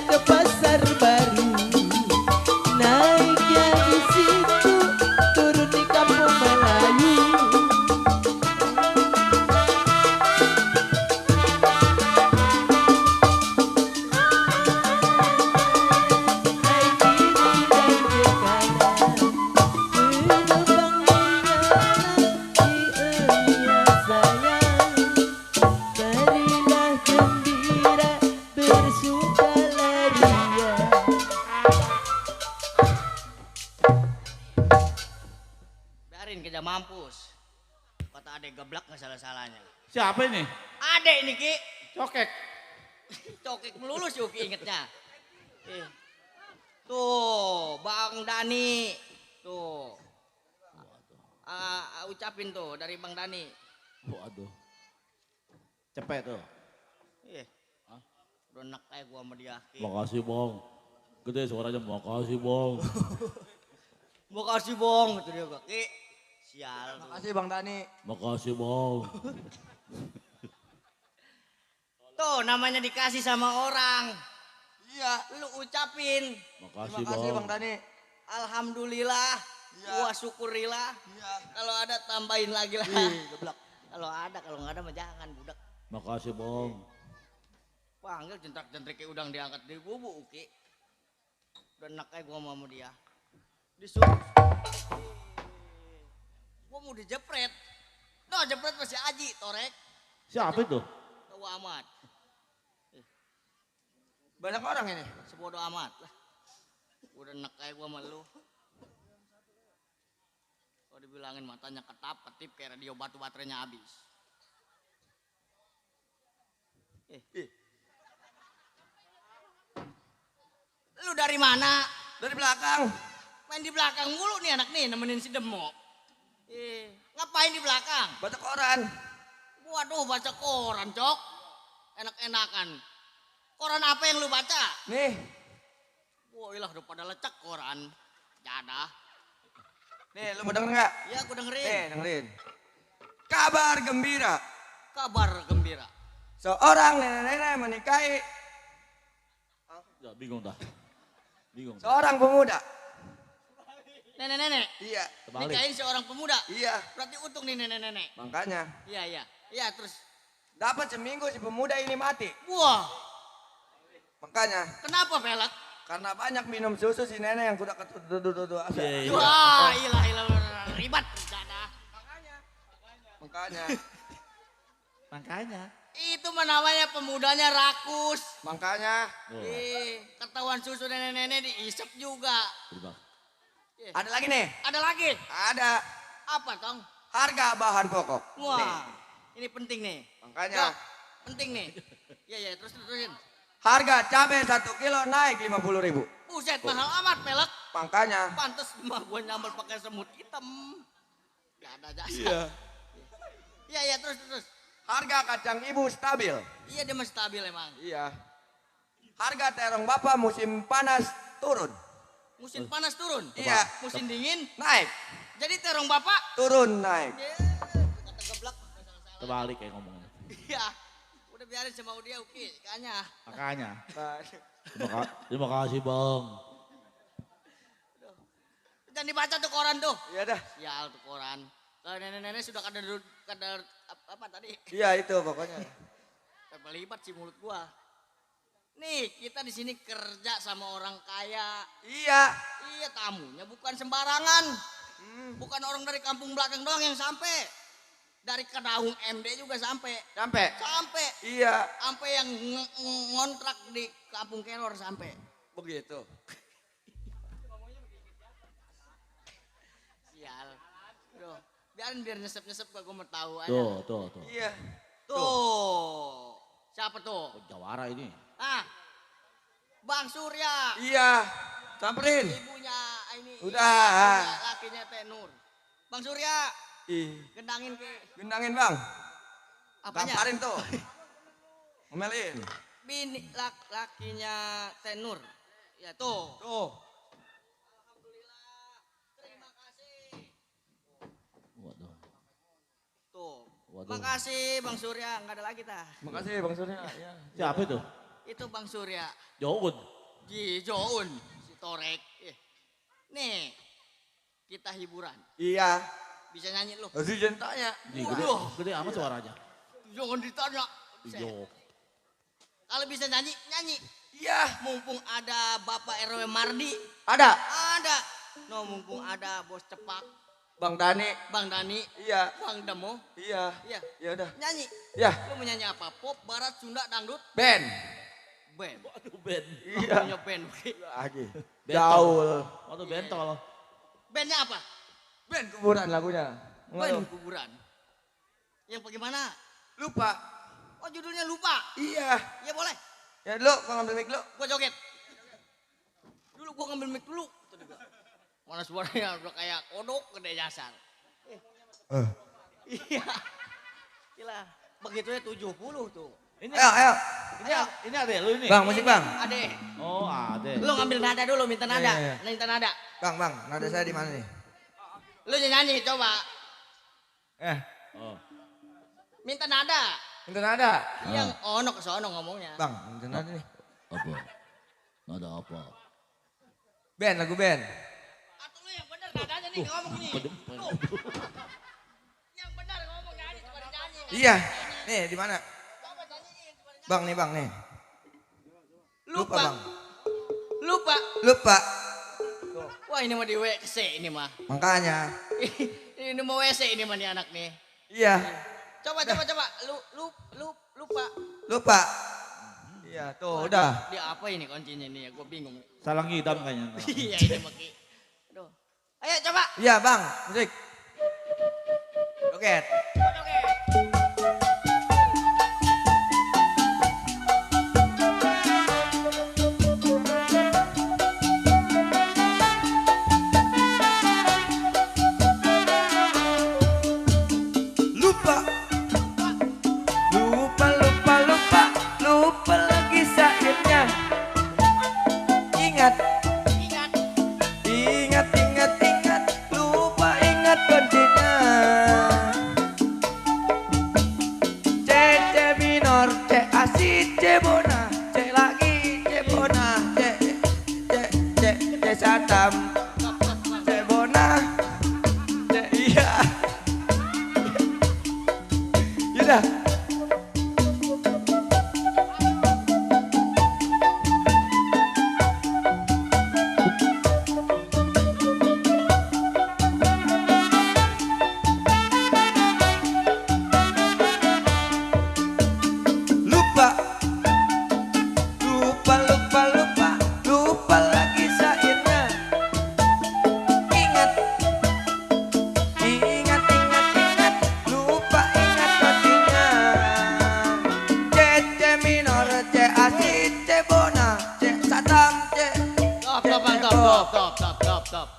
mampus. Kata adek geblak nggak salah-salahnya. Siapa ini? Adek ini Ki. Cokek. Cokek melulu sih Uki ingetnya. Tuh, Bang Dani. Tuh. Ucapin tuh dari Bang Dani. Waduh. Cepet tuh. Udah enak kayak gua sama dia. Ki. Makasih bang. Gede suaranya makasih bang. Makasih Bang, itu dia gua. Ki. Sial. Makasih Bang Dani. Makasih bang. Tuh namanya dikasih sama orang. Iya. Lu ucapin. Makasih Bang Dani. Alhamdulillah. Iya. Gua syukurilah. Iya. Kalau ada tambahin lagi lah. Geblak. Kalau ada, kalau nggak ada mah jangan budak. Makasih bang. Panggil jentrak-jentrik kayak udang diangkat di bubuk Uki. Udah enak kayak gua sama dia. Disuruh. Gua mau dijepret. No, jepret masih Aji, Torek. Siapa itu? Tahu amat. Banyak orang ini. Sebodoh amat lah. Udah enak kayak gua sama lu. Kalau dibilangin matanya ketip kayak radio batu baterainya habis. Lu dari mana? Dari belakang. Main di belakang mulu nih anak nih nemenin si Demo. Ngapain di belakang? Baca koran. Waduh baca koran Cok. Enak-enakan. Koran apa yang lu baca? Nih. Wah ilah udah pada lecek koran. Jadah. Nih lu mau denger nggak? Ya aku dengerin. Nih dengerin. Kabar gembira. Kabar gembira. Seorang nenek-nenek menikahi Ya bingung dah. Bingung. seorang pemuda. Nenek-nenek. Iya. Terbalik. Nikahin seorang pemuda. Iya. Berarti untung nih nenek-nenek. Makanya Iya. Iya terus. dapat seminggu si pemuda ini mati. Wah. Makanya Kenapa pelek? karena banyak minum susu si nenek yang kuda ketuduh asa. Iya, iya. Wah ilah ribet. Jadah. Makanya. Makanya. Itu mah namanya pemudanya rakus. Makanya. Ketahuan susu nenek-nenek diisep juga. Berubah. Ada lagi nih. Ada lagi? Ada. Apa Tong? Harga bahan pokok. Wah. Ini penting nih. Makanya. Jok, penting nih. Iya terusin. Harga cabai 1 kilo naik 50.000. Buset mahal amat pelek. Makanya. Pantes mah gua nyambel pakai semut hitam. Gak ada jasa. Iya terus. Harga kacang ibu stabil. Iya dia masih stabil emang. Iya. Harga terong bapak musim panas turun. Musim panas turun. Iya. Musim dingin Naik. jadi terong bapak Turun naik. kata geblak. Terbalik kayak ngomongnya. Iya. Udah biarin sama dia Uki kayaknya. Makanya. Terima kasih bang. Jangan dibaca tuh koran tuh. Iya dah. Sial tuh koran. Kalau nenek-nenek sudah kadar apa tadi? Iya itu pokoknya. Terlibat sih mulut gua. Nih kita di sini kerja sama orang kaya. Iya. Iya tamunya bukan sembarangan. Bukan orang dari kampung belakang doang yang sampai. Dari Kedaung MD juga sampai. Sampai. Iya. Sampai yang ngontrak di kampung Kelor sampai. Begitu. Sial. Aduh, biar nyesep-nyesep gua mau tahu aja. Tuh. Iya. Tuh. Siapa tuh? Jawara ini. Bang Surya. Iya. Samperin. Ibunya ini. Udah. Lakinya Teh Nur. Bang Surya. Gendangin ke. Gendangin bang. Apanya? Samperin tuh. Ngomelin. Bini lakinya Teh Nur. Ya tuh. Terima kasih. Waduh. Tuh. Waduh. Makasih Bang Surya, nggak ada lagi tah. Makasih bang Surya. Ya. Siapa itu? Itu Bang Surya. Joun. Joun, si Torek. Nih, kita hiburan. Iya. Bisa nyanyi lu? Masih jangan tanya. Gede amat suaranya. Jangan ditanya. Iya. Kalau bisa nyanyi, nyanyi. Iya. Mumpung ada Bapak RW Mardi. Ada. Ada. No, mumpung ada Bos Cepak. Bang Dani. Bang Dani. Iya. Bang Demo. Iya. Iya. Ya udah. Nyanyi. Ya. Lu mau nyanyi apa? Pop, barat, Sunda, dangdut? Ben. Band. Waduh band. Iya. Punya band. Lagi. Bentol. Gaul. Waduh bentol. Bandnya apa? Ben kuburan lagunya. Ngapain kuburan? Yang bagaimana? Lupa. Oh judulnya lupa? Iya. Iya boleh. Ya dulu, gua ngambil mic dulu. Gua joget. Dulu gua ngambil mic dulu. Mana suaranya udah kayak kodok gede jasar. Iya. Gila. Begitunya 70 tuh. Ini, Ayo. ini adek lu ini. Bang, musik bang. Ade. Oh adek. Lu ngambil nada dulu, minta nada. Iya. Minta nada. Bang, nada saya di mana nih? Lu nyanyi coba. Oh. Minta nada. Minta nada. Yang ono ke sono ngomongnya. Bang, minta nada nih. Apa? Nada apa? Band, lagu band. Atau lu yang bener nadanya nih ngomong nih. Yang bener ngomong nyanyi coba nyanyi. Iya. Nih, di mana? Bang nih. Lupa. Bang. Lupa. Wah ini mah di WC ini mah. Makanya. Ini mau WC ini mah nih anak nih. Iya. Coba. Lupa. Iya, tuh udah. Dia apa ini kuncinya nih ya? Gue bingung. Salang hitam kayaknya. Iya ini maki. Aduh. Ayo coba. Iya, Bang. Musik. Joget. Lupa lagi saatnya. Ingat, lupa ingat kuncinya. C minor, C asid, C bona, C lagi, C bona, C satam, C bona, C iya. Yaudah. Lupa lagi saatnya. Ingat, lupa ingat kuncinya. C minor, C asid, C bona, C satam, C. Top.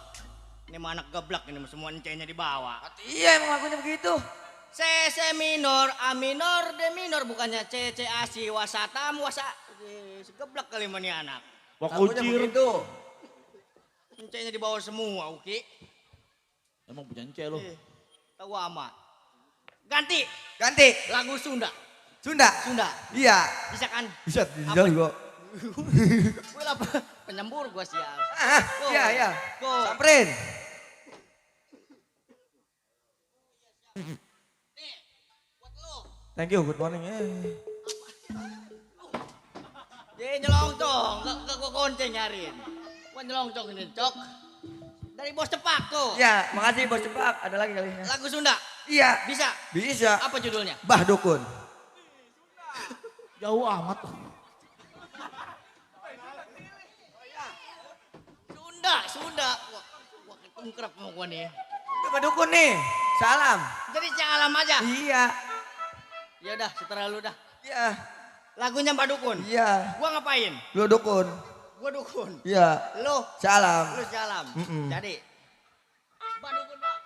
Ini mah anak geblak ini semua C-nya dibawa. Iya emang lagunya begitu. C minor, A minor, D minor bukannya C A si wasatam wasa. Geblak kali mah nih anak. Lagunya begitu. C-nya dibawa semua, Uki. Emang punya ence lo. Tahu amat. Ganti. Lagu Sunda. Iya. Bisa kan? Bisa juga. Gue lah penyembur gue sial. Iya. Go. Samperin. Thank you, good morning. Ye nyelongcong, gak gue konceng nyariin. Gue nyelongcong ini cok. Dari Bos Cepak tuh. Ya, makasih Bos Cepak. Ada lagi kali. Lagu Sunda. Iya. Bisa. Apa judulnya? Bah Dukun. Jauh amat. Sunda. Wah ketungkrap sama gue nih. Itu Bah Dukun nih. Salam. Jadi salam aja. Iya. Ya udah, setelah lu dah. Iya. Lagunya Pak Dukun. Iya. Gua ngapain? Lu dukun. Gua dukun. Iya. Lu salam. Lu salam. Jadi Pak Dukun, Pak.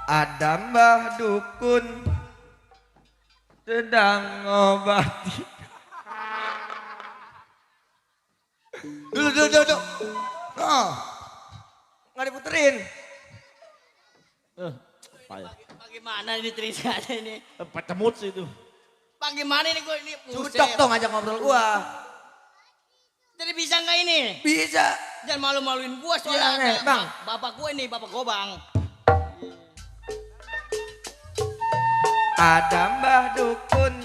Ada Mbah Dukun sedang ngobati. Dulu. Oh. Nggak diputerin. Payah. Bagaimana ini ceritanya ini? Pecemut sih itu. Bagaimana ini gua ini? Cocok dong ngajak ngobrol gua. Jadi bisa nggak ini? Bisa. Jangan malu-maluin gua soalnya. Iya, Bang. Bapak gua ini, bapak Gobang. Ada Mbah Dukun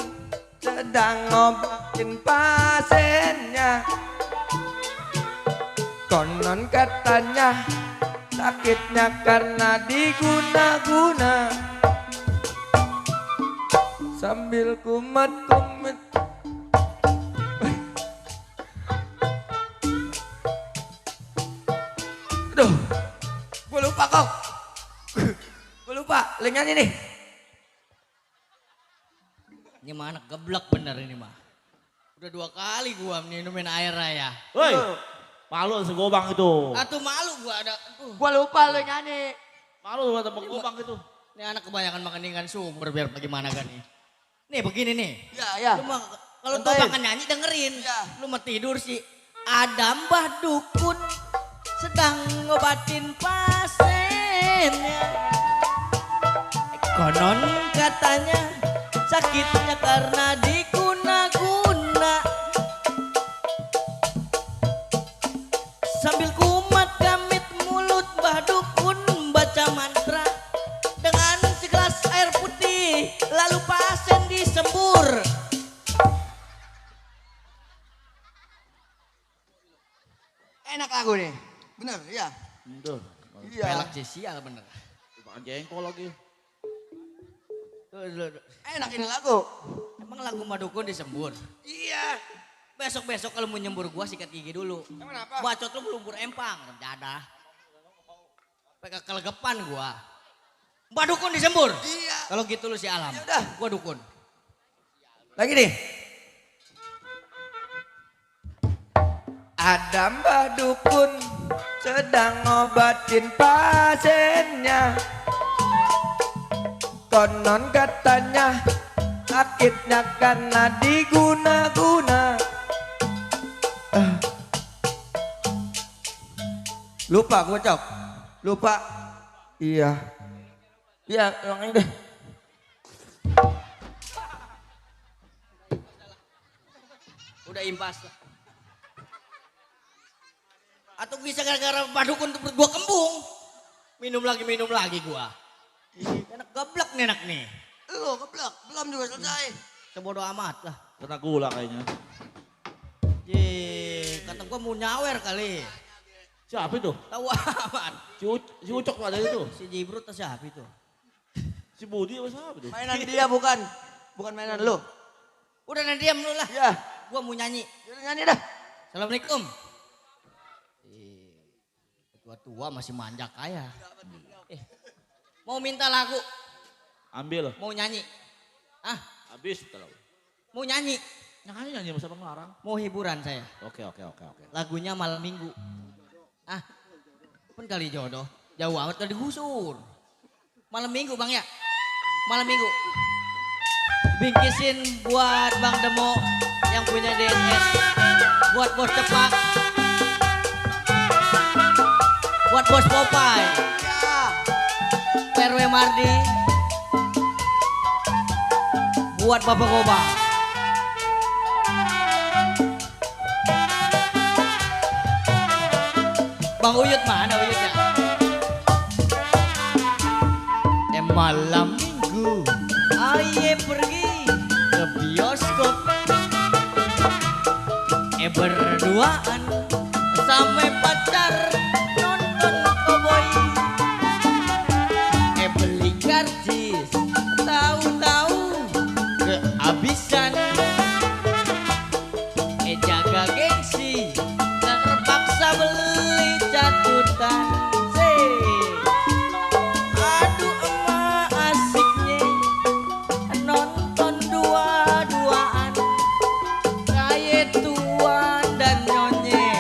sedang ngobatin pasiennya. Konon katanya sakitnya karena diguna-guna. Sambil kumat-kumat. nyanyi nih. Ini mah anak geblek bener ini mah. Udah 2 kali gua minumin air raya. Woi, malu segobang itu. Atuh malu gua ada. Gua lupa lu nyanyi. Malu sama temen gobang itu. Ini anak kebanyakan makan ikan sumber biar bagaimana kan nih. Nih begini nih. Ya. Lu mah kalau tuh makan nyanyi dengerin. Lu mah tidur sih. Ada mbah dukun sedang ngobatin pasiennya. Konon katanya sakitnya karena diguna-guna. Sambil kumat kamit mulut mbah dukun baca mantra dengan segelas air putih lalu pasien disembur. Enak lagu nih. Bener, ya. Bener. Iya. Pelak sih sial bener. Makan jengkol lagi. Tuh. Enak ini lagu. Emang lagu madukun disembur? Iya. Besok-besok kalau mau nyembur gua sikat gigi dulu. Emang apa? Bacot lu melubur empang, dadah. Pakai kelegepan gua. Mbak dukun disembur? Iya. Kalau gitu lu si Alam. Yaudah. Gua dukun. Lagi nih. Ada mbah dukun sedang ngobatin pasiennya. Konon katanya sakitnya karena diguna-guna. Lupa gue Cok. Lupa. Iya. Iya, yang ini deh. Udah impas lah. Atau bisa gara-gara badukun perut gua kembung. Minum lagi gua. Enak geblek nih enak nih. Lu keblek, belum juga selesai. Sebodoh amat lah. Kena gula kayaknya. Kata gua mau nyawer kali. Siapa itu? Tahu amat. Si Ucok tuh ada itu. Si Jibrut atau siapa itu? Si Budi apa siapa itu? Mainan dia bukan mainan lu. Udah diam lu lah. Ya. Gua mau nyanyi. Udah nyanyi dah. Assalamualaikum. Tua-tua masih manja kaya. Mau minta lagu? Ambil. Mau nyanyi? Ah, habis terlalu. mau nyanyi? Nyanyi masa ngelarang. Mau hiburan saya. Oke. Lagunya malam minggu. Ah, pun kali jodoh. Jauh amat kali digusur. Malam minggu bang ya? Malam minggu. Bingkisin buat Bang Demo yang punya DNS. Buat bos cepak. Buat bos Popeye. RW Mardi. Buat Bapak Gobang. Bang Uyut mana Uyutnya? Malam minggu aye pergi ke bioskop. Berduaan sampai pacar nonton cowboy. Beli karcis tahu-tahu kehabisan. Jaga gengsi terpaksa beli catutan. Aduh emak asiknya nonton dua-duaan. Kayak tuan dan nyonya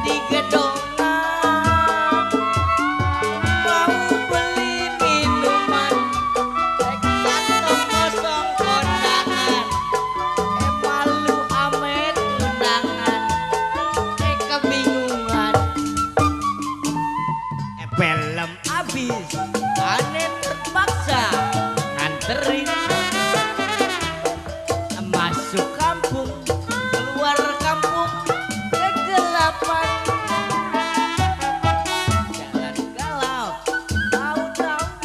di gedongan. Mau beli minuman kantong kosong kondangan. Malu amet undangan. Kebingungan. Film abis aneh terpaksa nganterin. Masuk kampung keluar kampung kegelapan. Jalan galau tahu-tahu.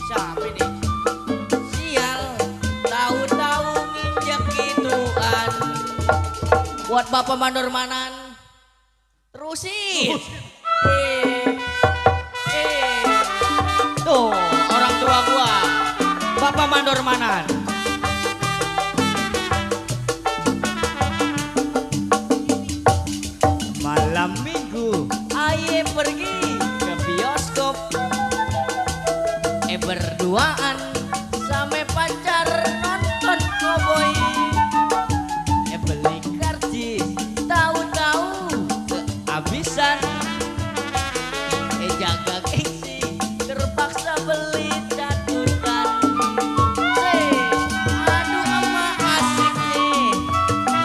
Siapa nih? Sial tahu-tahu nginjak gituan. Buat Bapak Mandor Manan terusin. Tuh orang tua gua Bapak Mandor Manan. Malam minggu aye pergi ke bioskop. berduaan sampai pacar nonton cowboy. Beli karcis tahu-tahu kehabisan. Jaga gengsi terpaksa beli catutan. Aduh ama asik nih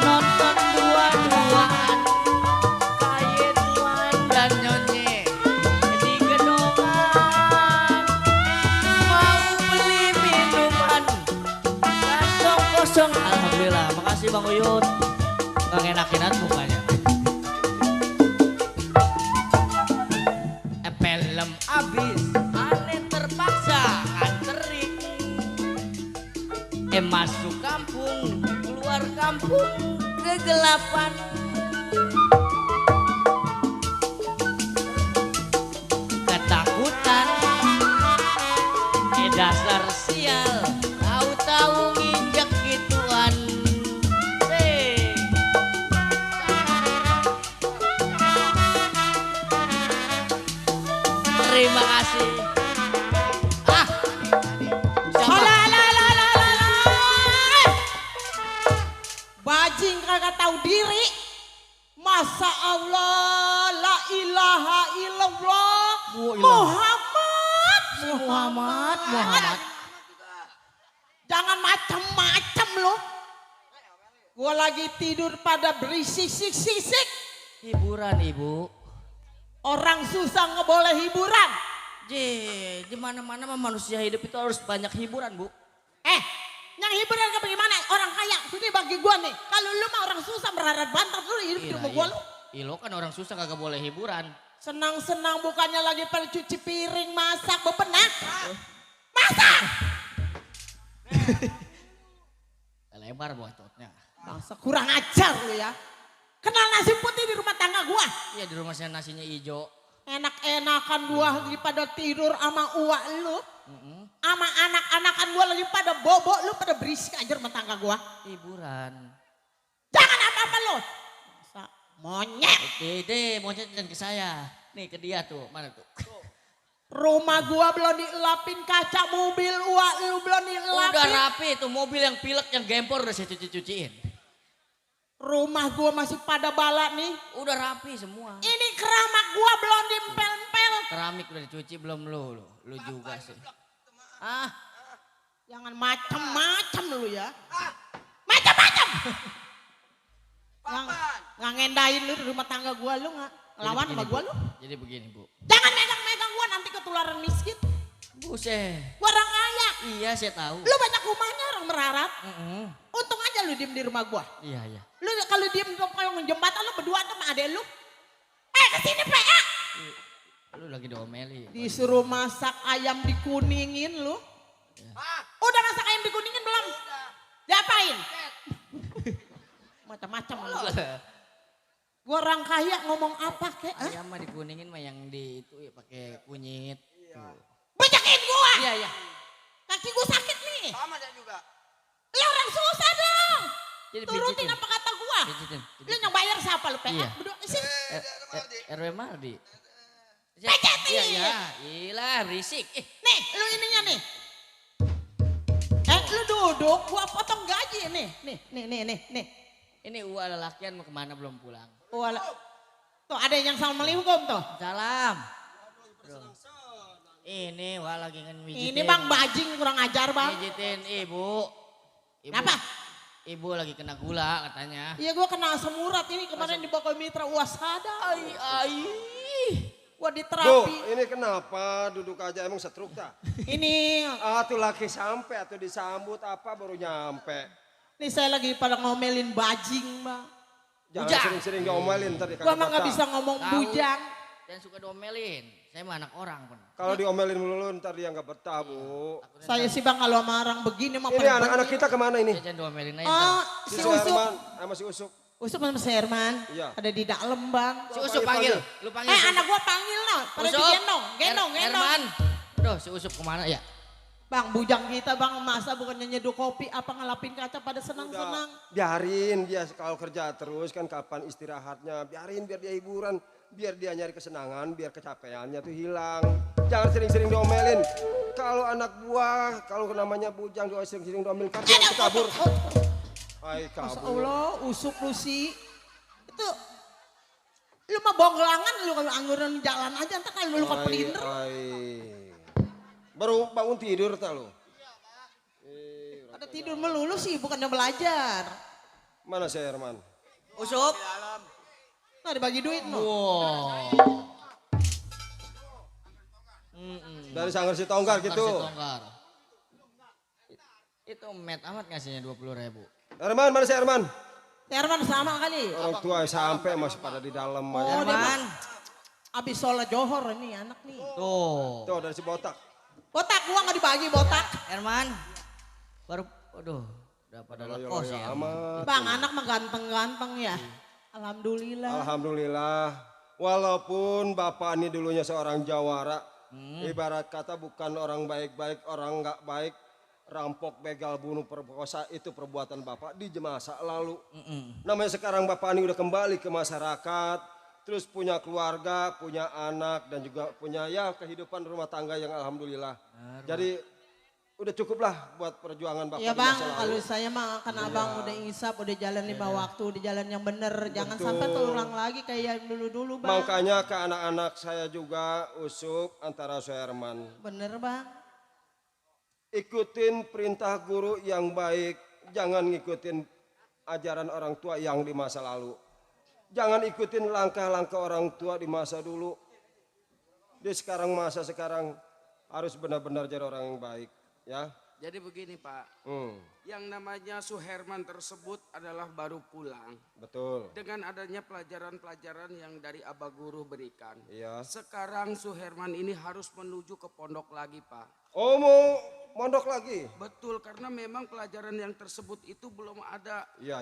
nonton dua-duaan kayak tuan dan nyonye di gedongan. Mau beli minuman kantong kosong. Alhamdulillah, makasih Bang Uyut. Nggak ngenakinan mukanya. Film abis, aneh terpaksa nganterin. Masuk kampung, keluar kampung, kegelapan. Ketakutan, dasar sial, tahu-tahu nginjek gituan. Terima kasih. Bajing kagak tahu diri. Masa Allah, la ilaha illallah, Muhammad. Jangan macam-macam lo. Gua lagi tidur pada berisik-sik. Hiburan Ibu. Orang susah nggak boleh hiburan. Di mana-mana manusia hidup itu harus banyak hiburan, Bu. Yang hiburan ke bagaimana? Orang kaya, ini bagi gua nih. Kalau lu mah orang susah berharap bantat lu hidup di rumah gua lu. Lo kan orang susah kagak boleh hiburan. Senang-senang bukannya lagi pada cuci piring, masak, bebenah. Masak! Lebar bototnya. Masa kurang ajar lu ya. Kenal nasi putih di rumah tangga gua. Iya, di rumah saya nasinya hijau. Enak-enakan gua lagi pada tidur sama uak lu. Sama anak-anakan gua lagi pada bobo, lu pada berisik aja rumah tangga gua. Hiburan. Jangan apa-apa lu. Masa monyet. Monyet jangan ke saya. Nih ke dia tuh, mana tuh? Rumah gua belum dielapin, kaca mobil uak lu belum dielapin. Udah rapi tuh, mobil yang pilek yang gempor udah saya cuci-cuciin. Rumah gua masih pada bala nih. Udah rapi semua. Ini keramik gua belum diempel-empel. Keramik udah dicuci belum lu? Lu juga sih. Jangan macam-macam lu ya. Macam-macam. Nggak ngendahin lu di rumah tangga gua lu nggak lawan sama gua lu. Jadi begini Bu. Jangan megang-megang gua nanti ketularan miskin. Buset. Gua orang kaya. Iya saya tahu. Lu banyak rumahnya orang merarat. Untung aja lu diem di rumah gua. Iya. Lu kalau diem di kolong jembatan lu berdua sama adek lu. Kesini PA. Lu lagi diomeli. Disuruh masak ayam dikuningin lu. Ya. Udah masak ayam dikuningin belum? Diapain? Macam-macam lu. Gua orang kaya ngomong apa kek? Ayam mah dikuningin mah yang di itu ya pakai kunyit. Bejakin gua. Iya. Kaki gua sakit nih. Sama saya juga. Lu orang susah dong. Jadi turutin apa kata gua. Lu yang bayar siapa lu PA? Iya. Berdua sini. RW Mardi. Pecetin. Iya. Ilah berisik. Nih lu ininya nih. Lu duduk gua potong gaji nih. Nih. Ini Uwa lelakian mau kemana belum pulang. Tuh ada yang assalamualaikum tuh. Salam. Ini Uwa lagi ngewijitin. Ini Bang Bajing kurang ajar Bang. Ngewijitin Ibu. Kenapa? Ibu lagi kena gula katanya. Iya gua kena asam urat ini kemarin di Boko Mitra Wasada. Gua diterapi. Bu, ini kenapa duduk aja emang setruk tak? Ini. Tuh laki sampai atau disambut apa baru nyampe. Nih saya lagi pada ngomelin Bajing Bang. Jangan sering-sering diomelin ntar Gua emang gak bisa ngomong bujang. Dan suka diomelin. Saya mah anak orang pun. Kalau diomelin melulu ntar dia gak betah Bu. Saya sih Bang kalau sama orang begini mah. Ini anak-anak kita kemana ini? Jangan diomelin aja. Si Usuk. Sama si Usuk. Usuk sama si Herman. Iya. Ada di dalam Bang. Si Usuk panggil. Lu panggil. Anak gua panggil no. Pada digendong. Gendong. Herman. Aduh si Usuk kemana ya? Bang bujang kita Bang masa bukannya nyeduh kopi apa ngelapin kaca pada senang-senang. Biarin dia kalau kerja terus kan kapan istirahatnya. Biarin biar dia hiburan. biar dia nyari kesenangan, biar kecapeannya tuh hilang. Jangan sering-sering diomelin. Kalau anak buah, kalau namanya bujang doa sering-sering diomelin kan dia kabur. Ay, Masya kabur. Allah, usuk lu sih. Itu, lu mah bonggelangan lu kalau angguran jalan aja, entar kalau lu kepelintir. Baru bangun tidur tak lu? Ada tidur melulu sih, bukannya belajar. Mana si Herman? Usup. Nah dibagi duit no. Wow. Dari Sanggar Si Tonggar gitu. Tonggar. Itu met amat ngasihnya 20.000. Herman, mana si Herman? Herman sama kali. Orang tua sampai masih pada di dalam. Oh, dia Herman. mah abis sholat johor ini anak nih. Tuh dari si botak. Botak gua nggak dibagi botak. Herman. Baru, aduh, udah pada lekos ya. Bang, anak mah ganteng-ganteng ya. Alhamdulillah. Alhamdulillah. Walaupun bapak ini dulunya seorang jawara, ibarat kata bukan orang baik-baik, orang nggak baik, rampok, begal, bunuh, perkosa itu perbuatan bapak di masa lalu. Namanya sekarang bapak ini udah kembali ke masyarakat, terus punya keluarga, punya anak dan juga punya ya kehidupan rumah tangga yang alhamdulillah. Jadi udah cukup lah buat perjuangan bapak Iya di bang, masa lalu. kalau saya mah kan abang udah insaf, udah jalan 5 waktu, udah jalan yang bener. Jangan sampai terulang lagi kayak yang dulu-dulu bang. Makanya ke anak-anak saya juga Usup antara Herman. Bener bang. Ikutin perintah guru yang baik, jangan ngikutin ajaran orang tua yang di masa lalu. Jangan ikutin langkah-langkah orang tua di masa dulu. Di sekarang masa sekarang harus benar-benar jadi orang yang baik, ya. Jadi begini Pak, yang namanya Suherman tersebut adalah baru pulang. Betul. Dengan adanya pelajaran-pelajaran yang dari Abah Guru berikan. Iya. Sekarang Suherman ini harus menuju ke pondok lagi Pak. Oh mau mondok lagi? Betul, karena memang pelajaran yang tersebut itu belum ada Iya.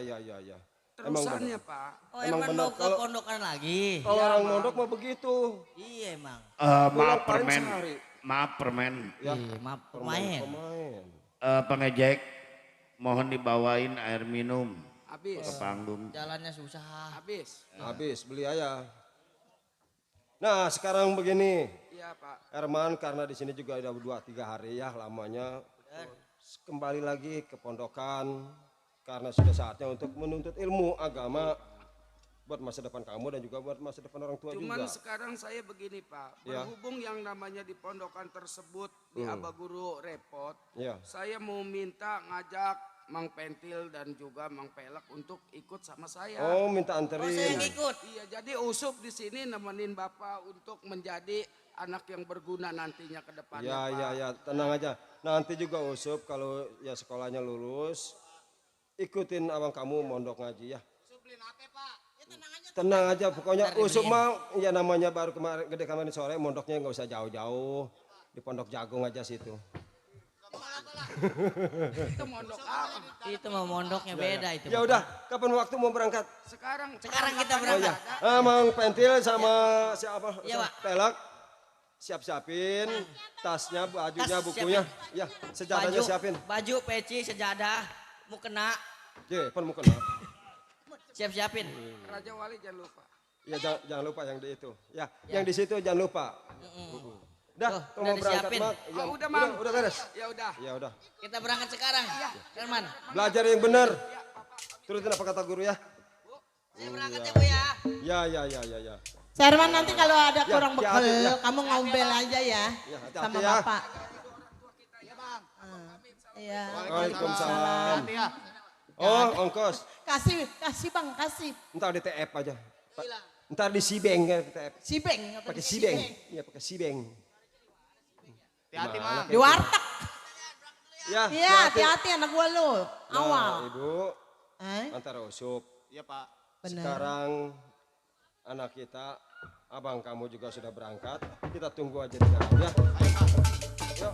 terusannya Pak. Oh Emang emang benar. mau ke pondokan lagi? Kalau orang mondok mah begitu. Iya emang. Maaf paling permen. sehari. Maaf permen. Ya. Iya, maaf pemain. Pengejek, mohon dibawain air minum Habis. ke panggung. Jalannya susah. Habis. Beli aja. Nah sekarang begini. Iya Pak. Herman karena di sini juga udah 2-3 hari ya lamanya. Kembali lagi ke pondokan. Karena sudah saatnya untuk menuntut ilmu agama. Buat masa depan kamu dan juga buat masa depan orang tua Cuman juga. sekarang saya begini Pak, Ya. berhubung yang namanya di pondokan tersebut di Abah Guru repot, Ya. saya mau minta ngajak Mang Pentil dan juga Mang Pelek untuk ikut sama saya. Oh minta anterin. Oh saya yang ikut. Iya, jadi Usup di sini nemenin Bapak untuk menjadi anak yang berguna nantinya ke depannya Pak. Ya, tenang aja. Nanti juga Usup kalau ya sekolahnya lulus, ikutin abang kamu mondok ngaji ya. Tenang aja, pokoknya Usup mah ya namanya baru kemarin gede kemarin sore, mondoknya nggak usah jauh-jauh, di Pondok Jagung aja situ. Itu mondok apa? Itu mau mondoknya beda itu. Ya udah, kapan waktu mau berangkat? Sekarang kita Oh berangkat. ya, Mang Pentil sama siapa? Iya, Pak. Pelak, siap-siapin tasnya, bajunya, Tas bukunya, ya sejadahnya siapin. Baju, peci, sejadah, mukena, Ye, pun mau kena. siap-siapin. Raja Wali jangan lupa. Ya jangan lupa yang di itu. Ya, yang di situ jangan lupa. Dah, Tuh, mau udah berangkat disiapin. Mak. Ya, Oh, udah, Mang. Udah beres. Ya udah. Ya udah. Kita berangkat sekarang. Herman. Belajar yang benar. Turutin apa kata guru ya. Saya berangkat ya Bu ya. Ya. Serman nanti kalau ada Ya, kurang bekal, hati-hati, ya. kamu ngomel aja ya, Ya, hati-hati sama ya. bapak. Iya. Waalaikumsalam. Oh, ongkos. Kasih bang, kasih. Ntar di TF aja. Ntar di Sibeng ya TF. Sibeng. Pakai Sibeng. Iya, pakai Sibeng. Hati-hati Gimana, Mang. Di warteg. Ya, Iya, hati-hati anak gua lo. Awal. Nah, Ibu, Eh? antara Usup. Iya Pak. Benar. Sekarang anak kita, abang kamu juga sudah berangkat. Kita tunggu aja di dalam ya. Yuk.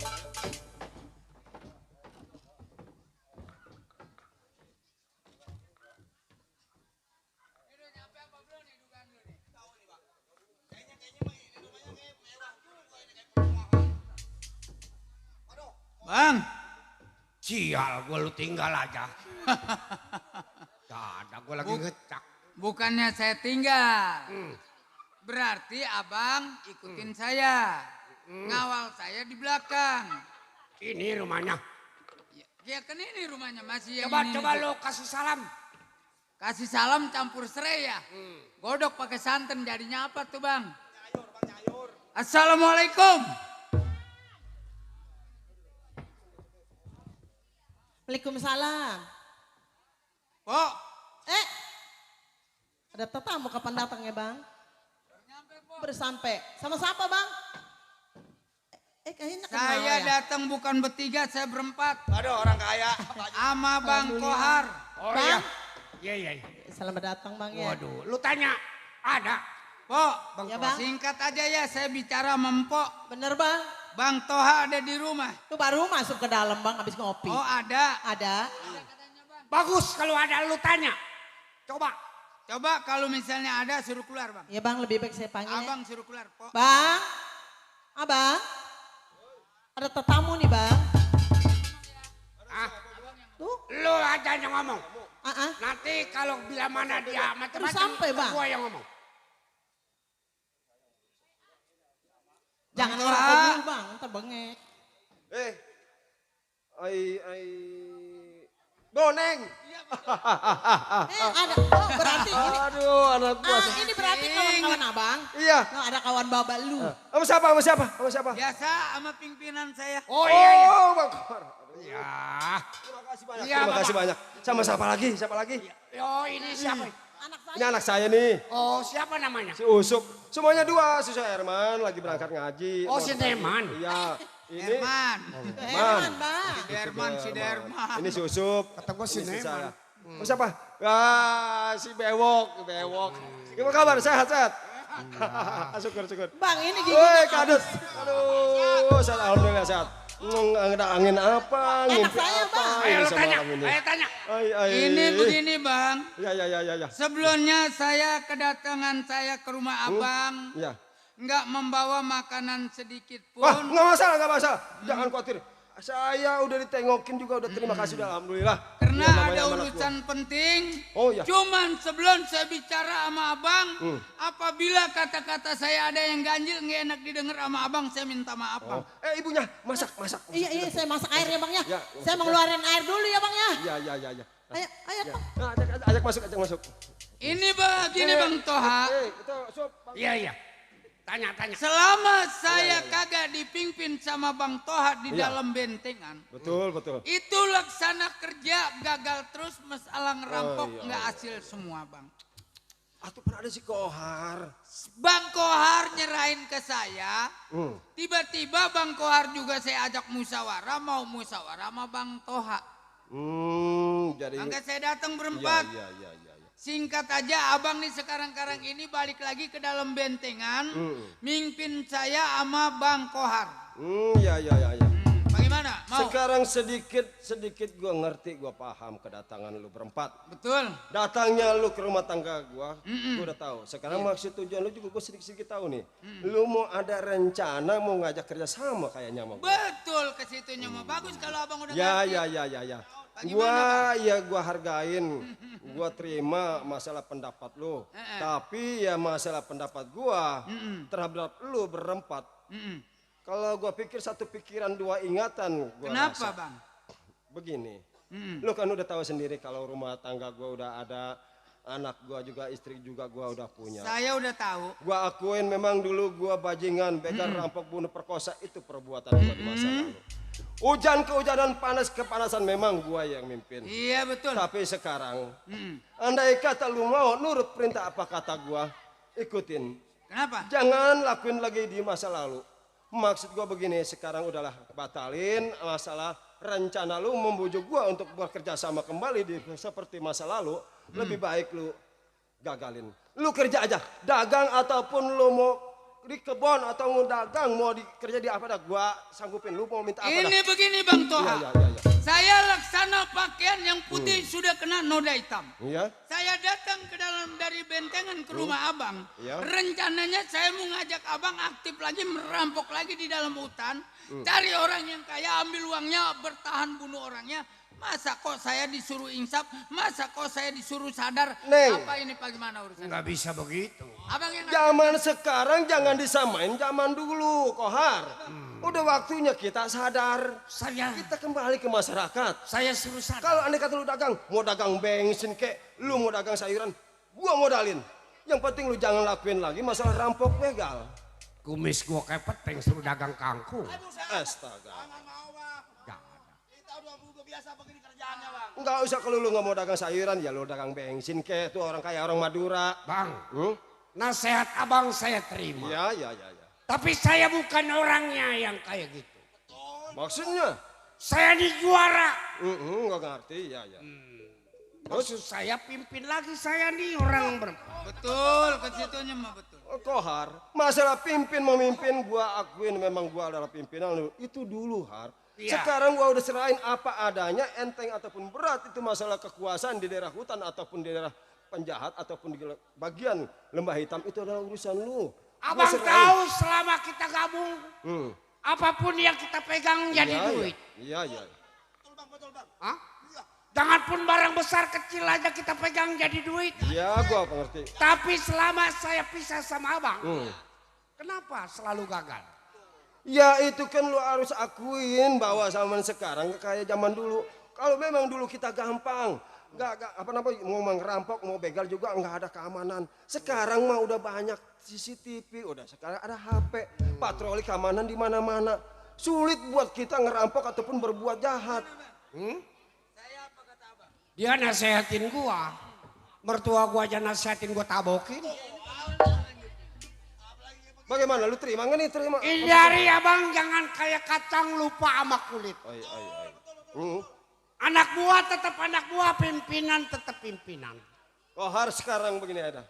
Bang, Sial, gue lu tinggal aja. Gak ada, gue lagi ngecak. bukannya saya tinggal. Berarti abang ikutin saya. Ngawal saya di belakang. Ini rumahnya. Ya kan ini rumahnya masih yang Coba ini coba nih. lo kasih salam. Kasih salam campur serai ya. Godok pakai santan jadinya apa tuh bang? Assalamualaikum. Waalaikumsalam. Pok. Ada tetamu kapan datangnya bang? Baru sampai. Sama siapa bang? Kayaknya kenal Saya ya. datang bukan bertiga, saya berempat. Aduh orang kaya. Ama Bang Kohar. Oh Bang? iya. Iya. Selamat datang bang ya. Waduh, lu tanya ada. Pok, Bang ya, Bang. singkat aja ya, saya bicara sama Mpok. Bener bang? Bang Toha ada di rumah. Lu baru masuk ke dalam bang habis ngopi. Oh ada. Ada. Bagus kalau ada lu tanya. Coba. Coba kalau misalnya ada suruh keluar bang. Ya bang lebih baik saya panggil ya. Abang suruh keluar Pok. Bang. Abang. Ada tetamu nih bang. Ah, Tuh. lu aja yang ngomong. Ah. Nanti kalau bila mana dia macam-macam, Terus sampai, Bang. gua yang ngomong. Jangan Bang orang Toha. dulu bang, ntar bengek. Ai boneng. Ada. Oh berarti ini. Aduh, anak gua. Ini berarti kawan-kawan abang. Iya. Nah, ada kawan baba lu. Sama siapa? Sama siapa? Sama siapa? Biasa sama pimpinan saya. Oh iya. Oh, Bang Kohar. Ya. Terima kasih banyak. Iya, Terima kasih Bapak. banyak. Sama siapa lagi? Siapa lagi? Yo ini siapa? Anak saya. Ini anak saya nih. Oh siapa namanya? Si Usup. Semuanya dua. Si Herman lagi berangkat ngaji. Oh, si Herman. Iya. Ini Herman. Herman bang. Si Derman. Ini si Usup. Kata gua si Ini Herman. saya. Oh, siapa? Si Bewok. Gimana kabar? Sehat. Syukur. Bang ini gigi. Woi, kadut. Aduh, sehat. Alhamdulillah sehat. Ada angin apa? Enak Ngimpi saya, apa? Bang. Ayo ini lu sama tanya. malam ini? Ayo tanya. Ini begini bang. Ya. Sebelumnya saya kedatangan saya ke rumah abang. Ya. Nggak membawa makanan sedikit Wah, pun. nggak masalah. Jangan khawatir. Saya udah ditengokin juga, udah terima kasih, udah alhamdulillah. Karena Ya, namanya ada anak urusan penting. Oh, iya. Cuman sebelum saya bicara sama abang, apabila kata-kata saya ada yang ganjil nggak enak didengar sama abang, saya minta maaf bang. gua. Ibunya masak. Iya saya masak air ya bang ya. Ya, Saya mau ngeluarin air dulu ya bang ya. Ya. Ayo Ya. Pak. Nah, ajak masuk. Ini begini bang Toha. Itu sup. Iya. Tanya. Selama saya kagak dipimpin sama bang Toha di Iya. dalam bentengan. Betul. Itu laksana kerja gagal terus masalah ngerampok iya. nggak hasil semua bang. Atuh pernah ada si Kohar. Bang Kohar nyerahin ke saya. Hmm. Tiba-tiba Bang Kohar juga saya ajak musyawarah, mau musyawarah sama Bang Toha. Jadi. Maka saya datang berempat. Iya. Singkat aja abang nih sekarang ini balik lagi ke dalam bentengan. Mimpin saya sama Bang Kohar. Iya. Bagaimana? Mau? Sekarang sedikit gua ngerti, gua paham kedatangan lu berempat. Betul. Datangnya lu ke rumah tangga gua udah tahu. Sekarang maksud tujuan lu juga gua sedikit tahu nih. Lu mau ada rencana mau ngajak kerja sama kayaknya sama gua. Betul ke situnya mah bagus kalau abang udah Ya. ngerti. Gua hargain, gua terima masalah pendapat lu. Tapi ya masalah pendapat gua terhadap lu berempat. Kalau gua pikir satu pikiran dua ingatan gua Kenapa rasa. Bang? Begini, lu kan udah tahu sendiri kalau rumah tangga gua udah ada, anak gua juga, istri juga gua udah punya. Saya udah tahu. Gua akuin memang dulu gua bajingan, begal, rampok, bunuh, perkosa, itu perbuatan gua di masa lalu. Hujan kehujanan, panas kepanasan memang gua yang mimpin. Iya betul. Tapi sekarang, andai kata lu mau nurut perintah apa kata gua, ikutin. Kenapa? Jangan lakuin lagi di masa lalu. Maksud gua begini, sekarang udahlah batalin masalah rencana lu membujuk gua untuk bekerja sama kembali di seperti masa lalu. Lebih baik lu gagalin. Lu kerja aja, dagang ataupun lu mau di kebun atau mau dagang, mau kerja di apa dah, gua sanggupin. Lu mau minta apa dah? Ini begini Bang Toha. Iya. Saya laksana pakaian yang putih sudah kena noda hitam. Iya. Saya datang ke dalam dari bentengan ke rumah abang. Iya. Rencananya saya mau ngajak abang aktif lagi, merampok lagi di dalam hutan. Cari orang yang kaya, ambil uangnya, bertahan bunuh orangnya. Masa kok saya disuruh insaf? Masa kok saya disuruh sadar? Neng. Apa ini bagaimana urusannya? Nggak bisa begitu. Abang yang Zaman sekarang jangan disamain zaman dulu, Kohar. Udah waktunya kita sadar. Kita kembali ke masyarakat. Saya suruh sadar. Kalau andai kata lu dagang, mau dagang bensin kek, lu mau dagang sayuran, gua modalin. Yang penting lu jangan lakuin lagi masalah rampok begal. Kumis gua kayak peteng suruh dagang kangkung. Astaga. Kita udah biasa begini kerjaannya, Bang. Enggak usah kalau lu nggak mau dagang sayuran, ya lu dagang bensin kek. Tuh orang kaya orang Madura. Bang, nasihat abang saya terima. Ya. Tapi saya bukan orangnya yang kayak gitu. Maksudnya? Saya di juara. Nggak ngerti, ya. Maksud saya pimpin lagi saya nih orang Betul, ke situnya mah betul. Kohar, masalah pimpin memimpin gua akuin memang gua adalah pimpinan lu. Itu dulu, Har. Iya. Sekarang gua udah serahin apa adanya, enteng ataupun berat itu masalah kekuasaan di daerah hutan ataupun di daerah penjahat ataupun di bagian lembah hitam itu adalah urusan lu. Abang tahu selama kita gabung, apapun yang kita pegang jadi duit. Iya. Betul, Bang. Hah? Jangan pun barang besar kecil aja kita pegang jadi duit. Iya, gua pengerti. Tapi selama saya pisah sama abang, kenapa selalu gagal? Ya itu kan lu harus akuin bahwa zaman sekarang gak kayak zaman dulu. Kalau memang dulu kita gampang, nggak mau ngerampok, mau begal juga nggak ada keamanan. Sekarang mah udah banyak CCTV, udah sekarang ada HP, patroli keamanan di mana-mana. Sulit buat kita ngerampok ataupun berbuat jahat. Dia nasehatin gua, mertua gua aja nasehatin gua tabokin. Bagaimana lu terima nggak nih terima? Hindari abang jangan kayak kacang lupa sama kulit. Anak buah tetap anak buah, pimpinan tetap pimpinan. Kohar sekarang begini ada.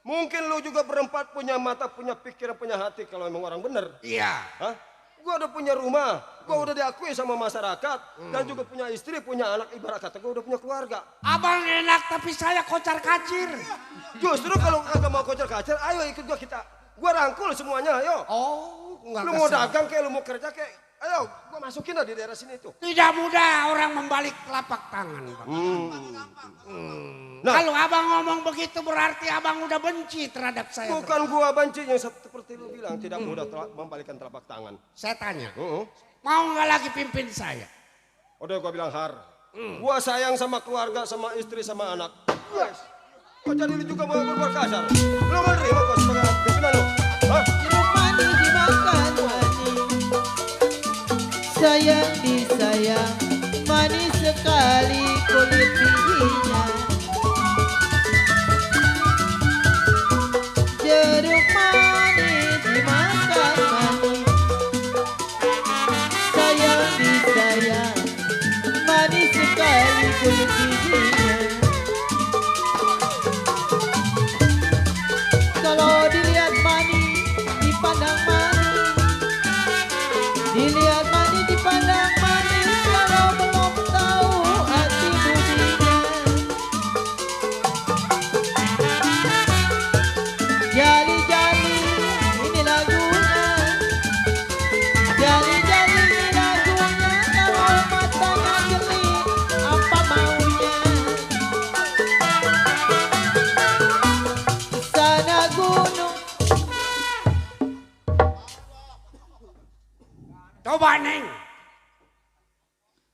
Mungkin lu juga berempat punya mata, punya pikiran, punya hati kalau memang orang bener. Iya. Hah? Gua udah punya rumah, gua udah diakui sama masyarakat, dan juga punya istri, punya anak, ibarat kata gua udah punya keluarga. Abang enak tapi saya kocar kacir. Justru kalau kagak mau kocar kacir, ayo ikut gua rangkul semuanya, ayo. Enggak lu mau dagang kayak, lu mau kerja kayak, ayo gua masukin lah di daerah sini tuh. Tidak mudah orang membalik telapak tangan. Nah, kalau abang ngomong begitu berarti abang udah benci terhadap saya. Bukan gua benci, yang seperti lu bilang tidak mudah membalikkan telapak tangan. Saya tanya, mau nggak lagi pimpin saya? Udah gua bilang Har, gua sayang sama keluarga, sama istri, sama anak. Yes. Kok jadi lu juga mau berbuat kasar? Lu mau terima gua sebagai pimpinan lu? Hah? Jeruk manis dimakan manis, sayang disayang, manis sekali kulit bijinya. Jeruk manis dimakan manis, sayang disayang, manis sekali kulit bijinya. Kalau dilihat manis, dipandang manis, dilihat manis, dipandang manis, kalau belum tahu hati budinya. Jali-jali ini lagunya, jali-jali ini lagunya, kalau matanya jeli apa maunya. Sana gunung. Coba Neng.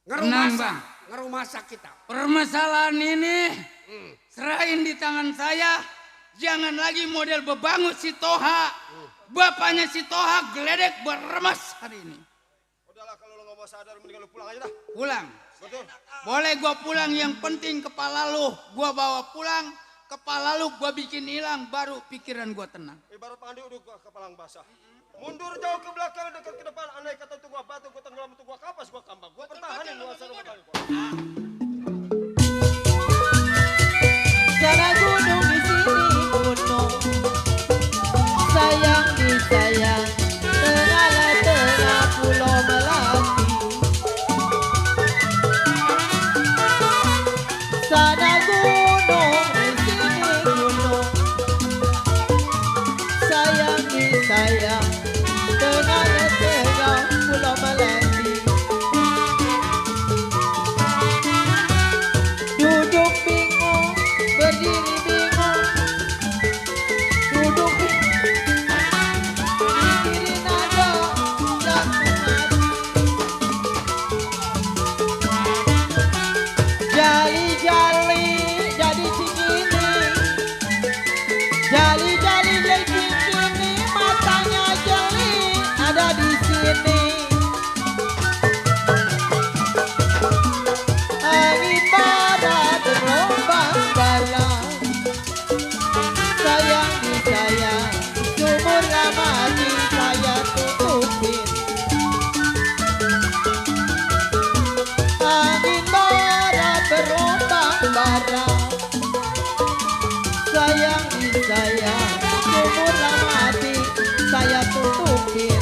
Tenang, Bang. Ngerumasak kita. Permasalahan ini serahin di tangan saya. Jangan lagi model bebangut si Toha. Bapaknya si Toha geledek beremas hari ini. Udahlah kalau lu nggak mau sadar, mendingan lu pulang aja dah. Pulang. Betul. Boleh gua pulang, yang penting kepala lu gua bawa pulang. Kepala lu gua bikin hilang, baru pikiran gua tenang. Ibarat mandi udah gua kepalang basah. Mundur jauh ke belakang, dekat ke depan. Andai kata itu gua batu, gua tenggelam, itu gua kapas, gua kambang. Gua pertahanin nuansa rumah tangga gua. Sana gunung di sini gunung, sayang disayang, tengah pulau Melati. Sana gunung, di sini gunung. Sayang di sayang, tengah-tengah pulau Melati. Duduk bingung, berdiri bingung. Duduk bingung, berdiri nada dan mengerti. Jali-jali jadi cikini. Jali-jali jadi cikini, matanya jeli ada di sini. Angin barat berombak balang. Sayang di sayang, sumur ramadi saya tutupin. Angin barat berombak balang. Sayang di sayang, sumur ramadi saya tutupin.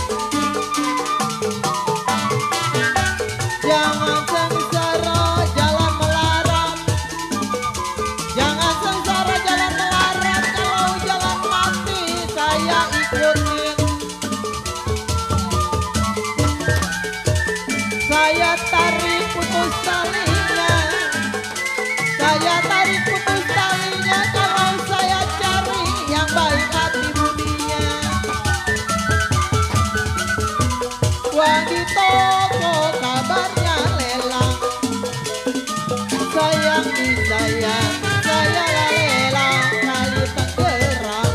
Jangan sengsara jalan melarat. Jangan sengsara jalan melarat. Kalau jalan mati saya ikutin. Saya tarik putus talinya. Saya tarik putus talinya. Kalau saya cari yang baik hati budinya. Uang di toko kabarnya lelang. Sayang di sayang, saya lelang kali Tangerang.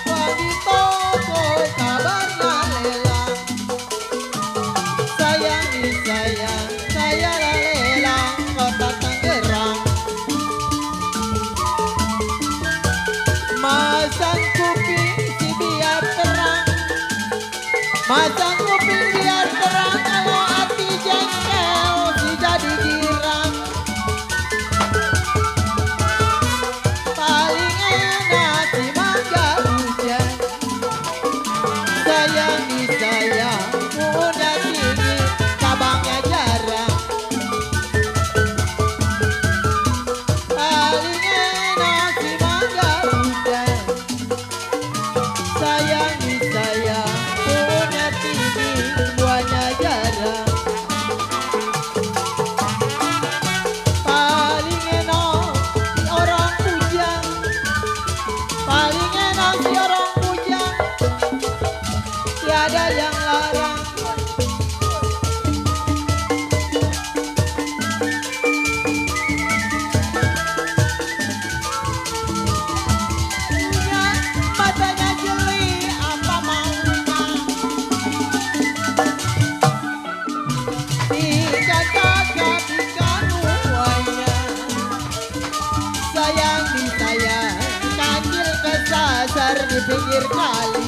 Uang di toko kabarnya lelang. Sayang di sayang, saya lelang kota Tangerang. Masang kuping si biar terang. Masang kuping biar terang. Kalau hati jengkel si jadi girang. Paling enak si mangga hujan. Sayang di sayang, punya tinggi, cabangnya jarang. Paling enak si mangga hujan. Sayang di sayang, punya tinggi, buahnya jarang. Paling enak si orang bujang. Paling enak si orang bujang. Tiada yang larang. Punya matanya jeli, apa maunya. Ikan kakak, ikan uangnya. Sayang di sayang, kancil kesasar di pinggir kali.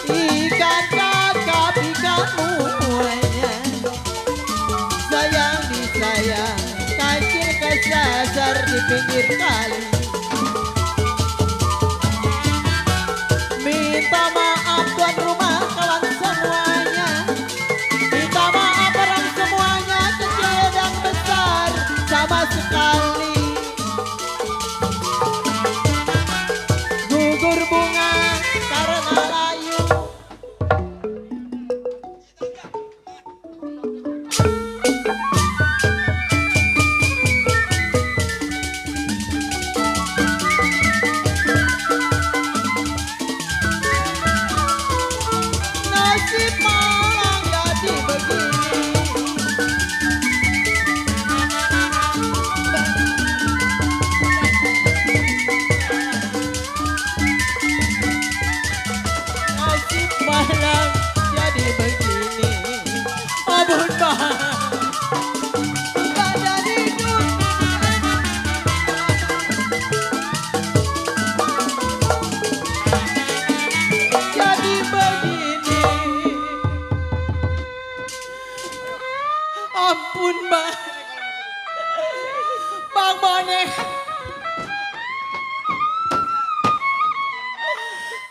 Ikan kakap, ikan uangnya. Sayang di sayang, kancil kesasar di pinggir kali. Minta maaf tuan rumah kawan semuanya. Minta maaf orang semuanya, kecil dan besar sama sekali. Gugur bunga karena layu. Nasib malang jadi begini. Nasib malang jadi begini. Abun bah. Badan hidup. Jadi begini. Ampun Mbak. Bang Bonek.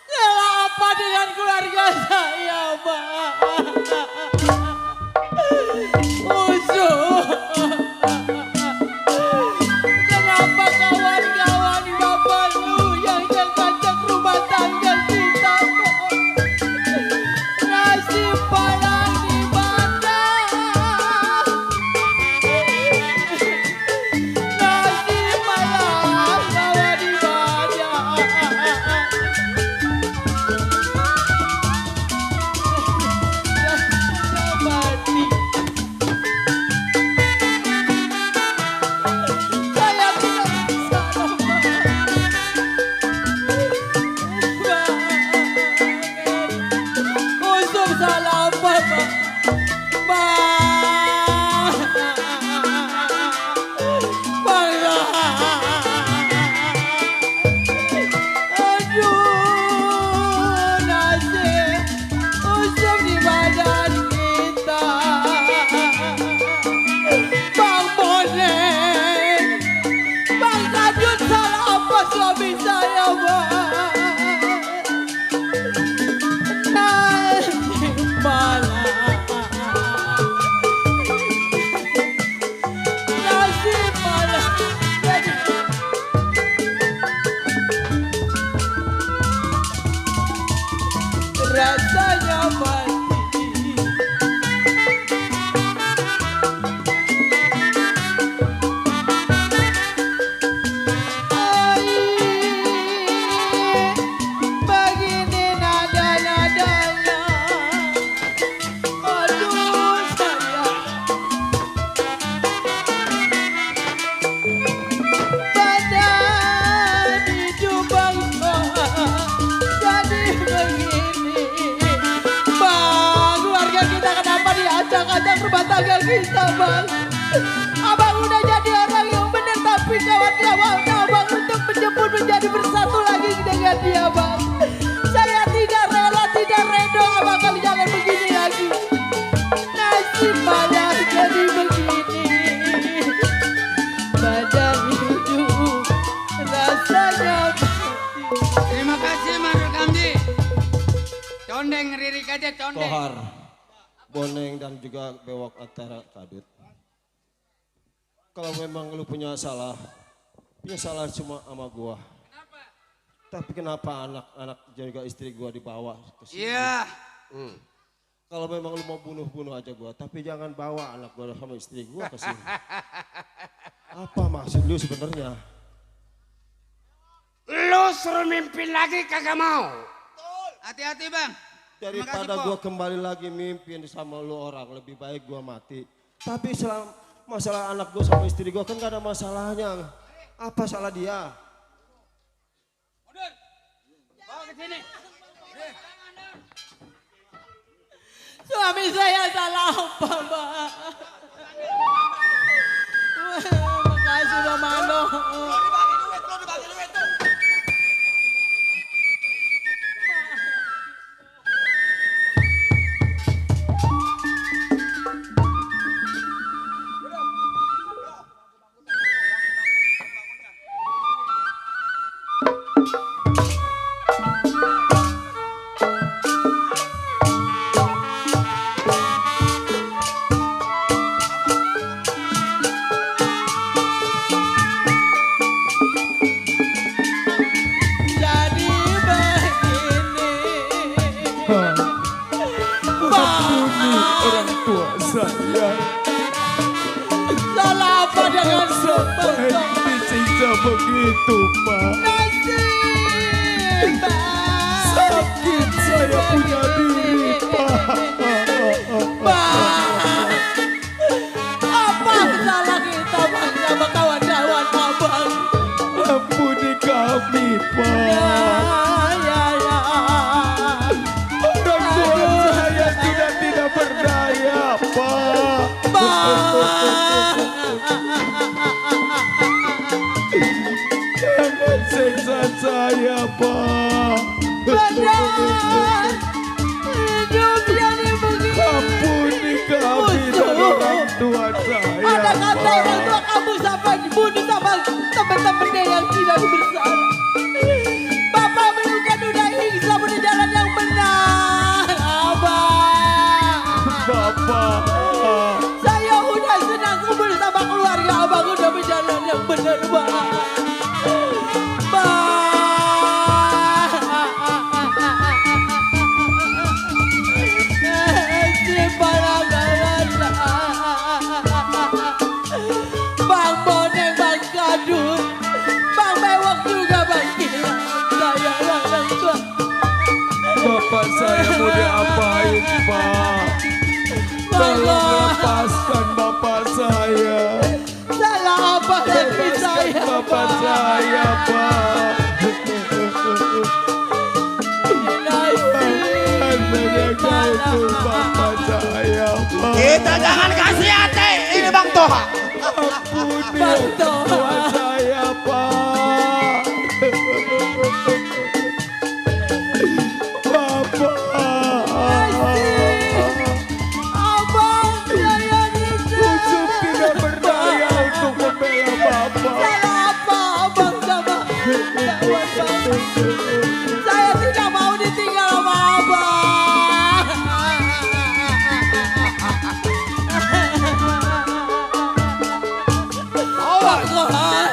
Salah apa dengan keluarga saya, Mbak? mengacak-acak rumah tangga kita, Bang. Abang udah jadi orang yang benar, tapi kawan-kawan abang untuk menjemput menjadi bersatu lagi dengan dia, Bang. Saya tidak rela, tidak redo abang kalau jangan begini lagi. Nasib malah jadi begini. Badan hidup rasanya Terima kasih Marul Kamdi. Condeng, ngeririk aja condeng. Kohar, Boneng dan juga Bewok Antara Kadut. Kalau memang lu punya salah cuma sama gua. Kenapa? Tapi kenapa anak-anak juga istri gua dibawa ke sini? Iya. Kalau memang lu mau bunuh aja gua, tapi jangan bawa anak gua sama istri gua ke sini. Apa maksud lu sebenarnya? Lu suruh mimpin lagi kagak mau. Hati-hati Bang. Daripada gua kembali lagi mimpin sama lu orang, lebih baik gua mati. Tapi masalah anak gua sama istri gua kan gak ada masalahnya. Apa salah dia? Mundur. Bawa ke sini. suami saya salah apa, Mbak? Makasih Romano. Begitu, Pak. Sakit saya punya diri, Pak. Apa salah kita, Bang, sama kawan-kawan Abang? Ampuni kami, Pak. Ya. Orang tua saya sudah tidak berdaya, Pak. Jangan seksa saya, Pak. Benar. Hidup jadi begini. Ampuni kami dan orang tua saya, Ada kata Pak. orang tua kamu sampai dibunuh sama teman-temannya yang tidak bersalah. Bapak menemukan udah Islam di jalan yang benar, Abang. Bapak. Saya udah senang kumpul sama keluarga Abang, udah berjalan yang benar, Bang. Bang Boneng, Bang Kadut, Bang Bewok juga Bang Gila. Saya orang tua. Bapak saya mau diapain, Pak? Tolong lepaskan bapak saya. Salah apa lagi saya, Bapak saya, Pak. Itu bapak saya, Pak. Kita jangan kasih hati, ini Bang Toha. Ampuni orang tua saya, Pak. Bapak. Abang, saya Usuk tidak berdaya untuk membela bapak. salah apa Abang sama kawan-kawan? Saya tidak mau ditinggal sama Abang. Bang Kohar.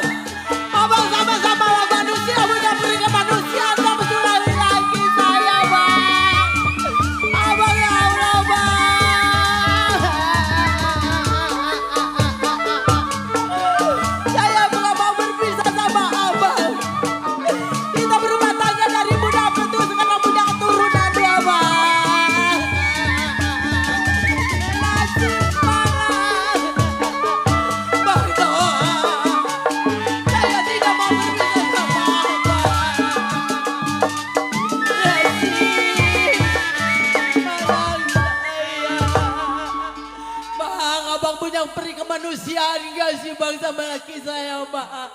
punya peri kemanusiaan enggak sih bang sama laki saya bang?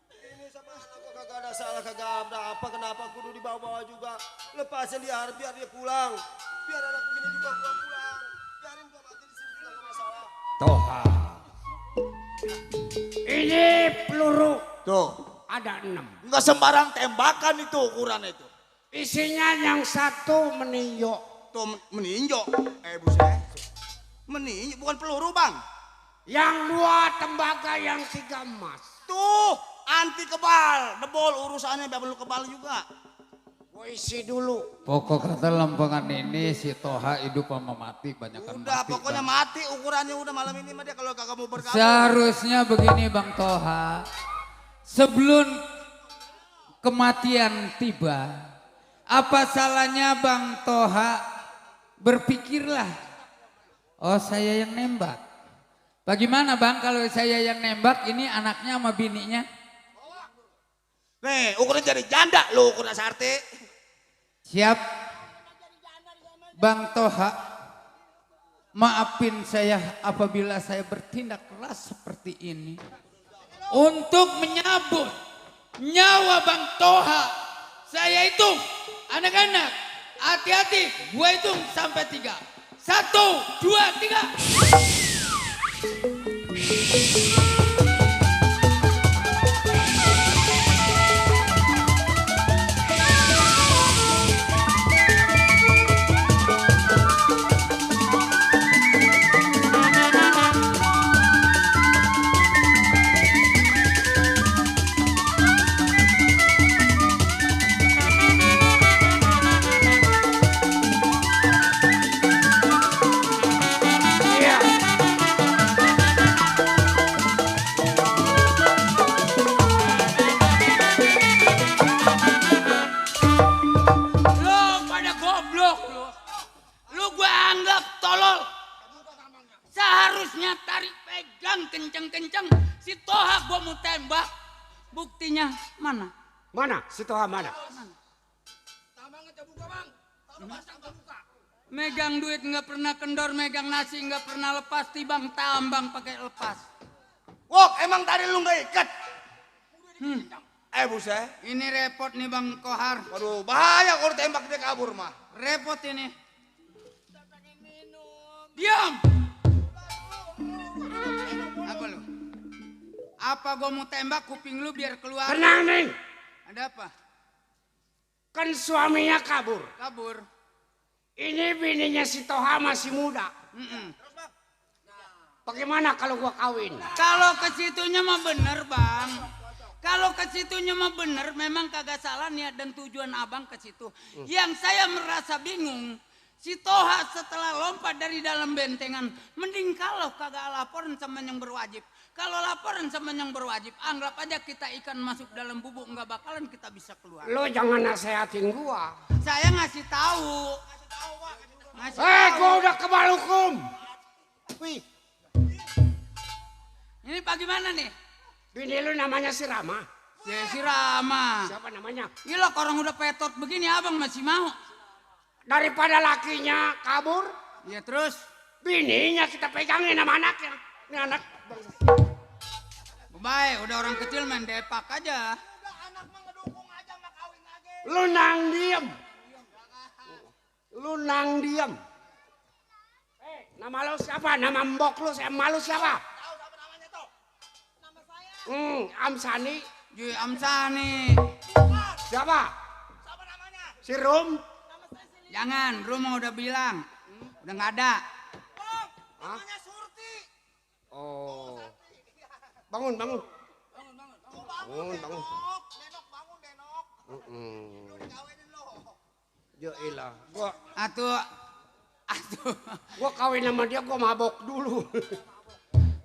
Ini sama aku kagak ada salah, kagak ada apa, kenapa kudu dibawa-bawa juga. Lepasin dia, biar dia pulang. Biar anak ini juga gua pulang. Biarin gua mati di sini, gak masalah. Toha. Ini peluru. Tuh. Ada 6. Enggak sembarang tembakan itu ukuran itu. Isinya yang satu meninjau. Tuh meninjau. Buset. Meninjau bukan peluru bang. Yang 2 tembaga, yang 3 emas. Tuh anti kebal. Debol urusannya biar perlu kebal juga. Gue isi dulu. Pokok kata lempengan ini si Toha hidup sama mati banyakan Udah mati. pokoknya Bang. mati ukurannya udah malam ini mah dia kalau kagak mau bergabung. Seharusnya begini Bang Toha. Sebelum kematian tiba, apa salahnya Bang Toha berpikirlah, oh saya yang nembak. Bagaimana Bang kalau saya yang nembak, ini anaknya sama bininya? Nih ukuran jadi janda lo ukuran sarte. Siap. Bang Toha, maafin saya apabila saya bertindak keras seperti ini. Untuk menyabut nyawa Bang Toha, saya hitung anak-anak, hati-hati, gue hitung sampai 3. 1, 2, 3. Seharusnya tarik pegang kenceng-kenceng. Si Toha gua mau tembak. Buktinya mana? Mana? Si Toha mana? Megang duit nggak pernah kendor, megang nasi nggak pernah lepas, tibang tambang pakai lepas. Wok emang tadi lu nggak ikat? Buset. Ini repot nih Bang Kohar. Waduh bahaya kalau tembak dia kabur mah. Repot ini. Diam. Apa lu? Apa gua mau tembak kuping lu biar keluar? Tenang nih. Ada apa? Kan suaminya kabur. Kabur. Ini bininya si Toha masih muda. Bagaimana kalau gua kawin? Kalau ke situnya mah bener Bang. Kalau ke situnya mah bener, memang kagak salah niat dan tujuan abang ke situ. Yang saya merasa bingung, si Toha setelah lompat dari dalam bentengan, mending kalau kagak laporan sama yang berwajib. Kalau laporan sama yang berwajib, anggap aja kita ikan masuk dalam bubuk, nggak bakalan kita bisa keluar. Lo jangan nasehatin gua. Saya ngasih tahu. Gua udah kebal hukum. Wih. Ini bagaimana nih? Bini lu namanya si Rama. Si Rama. Siapa namanya? Gila orang udah petot begini abang masih mau. Daripada lakinya kabur. Ya terus? Bininya kita pegangin sama anaknya. Ini anak. Baik, udah orang kecil main depak aja. Lu nang diem. Lu nang diem. Nama lu siapa? Nama mbok lu, malu siapa? Amsani. Amsani. Siapa? Siapa namanya? Si Rum. Jangan, Rum udah bilang. Udah nggak ada. Namanya Surti. Oh. Bangun. Bangun. Denok bangun Denok. Ya ilah. Gua Gua kawin sama dia, gua mabok dulu.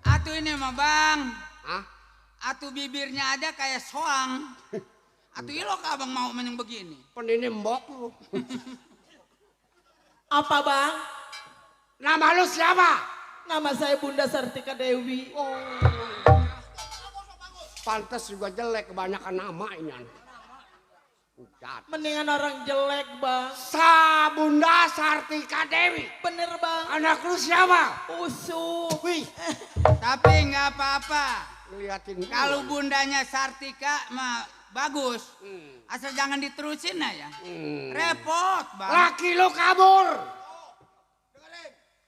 Atuh ini mah Bang. Hah? Atuh bibirnya aja kayak soang. Atuh ilok abang mau menyeng begini. Penini mbok lu. Apa Bang? Nama lu siapa? Nama saya Bunda Sartika Dewi. Pantes juga jelek, kebanyakan nama ini. Mendingan orang jelek bang. Sabunda Sartika Dewi. Bener bang. Anak lu siapa? Usuk. Wih. Tapi nggak apa-apa. Liatin Kalau bundanya Sartika mah bagus. Asal jangan diterusin ya. Repot bang. Laki lu kabur.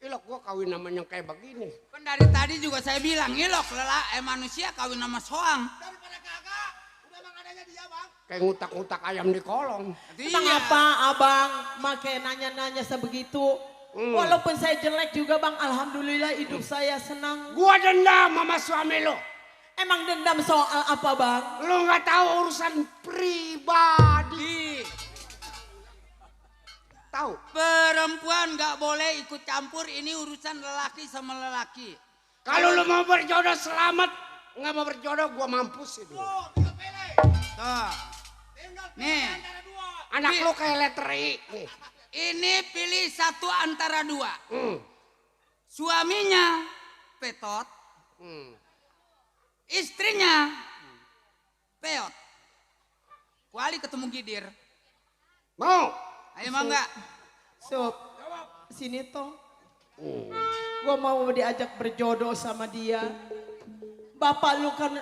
Ilok gua kawin namanya kayak begini. Kan dari tadi juga saya bilang ilok manusia kawin nama soang. Kayak ngutak-ngutak ayam di kolong. Emang apa abang make nanya-nanya sebegitu? Walaupun saya jelek juga bang, alhamdulillah hidup saya senang. Gua dendam sama suami lo. Emang dendam soal apa bang? Lo nggak tahu urusan pribadi. Tahu? Perempuan nggak boleh ikut campur, ini urusan lelaki sama lelaki. Kalau lo mau berjodoh selamat, nggak mau berjodoh gua mampus itu. Tuh. Nih. Anak lo kayak letter I. Nih. Ini pilih satu antara dua. Suaminya petot. Istrinya peot. Kuali ketemu Gidir. Mau? Ayo mau nggak? Sob, sini toh. Gua mau diajak berjodoh sama dia. Bapak lu kan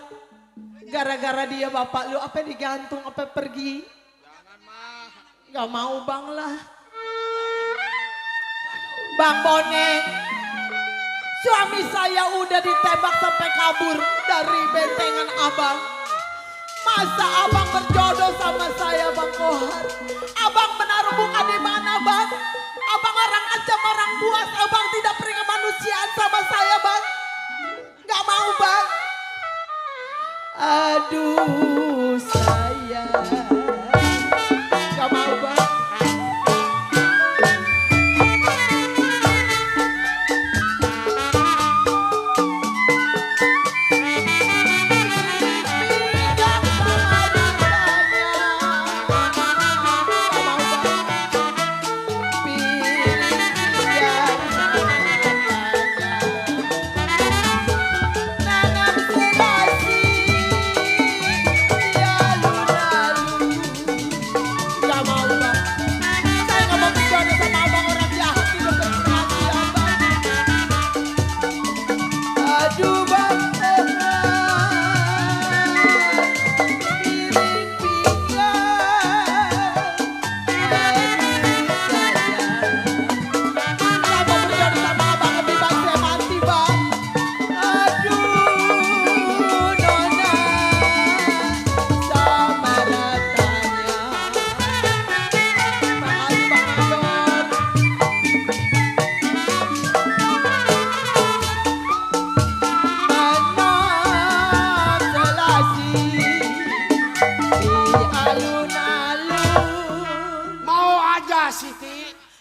gara-gara dia bapak lu apa digantung apa pergi. Jangan mah. Gak mau bang lah. Bang Boneng. Suami saya udah ditembak sampai kabur dari bentengan abang. Masa abang berjodoh sama saya bang Kohar? Abang menaruh muka di mana bang? Abang orang ancam orang buas, abang tidak beri kemanusiaan sama saya bang. Gak mau bang. Aduh sayang. Gak mau bang.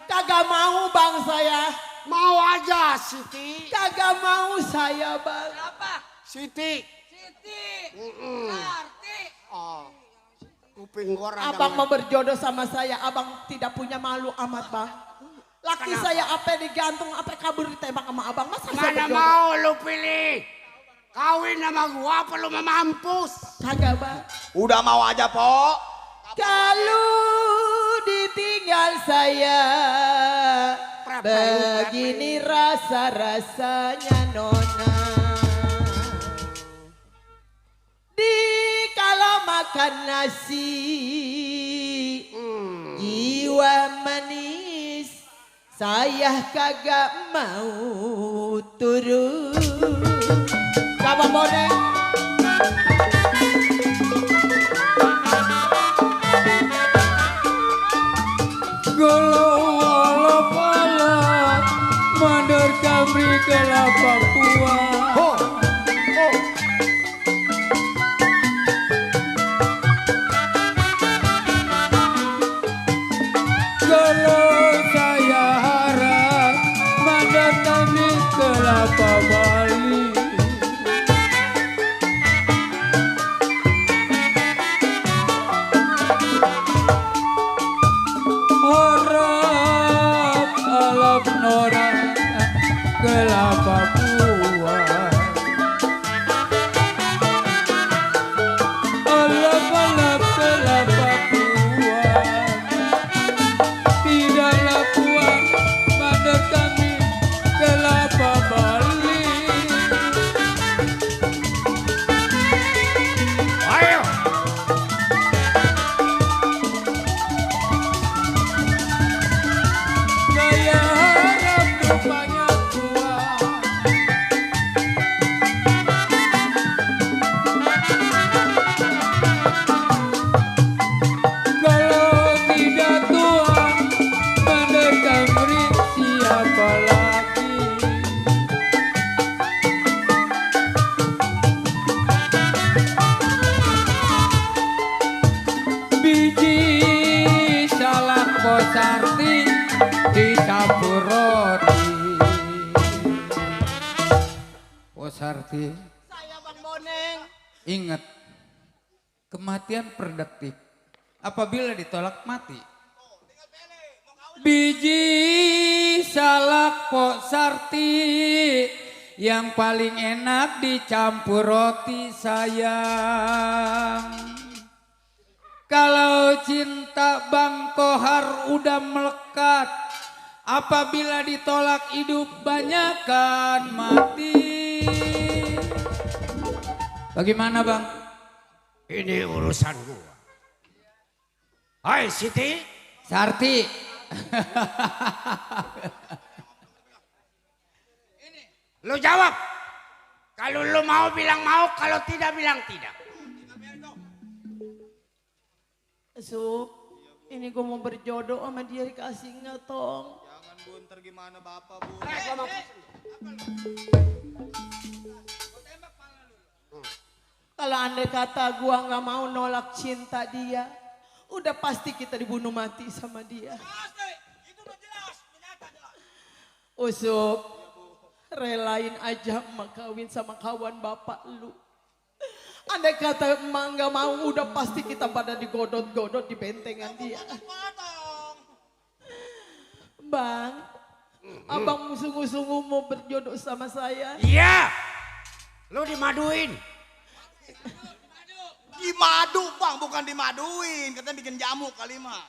Kagak mau bang saya. Mau aja Siti. Kagak mau saya bang. Apa? Siti. Siti. Sarti. Oh. Kuping gua rada. Abang mau berjodoh sama saya. Abang tidak punya malu amat bang. Laki Kenapa? saya apa digantung, apa kabur ditembak sama abang. Masa saya Mana berjodoh? mau lu pilih? Kawin sama gua apa lu mau mampus? Kagak bang. Udah mau aja po. Kalau ditinggal saya, begini rasa-rasanya nona. Di kala makan nasi, jiwa manis, saya kagak mau turun. Kamu Boneng? Golo wala pala mandor kamri kelapa tua. Golo saya harap mandor kamri kelapa Bali. Harap alap nora kelapa buah. Alap-alap kelapa buah. Sarti, Saya Bang Boneng. ingat kematian per detik. Apabila ditolak mati. Biji salak Pok Sarti yang paling enak dicampur roti sayang. Kalau cinta Bang Kohar udah melekat, apabila ditolak hidup banyakan mati. Bagaimana Bang? Ini urusan gua. Hai Siti. Sarti. Lu jawab. Kalau lu mau bilang mau, kalau tidak bilang tidak. Sup, ini gue mau berjodoh sama dia, dikasih nggak tong? Jangan Bu, ntar gimana Bapak Bu? Kalau andai kata gue nggak mau nolak cinta dia, udah pasti kita dibunuh mati sama dia. Usup, relain aja emak kawin sama kawan bapak lu. Andai kata emak nggak mau, udah pasti kita pada digodot-godot di bentengan dia. Bang, abang sungguh-sungguh mau berjodoh sama saya? Iya. Lu dimaduin. Dimadu Bang, bukan dimaduin. Katanya bikin jamu kali mah.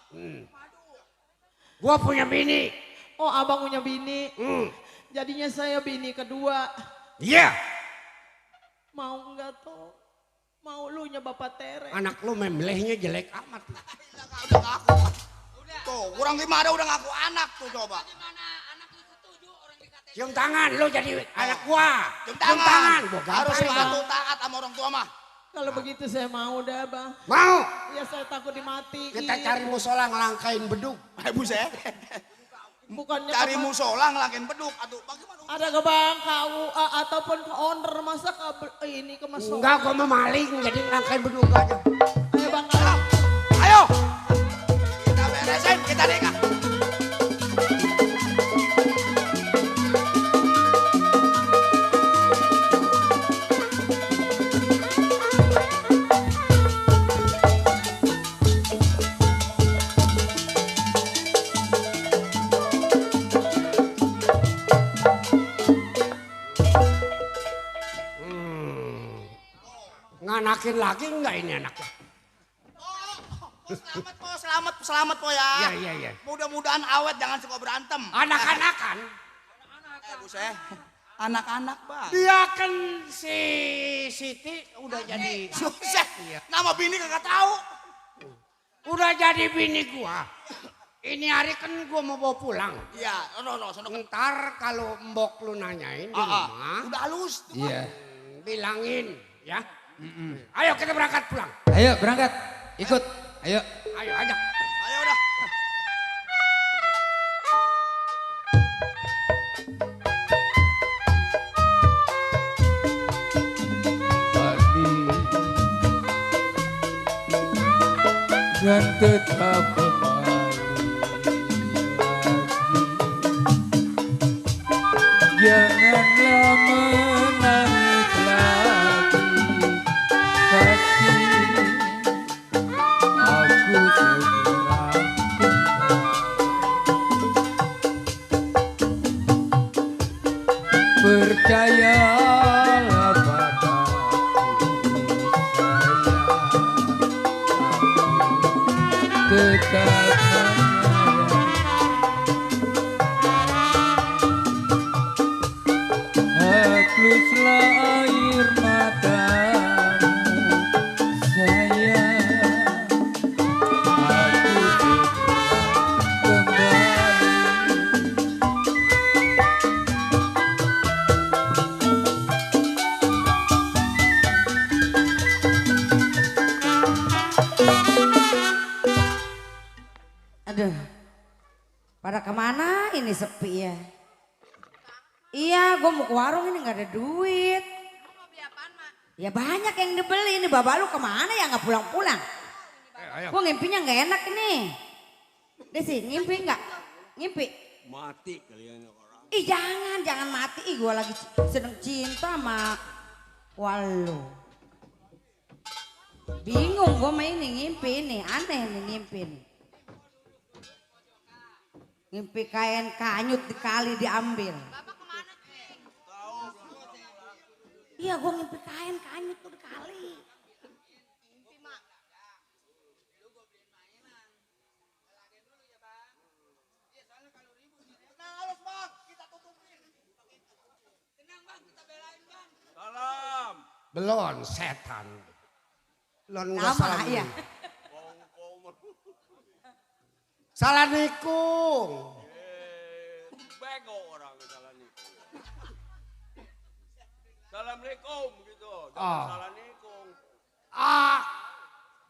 Gua punya bini. Oh, abang punya bini. Jadinya saya bini kedua. Iya. Mau enggak toh? Mau lu nya Bapak Tere. Anak lu memblehnya jelek amat. Udah ngaku. Tuh, kurang gimana udah ngaku anak tuh coba. Cium tangan lu jadi anak gua. Cium tangan. Gua Harus gampang, patuh Bang. taat sama orang tua mah. Kalau begitu saya mau dah bang. Mau. Ya saya takut dimati. Kita cari musola ngelangkain beduk. Buset. Bukannya Cari ke- musola ngelakin beduk. Aduh, bagaimana? Ada ke bang KUA ataupun ke owner masa ke ini ke masuk. Enggak, gua mah maling jadi ngelangkain beduk aja. Ayo bang ayo. Ayo. Kita beresin, kita nikah. Nganakin lagi enggak ini anaknya? Selamat po ya. Iya. Mudah-mudahan awet, jangan suka berantem. Anak-anakan. Buset. Anak-anak bang. Dia kan si Siti udah jadi. Buset. Iya. Nama bini kagak tahu. Udah jadi bini gua. Ini hari kan gua mau bawa pulang. Iya, sono. Ntar kalau mbok lu nanyain di rumah. Udah halus. Iya. Bilangin ya. Ayo kita berangkat pulang. Ayo berangkat. Ikut. Ayo. Ayo ajak. Ayo udah. Pagi dan tetap kembali lagi. Janganlah menangis lagi, kasih aku segera kembali. Percayalah padaku sayang, tetap hapuslah air matamu sayang, aku segera kembali. Aduh, pada kemana ini sepi ya? Iya, gue mau ke warung ini nggak ada duit. Ya banyak yang dibeli ini, bapak lu kemana ya nggak pulang-pulang? Gue ngimpinya nggak enak ini. Desi, ngimpi nggak? Ngimpi? Mati kalian orang. Ih jangan mati. Ih gue lagi sedang cinta sama Walu. Bingung gue main ngimpi nih, aneh nih ngimpi nih. Ngimpi kain kanyut dikali diambil. Iya gue ngimpi kain kanyut tuh dikali. Salam. Belon setan. Belon nggak Sama salam. ya. Assalamualaikum. Bego orang Assalamualaikum. Assalamualaikum gitu. Oh. Assalamualaikum.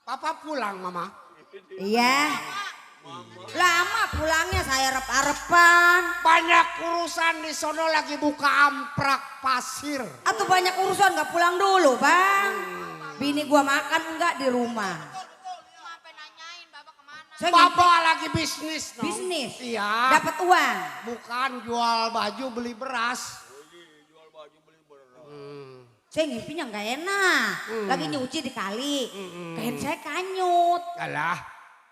Papa pulang mama. Iya. Lama pulangnya saya rep-arepan. Banyak urusan di sono lagi buka amprak pasir. Atau banyak urusan gak pulang dulu bang. Bini gua makan enggak di rumah. Bapak lagi bisnis. No? Bisnis? Iya. Dapat uang? Bukan jual baju beli beras. Saya ngimpinya nggak enak. Lagi nyuci di kali. Kain saya kanyut. Alah,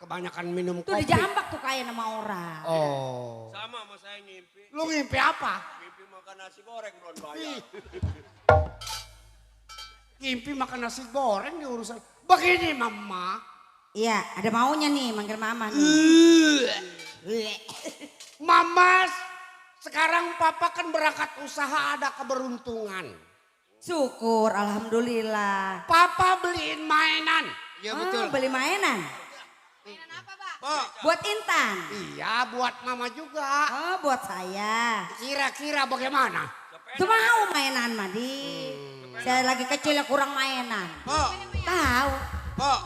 kebanyakan minum Tuh kopi. dijambak tuh kain sama orang. Oh. Sama sama saya ngimpi. Lu ngimpi apa? Ngimpi makan nasi goreng belum bayar. Ngimpi makan nasi goreng di urusan. Begini mama. Iya, ada maunya nih manggil mama nih. Mama, sekarang papa kan berangkat usaha ada keberuntungan. Syukur, alhamdulillah. Papa beliin mainan. Ya betul. Beli mainan. Buat Intan. Iya, buat mama juga. Oh, buat saya. Kira-kira bagaimana? Tuh mau mainan Madi. Saya lagi kecil ya kurang mainan. Pok, Tahu. Pok,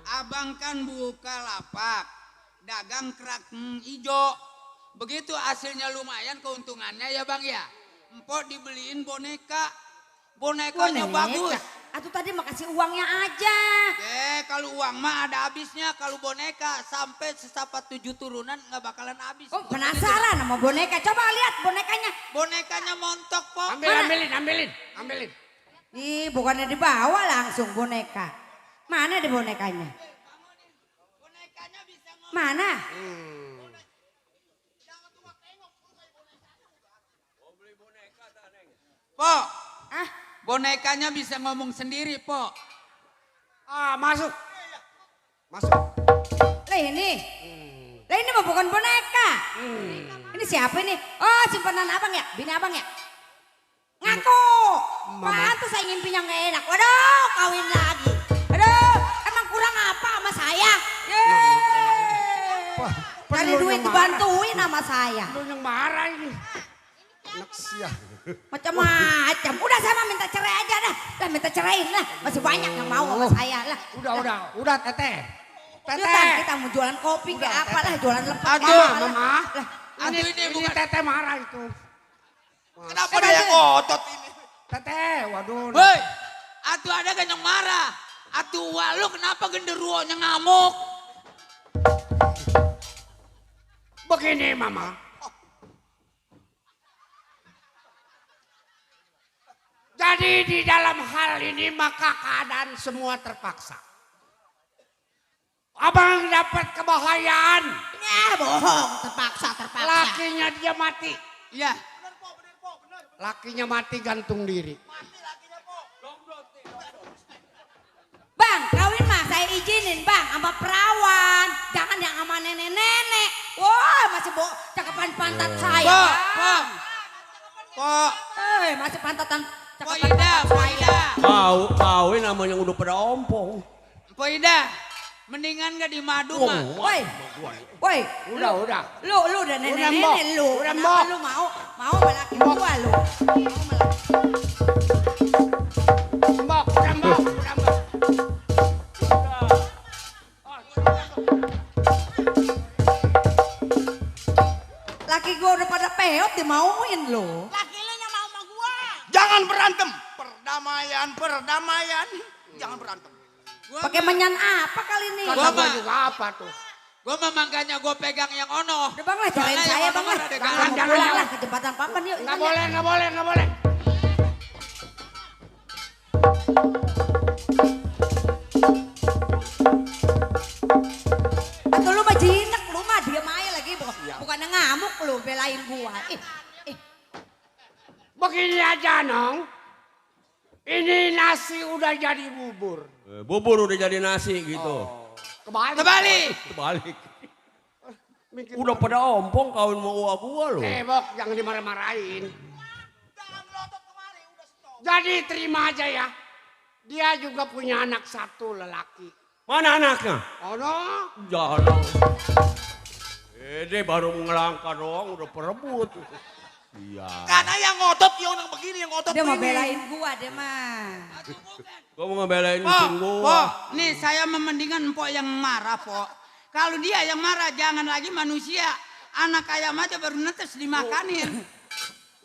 abang kan buka lapak, dagang kerak ijo. Begitu hasilnya lumayan keuntungannya ya bang ya. Empok dibeliin boneka, bonekanya bagus. Atau tadi makasih uangnya aja. Kalau uang mah ada habisnya, kalau boneka sampai sesapat 7 turunan nggak bakalan habis. Oh penasaran sama boneka, coba lihat bonekanya. Bonekanya montok Pok. Ambilin. Ih bukannya dibawa langsung boneka. Mana di bonekanya? Mana? Pok, bonekanya bisa ngomong sendiri Pok. Masuk. Lah ini. Lah ini mah bukan boneka. Ini siapa ini? Oh simpanan abang ya? Bini abang ya? Ngaku. Pantes saya ngimpinya nggak enak. Waduh kawin lagi. Aduh emang kurang apa sama saya? Cari duit dibantuin sama saya. Lu yang marah ini. Anak siah. Macam-macam. Udah saya mah minta cerai aja dah. Lah minta ceraiin lah. Masih banyak yang mau sama saya lah. Udah teteh. Kita mau jualan kopi ke apa lah. Jualan lepet. Aduh mama. Ini teteh marah itu. Kenapa ada yang ngotot ini? Teteh, waduh. Hei, atuh ada kan yang marah. Atuh walu kenapa genderuonya ngamuk? Begini mama. Jadi di dalam hal ini maka keadaan semua terpaksa. Abang dapat kebahayaan. Bohong, terpaksa. Lakinya dia mati. Iya. Lakinya mati gantung diri. Bang, kawin mah saya izinin bang sama perawan. Jangan yang sama nenek-nenek. Wah, masih cakapan pantat saya. Bang. Pok. Masih pantatan Pok Ida. Kawin namanya udah pada ompong. Pok Ida, mendingan gak di madu mah. Woi. Udah. Lu udah nenek-nenek lu. Udah Kenapa lu mau melaki gua lu? Mbok. Laki gua udah pada peot dimauin lu. Laki lu yang mau sama gua. Jangan berantem. Perdamaian. Jangan berantem. Pakai menyan apa kali ini? Kata gua juga apa tuh? Gua mah makanya gua pegang yang ono. Udah bang lah, jalanin Soalnya saya yang bang ono lah. ada Bang, galang. mau pulang lah ke jembatan papan yuk. Nggak boleh, nggak boleh, nggak boleh. Atau lu mah jinak, lu mah diam aja lagi. Bukannya ngamuk lu, belain gua. Begini aja nong. Ini nasi udah jadi bubur. Bubur udah jadi nasi gitu. Kebalik. Kebalik. Udah pada ompong kawin mau uap gua lo. Bok, jangan dimarah-marahin. Jadi terima aja ya. Dia juga punya anak satu lelaki. Mana anaknya? Ono. Jangan. Dia baru ngelangkah doang udah perebut. Iya. Karena yang ngotot yang begini, yang ngotot Dia mau ini. belain gua dia mah. Gua mau ngebelain Po, mesin Po, gua. nih saya memendingan Empok yang marah, Po. Kalau dia yang marah, jangan lagi manusia. Anak ayam aja baru netes dimakanin.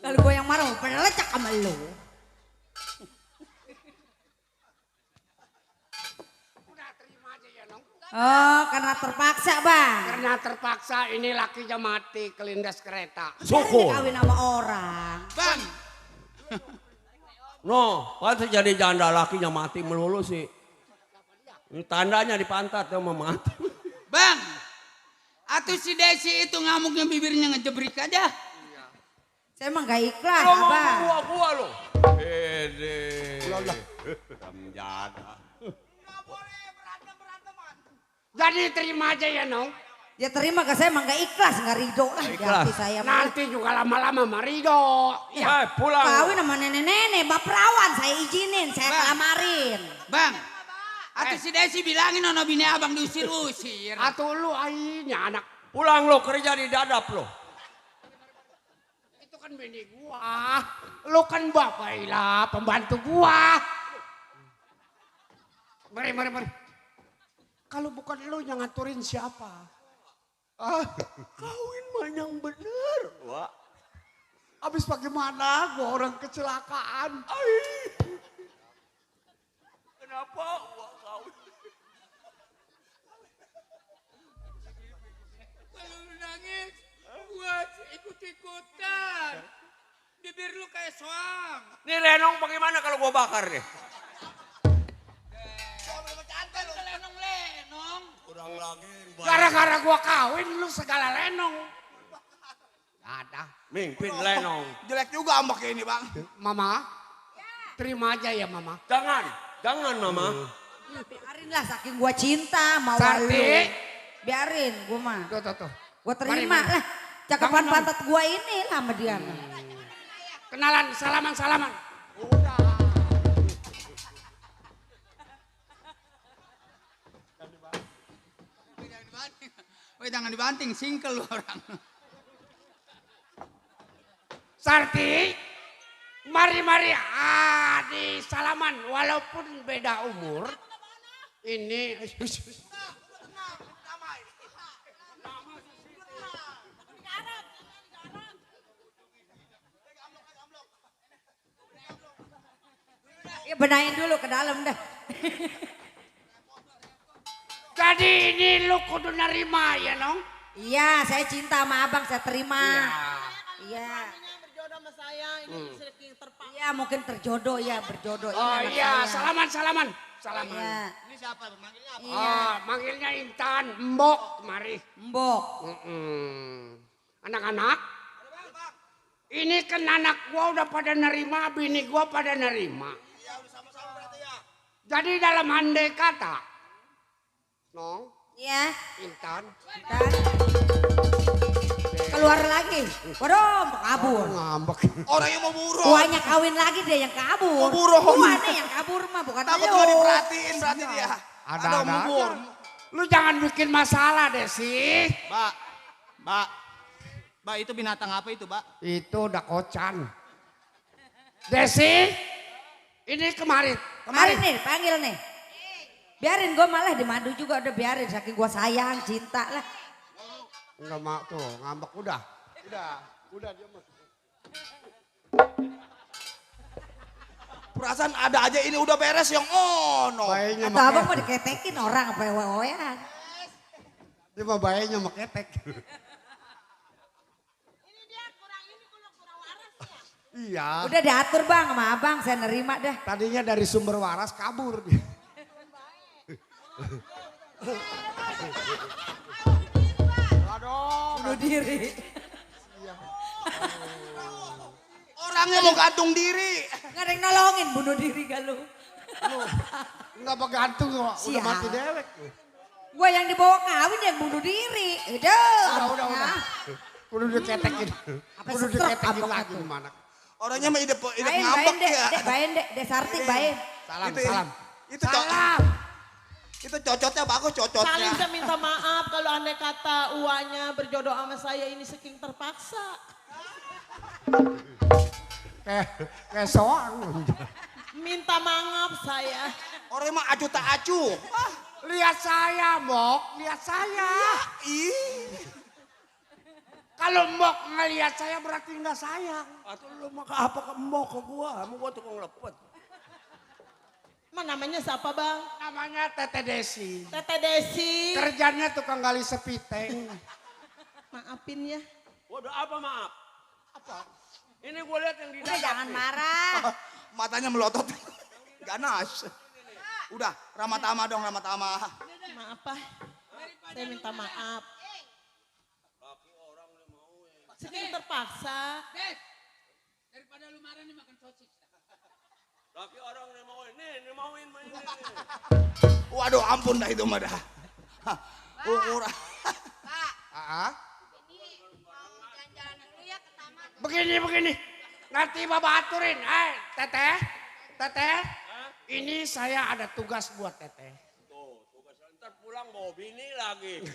Kalau gua yang marah, pada lecak sama lu. Oh, karena terpaksa bang. Karena terpaksa ini lakinya mati kelindas kereta. Syukur. Kawin sama orang. Bang, No, kan jadi janda lakinya mati melulu sih. Ini tandanya di pantat dia mau mati. Bang. Atau si Desi itu ngamuknya bibirnya ngejebrik aja. Saya emang gak ikhlas, Lo mau abang. gua lo. Pede. Janda. Jadi terima aja ya nong. Ya terima ke saya emang gak ikhlas, gak ridho lah di Ikhlas. hati saya. mah. Nanti juga lama-lama marido. Ya, pulang. Kawin sama nenek-nenek, baperawan saya izinin, saya Bang. kelamarin. Bang. Atau si Desi bilangin ono bini abang diusir-usir. Atau lu ainya anak. Pulang lo kerja di dadap lo. Itu kan bini gua. Lu kan bapak ilah pembantu gua. Mari. Kalau bukan lu yang ngaturin siapa? Kawin mah yang bener. Wah. Abis bagaimana gua orang kecelakaan. Kenapa gua kawin? Kalau lu nangis, gua ikut-ikutan. Bibir lu kayak soang. Nih Lenong bagaimana kalau gua bakar nih? Lenong. Kurang lagi. Gara-gara gua kawin lu segala lenong. Ada. Mimpin Lenong. Jelek juga ambak ini bang. Mama, terima aja ya mama. Jangan mama. Biarin lah saking gua cinta mau Sakti. lu. Biarin gua mah. Tuh. Gua terima Mari. lah. Cakapan Bangun, pantat gua ini lah sama dia. Kenalan, salaman. Woi jangan dibanting, singkel lu orang. Sarti, mari di salaman walaupun beda umur. Ini Ya benahin dulu ke dalam dah. jadi ini lu kudu nerima ya nong. Iya, saya cinta sama abang, saya terima. Iya. Berjodoh sama saya, ini rezeki yang terpaksa. Iya, mungkin terjodoh ya, berjodoh. Oh sama iya, saya. salaman. Iya. Ini siapa manggilnya apa? Iya. Manggilnya Intan, Mbok, mari. Mbok. Anak-anak, ini kan anak gua udah pada nerima, bini gua pada nerima. Iya udah sama-sama berarti ya. Jadi dalam andai kata, Nong, Iya. Intan, Dan keluar lagi. Waduh, mau kabur. ngambek. Orang yang mau buruh. Guanya kawin lagi dia yang kabur. Mau buruh. Guanya yang kabur mah bukan Takut lu. juga diperhatiin berarti dia. Ada yang mau bubur. Lu jangan bikin masalah deh sih. Mbak itu binatang apa itu, Mbak? Itu udah kocan. Desi, ini kemarin. Mari nih, panggil nih. Biarin gue malah dimadu juga udah biarin. Saking gue sayang, cinta lah. Enggak mau tuh, ngambek udah. Udah dia mah. Perasaan ada aja ini udah beres yang ono. Bayinya Atau abang mau diketekin orang apa wewean. Dia mah bayarnya sama ketek. Iya. Udah diatur bang sama abang, saya nerima dah. Tadinya dari sumber waras kabur dia. Aduh. Bunuh diri. Orangnya mau gantung diri. Nggak ada yang nolongin, bunuh diri gak lu? Enggak bergantung kok, udah Siap. mati dewek. Gua yang dibawa kawin yang bunuh diri. Udah. Udah diketekin. Apa Udah stroke diketekin abang lagi aku? gimana. Orangnya mah hidup Bain, ngambek ya. bain dek Sarti, bain. Salam, Itu- salam. Itu salam. Itu cocotnya bagus Saling cocotnya. saya minta maaf kalau andai kata uanya berjodoh sama saya ini saking terpaksa. Kayak soang. Minta maaf saya. Orang mah acu tak acu. Lihat saya, Mok. Lihat saya. Ih. Kalau Mok ngelihat saya berarti nggak sayang. Atau lu maka apa ke Mok ke gua? Mau gua tukang lepet. Namanya siapa bang? Namanya Tete Desi. Tete Desi. Kerjanya tukang gali sepiteng. Maafin ya. Waduh apa maaf? Apa? Ini gua lihat yang di Udah dalam. jangan marah. Matanya melotot. Ganas. Udah, Ramatama dong, Ramatama. Maaf pak. Saya minta maaf. Saking terpaksa. Dek, daripada lu marah nih makan sosis. Laki orang nih mauin, nih mauin main ini. Waduh, ampun dah itu mah dah. Ukuran. Begini. Nanti Bapak aturin. Teteh. Ini saya ada tugas buat Teteh. Tuh, tugas ntar pulang bawa bini lagi.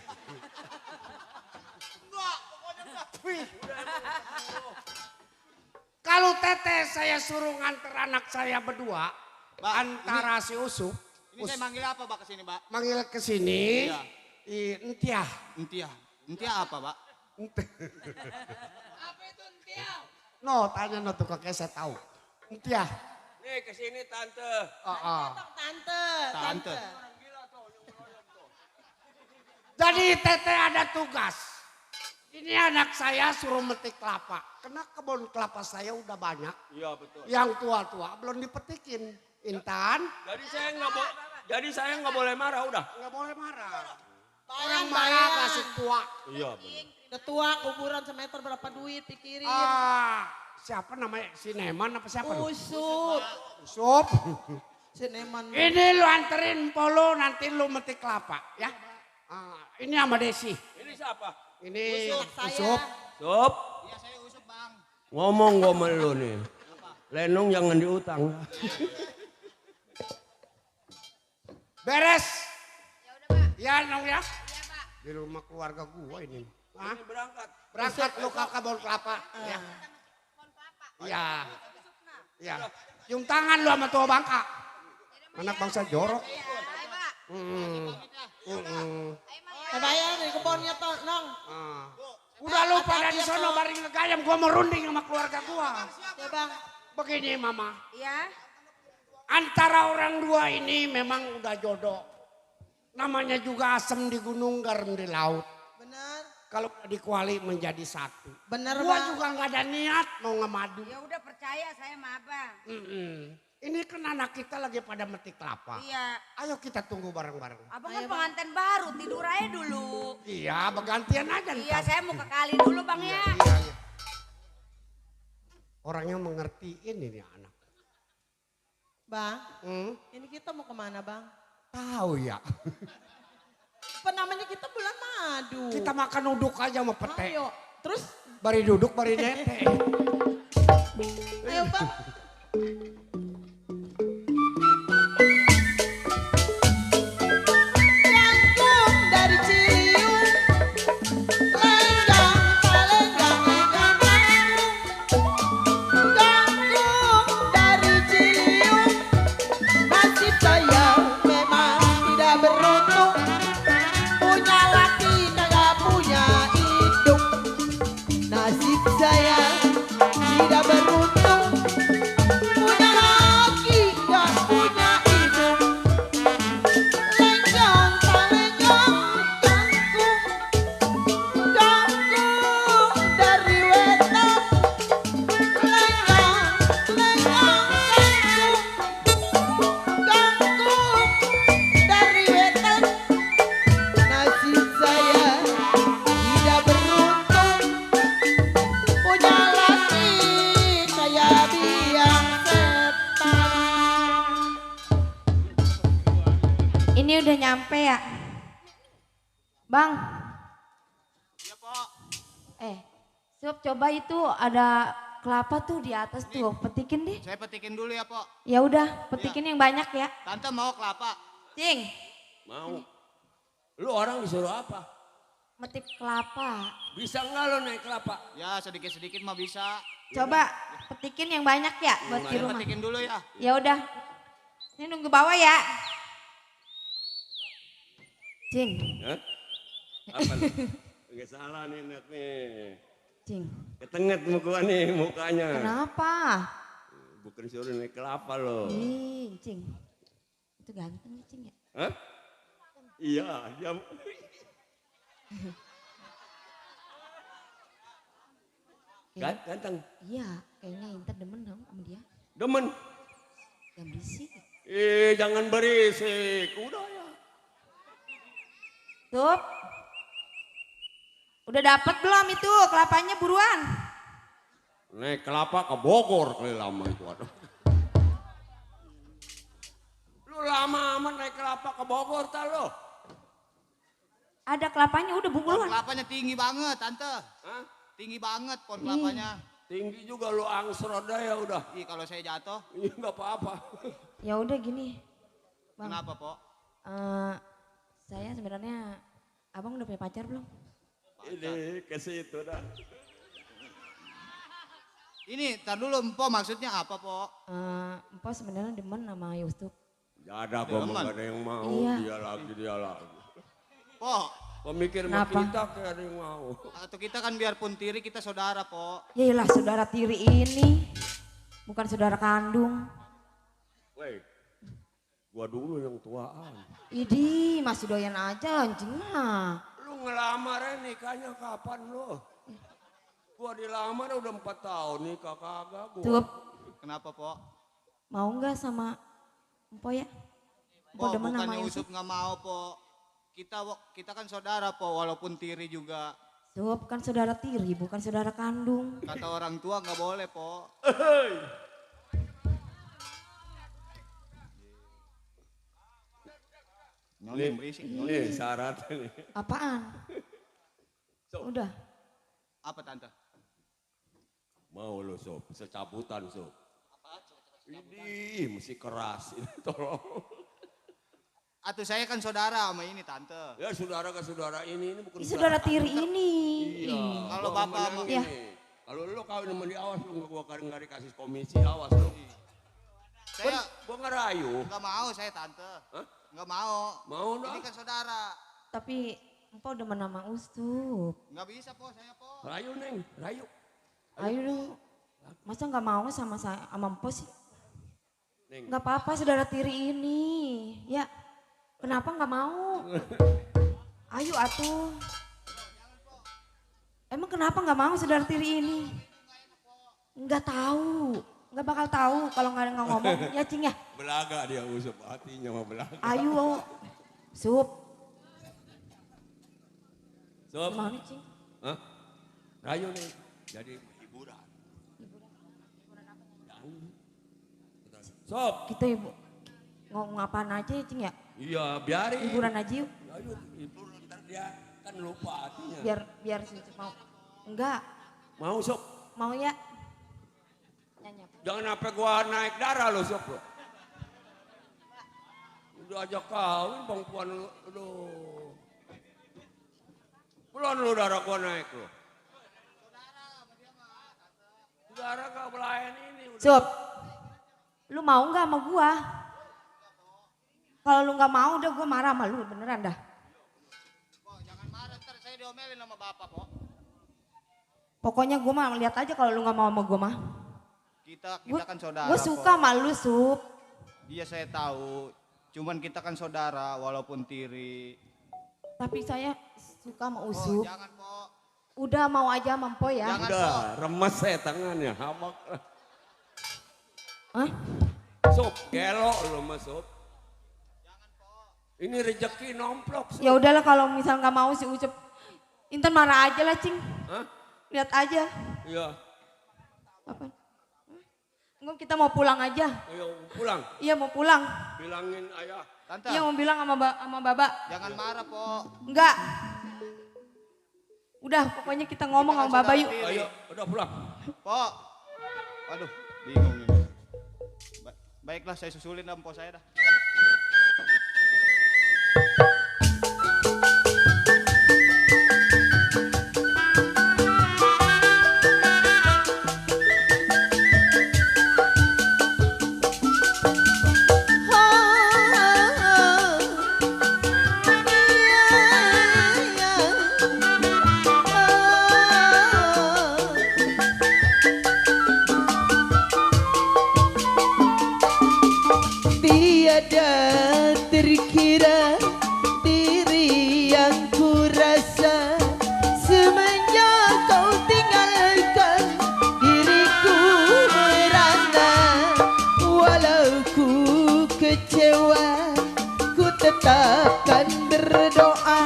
Kalau Teteh saya suruh nganter anak saya berdua. Antara si Usup. Ini saya manggil apa, Pak, ke sini, Pak? Manggil ke sini. Iya. Entiah. Entia apa, Pak? Apa itu entiau? No, tanya no tuh kakek saya tahu. Entiah. Nih ke sini tante. Tante. Jadi Teteh ada tugas. Ini anak saya suruh metik kelapa. Karena kebun kelapa saya udah banyak. Iya betul. Yang tua-tua belum dipetikin. Intan. Jadi saya nggak boleh marah udah. Nggak boleh marah. Orang Orang marah masih tua. Iya benar. Udah tua kuburan semeter berapa duit pikirin. Siapa namanya? Si Neman apa siapa? lu? Usup. Usup. Sineman. Ini lu anterin polo nanti lu metik kelapa ya. Ini sama Desi. Ini siapa? Ini Usup. Usup. Sob. Iya, saya Usup, Bang. Ngomong gua sama lu nih. Lenong jangan diutang. Beres. Ya Nong ya. Di rumah keluarga gua ini. Ini berangkat. Berangkat lu ke kebun kelapa. Ya. Iya. Iya. Cium tangan lu sama tua Bangka. Anak bangsa jorok. Bayar nih kebunnya toh, Nong. Udah lu pada di sono baring ngegayam, gua mau runding sama keluarga gua. Ya bang. Begini Mama, Ya. antara orang dua ini memang udah jodoh. Namanya juga asem di gunung, garam di laut. Bener. Kalau dikuali menjadi satu. Bener Gua bang. juga nggak ada niat mau ngemadu. Ya udah percaya saya sama abang. Ini kan anak kita lagi pada metik kelapa. Iya. Ayo kita tunggu bareng-bareng. Abang kan pengantin baru, tidur aja dulu. Iya, bergantian aja Iya, ntar. saya mau ke kali dulu bang ya. Iya. Orangnya mengertiin ini anak. Bang, ini kita mau kemana bang? Tahu ya. Apa namanya kita bulan madu. Kita makan uduk aja sama pete. Ayo, terus? Bari duduk, bari nete. Ayo bang. Jangkung dari Ciliwung, lenggang, palenggang, lenggang, jangkung. Jangkung dari Ciliwung, nasib saya memang tidak beruntung. Punya laki kagak punya hidung. Nasib saya tidak beruntung. Punya nyampe ya. Bang. Iya, Pok. Sup coba itu ada kelapa tuh di atas tuh, petikin deh. Saya petikin dulu ya, Pok. Ya udah, petikin yang banyak ya. Tante mau kelapa? Cing, Mau. Lu orang disuruh apa? metik kelapa. Bisa nggak lo naik kelapa? Ya, sedikit-sedikit mah bisa. Coba petikin yang banyak ya buat di Saya rumah. petikin dulu ya. Ya udah. Ini nunggu bawah ya. Cing. Hah? Apa lu? Nggak salah nih Net nih. Cing. Ketenget muka nih mukanya. Kenapa? Bukan suruh naik kelapa lo. Ih, Cing. Itu ganteng ya, Cing ya. Hah? Iya, dia. Ganteng. Iya, kayaknya Intan demen sama dia. Demen. Yang berisik. Jangan berisik. Udah ya. Tuh. Udah dapet belum itu kelapanya buruan? Naik kelapa ke Bogor kali lama itu. Aduh. Lu lama amat naik kelapa ke Bogor tak lo? Ada kelapanya udah Pohon buruan. kelapanya tinggi banget, Tante. Hah? Tinggi banget pohon kelapanya. Tinggi juga lu angsrot dah ya udah. Ih, kalau saya jatuh, Iya nggak apa-apa. Ya udah gini. Bang. kenapa, Pok? Saya sebenarnya abang udah punya pacar belum? Ini ke situ dah. Ini, tar dulu, Empo maksudnya apa, Pok? Empo sebenarnya demen sama Yusuf. Ya ada gua mah nggak ada yang mau. Iya. Dia lagi. Pok, Pemikir Kenapa? kita kayak ada yang mau. atau kita kan biarpun tiri kita saudara, Pok. Yaelah saudara tiri ini. Bukan saudara kandung. Woi, gua dulu yang tuaan. Idi masih doyan aja anjing mah. Lu ngelamar nikahnya kapan lu? Gua dilamar udah 4 tahun nikah kagak gua. Tuh, Kenapa, Pok? mau nggak sama Empo ya? Empo Pok, demen sama bukannya Yusuf. Usup nggak mau, Pok. Kita kan saudara, Pok, walaupun tiri juga. Tuh, kan saudara tiri bukan saudara kandung. Kata orang tua nggak boleh, Pok. Nih syarat nih. Apaan? Udah. Apa, Tante? Mau lu sob, secabutan sob. Ini mesti keras ini tolong. Atuh saya kan saudara sama ini, Tante. Ya saudara ke saudara ini bukan Ini saudara tiri ini. Iya. Kalau gua bapak ngomong Ya. gini, kalau lu kawin sama dia awas lu gua nggak dikasih komisi awas lu. Saya Gua ngerayu. nggak mau, saya Tante. Hah? Nggak mau. Mau Ini dong. kan saudara. Tapi Empo demen sama Usup. Nggak bisa, Pok, saya, Pok. Rayu neng, rayu. Ayo dong. Masa nggak mau sama saya sama Empo sih? Neng. Nggak apa-apa saudara tiri ini. Ya. Kenapa nggak mau? Ayo atuh. Emang kenapa nggak mau saudara tiri ini? Nggak tahu. Nggak bakal tahu kalau nggak ngomong. Ya Cing ya. Belaga dia usup hatinya mah belaga. Ayo. Sup. Sob. Gimana Cing? Hah? Rayu nih. Jadi hiburan. Sob. Kita ibu ngomong apaan aja ya Cing ya? Iya, biarin. Hiburan aja yuk. Ayo, hiburan ntar dia kan lupa hatinya. Biar si Ucup mau. Enggak. Mau sob. Mau ya? Nyanyi apa? Jangan sampai gua naik darah lo sob lo. Udah ajak kawin bang puan lu. Aduh. Belum lu darah gua naik lo. Darah gak belayan ini. Udah. Sup. Lu mau nggak sama gua? Kalau lu nggak mau udah gua marah sama lu beneran dah. Pok, jangan marah, ntar saya diomelin sama bapak, Pok. Pokoknya gua mah lihat aja kalau lu nggak mau sama gua mah. Kita Gua, kan saudara, gua suka Pok. sama lu Sup. Iya, saya tahu. Cuman kita kan saudara walaupun tiri. Tapi saya suka sama Oh, Usup. jangan, Pok. Udah mau aja sama Empo ya. Jangan, Udah, Pok. remes saya tangannya. Habak. Hah? Sob, gelo lo mas sob. Ini rezeki nomplok. Sob. Ya udahlah kalau misal nggak mau si Ucup. Intan marah aja lah Cing. Hah? Lihat aja. Iya. Apa? Enggak kita mau pulang aja. Ayo pulang. Iya mau pulang. Bilangin ayah. Tante. Iya mau bilang sama Baba. Jangan marah, Po. Enggak. Udah pokoknya kita ngomong sama Baba yuk. Ayo, udah pulang. Po. Aduh, bingung ini. Baiklah, saya susulin dah po saya dah. Tiada terkira diri yang kurasa semenjak kau tinggalkan diriku merana. Walau ku kecewa, ku tetapkan berdoa.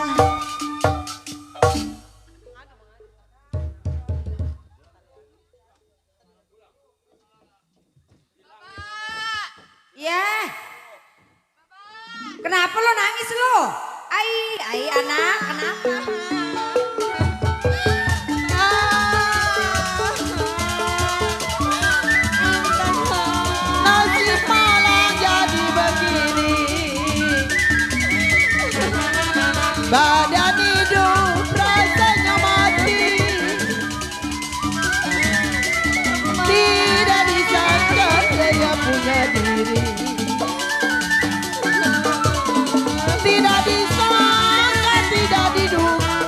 Ya. Kenapa lo nangis lo? Ai anak, kenapa? Nasib malang jadi begini. Badan hidup rasanya mati. Tidak disangka saya punya diri. Tidak disangka, tidak diduga.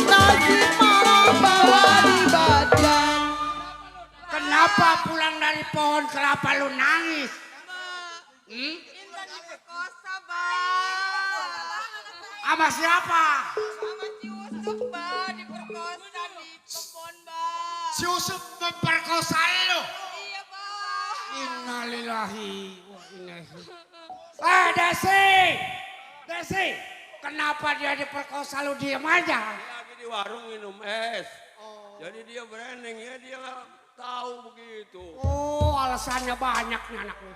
Nasib malang bawa di badan. Kenapa pulang dari pohon kelapa lu nangis? Sama siapa? Si Usep memperkosa lu? Iya, Pak. Innalillahi wa inna ilaihi. Desi, kenapa dia diperkosa lu diem aja? Lagi di warung minum es. Jadi dia branding ya, dia nggak tahu begitu. Oh, alasannya banyak nih anaknya.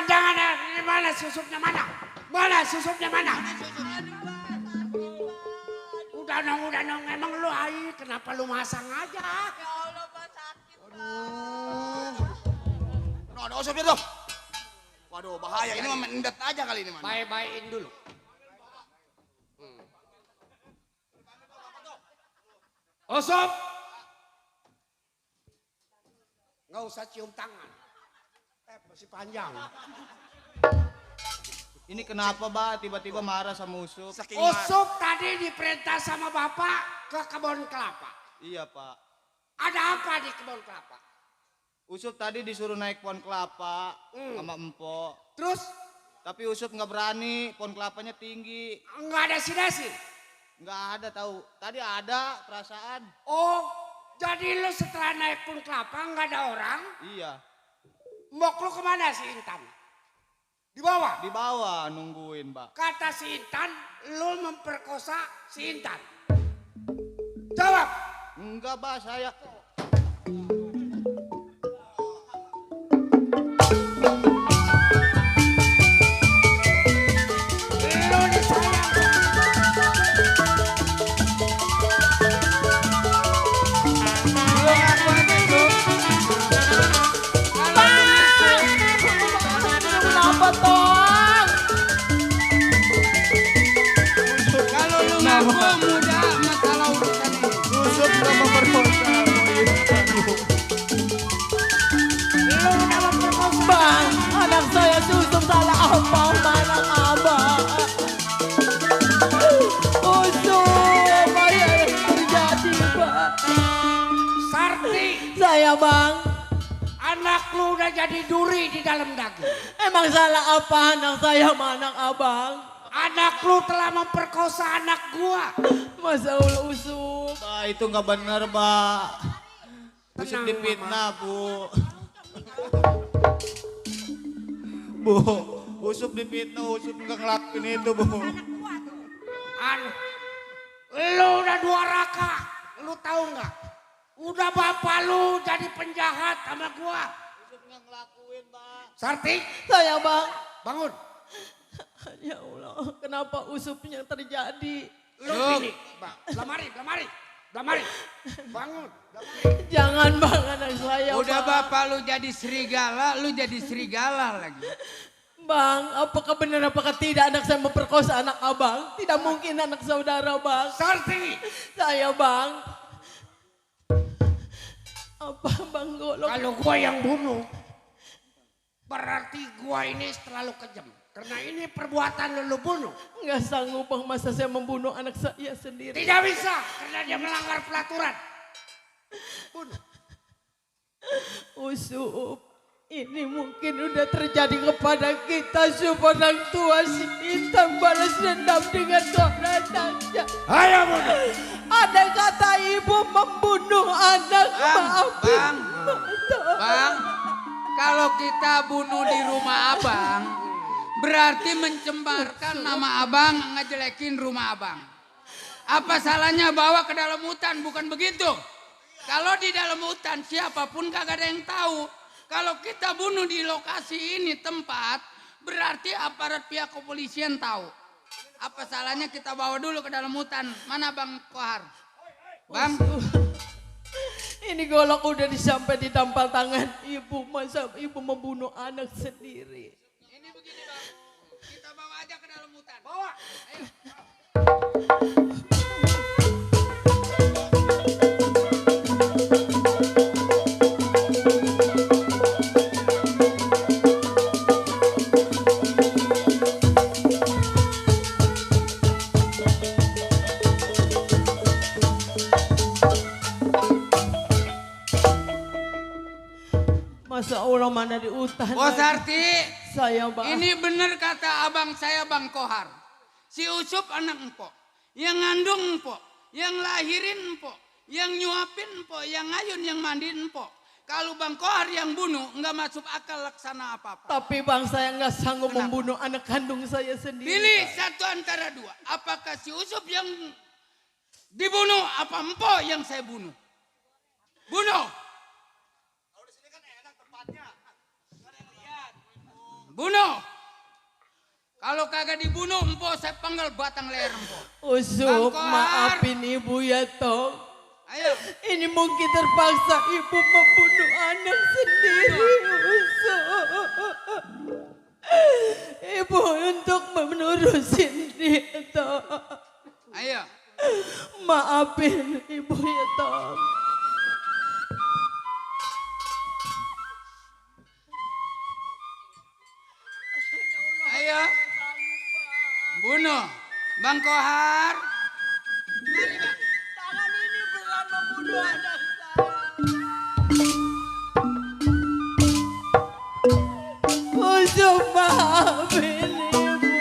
Jangan, ini mana susupnya mana? Mana susupnya mana? Udah nong, emang lu ai, kenapa lu masang aja? Ya Allah, Pak, sakit, Pak. Ada usupnya dong. Waduh, bahaya. Ini mah mendet aja kali ini, man. Baik-baikin dulu. Usup. Nggak usah cium tangan. Masih panjang. Ini kenapa, Ba? Tiba-tiba marah sama Usup? Usup tadi diperintah sama Bapak ke kebun kelapa. Iya, Pak. Ada apa di kebun kelapa? Usup tadi disuruh naik pohon kelapa sama Empo. Terus? Tapi Usup nggak berani, pohon kelapanya tinggi. Nggak ada si Desi? Nggak ada tahu. Tadi ada perasaan. Oh, jadi lu setelah naik pohon kelapa nggak ada orang? Iya. Mbok lu kemana si Intan? Di bawah? Di bawah nungguin, Mbak. Kata si Intan, lu memperkosa si Intan. Jawab. Enggak, Mbak, saya. Lu disayang. Lu ngaku aja, Bro. Kenapa tong? Kalau lu ngaku muda masalah urusan ini. Usup nggak memperkosa. Lu udah memperkosa. Bang, anak saya susum salah apa? Mana abang? Usum, apa yang terjadi, Pak? Sarti, Saya, Bang. anak lu udah jadi duri di dalam daging. Emang salah apa anak saya sama anak abang? Anak lu telah memperkosa anak gua. Masa Allah Usum? Mbak, itu nggak benar, Mbak. Usup Tenang, dipitnah, Bu. Bu, Usup dipitnah, Usup nggak ngelakuin itu, Bu. Lu udah 2 raka. Lu tahu nggak? Udah bapak lu jadi penjahat sama gua. Sarti, Saya bang. bangun. Ya Allah, kenapa usupnya terjadi? Lu sini, Bang. Lamari. Bangun. Jangan bang anak saya Udah bang. bapak lu jadi serigala, lu jadi serigala lagi. Bang, apakah benar apakah tidak anak saya memperkosa anak abang? Tidak mungkin anak saudara bang. Sarti. Saya bang. Apa bang Golok? Kalau gua yang bunuh, berarti gua ini terlalu kejam. Karena ini perbuatan lu bunuh. Nggak sanggup bang, masa saya membunuh anak saya sendiri. Tidak bisa, karena dia melanggar peraturan. Bunuh. Usup, ini mungkin udah terjadi kepada kita. Orang tua si Intan balas dendam dengan seorang anaknya. Ayo bunuh. Ada kata ibu membunuh anak. Maafin. Bang, kalau kita bunuh di rumah abang, berarti mencemarkan nama abang, ngejelekin rumah abang. Apa salahnya bawa ke dalam hutan, bukan begitu? Kalau di dalam hutan siapapun kagak ada yang tahu. Kalau kita bunuh di lokasi ini tempat, berarti aparat pihak kepolisian tahu. Apa salahnya kita bawa dulu ke dalam hutan? Mana Bang Kohar? Bang? Ini Golok udah disampai ditampal tangan ibu. Masa ibu membunuh anak sendiri? Ini begini Bang, kita bawa aja ke dalam hutan. Bawa, ayo. Masa orang mana di hutan? Bos lagi? Arti, Saya bang. ini benar kata abang saya Bang Kohar. Si Usup anak empok, yang ngandung empok, yang lahirin empok, yang nyuapin empok, yang ngayun, yang mandiin empok. Kalau Bang Kohar yang bunuh, nggak masuk akal laksana apa-apa. Tapi bang saya nggak sanggup membunuh anak kandung saya sendiri. Pilih satu antara dua. Apakah si Usup yang dibunuh, apa empok yang saya bunuh? Bunuh. Bunuh. Kalau kagak dibunuh, empok saya penggal batang leher empok. Usup, Bang Kohar. maafin ibu ya Tong. Ayo. Ini mungkin terpaksa ibu membunuh anak sendiri. Usup. Ibu untuk menurusin dia Tong. Ayo. Maafin ibu ya Tong. Ayo. Bunuh. Bang Kohar. Tangan ini berat membunuh anak saya. Usup, maafin ibu.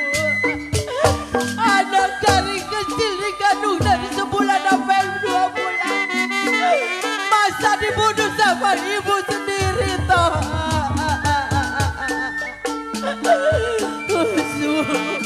Anak dari kecil dikandung dari sebulan sampai 2 bulan. Masa dibunuh sama ibu sendiri toh. Usup.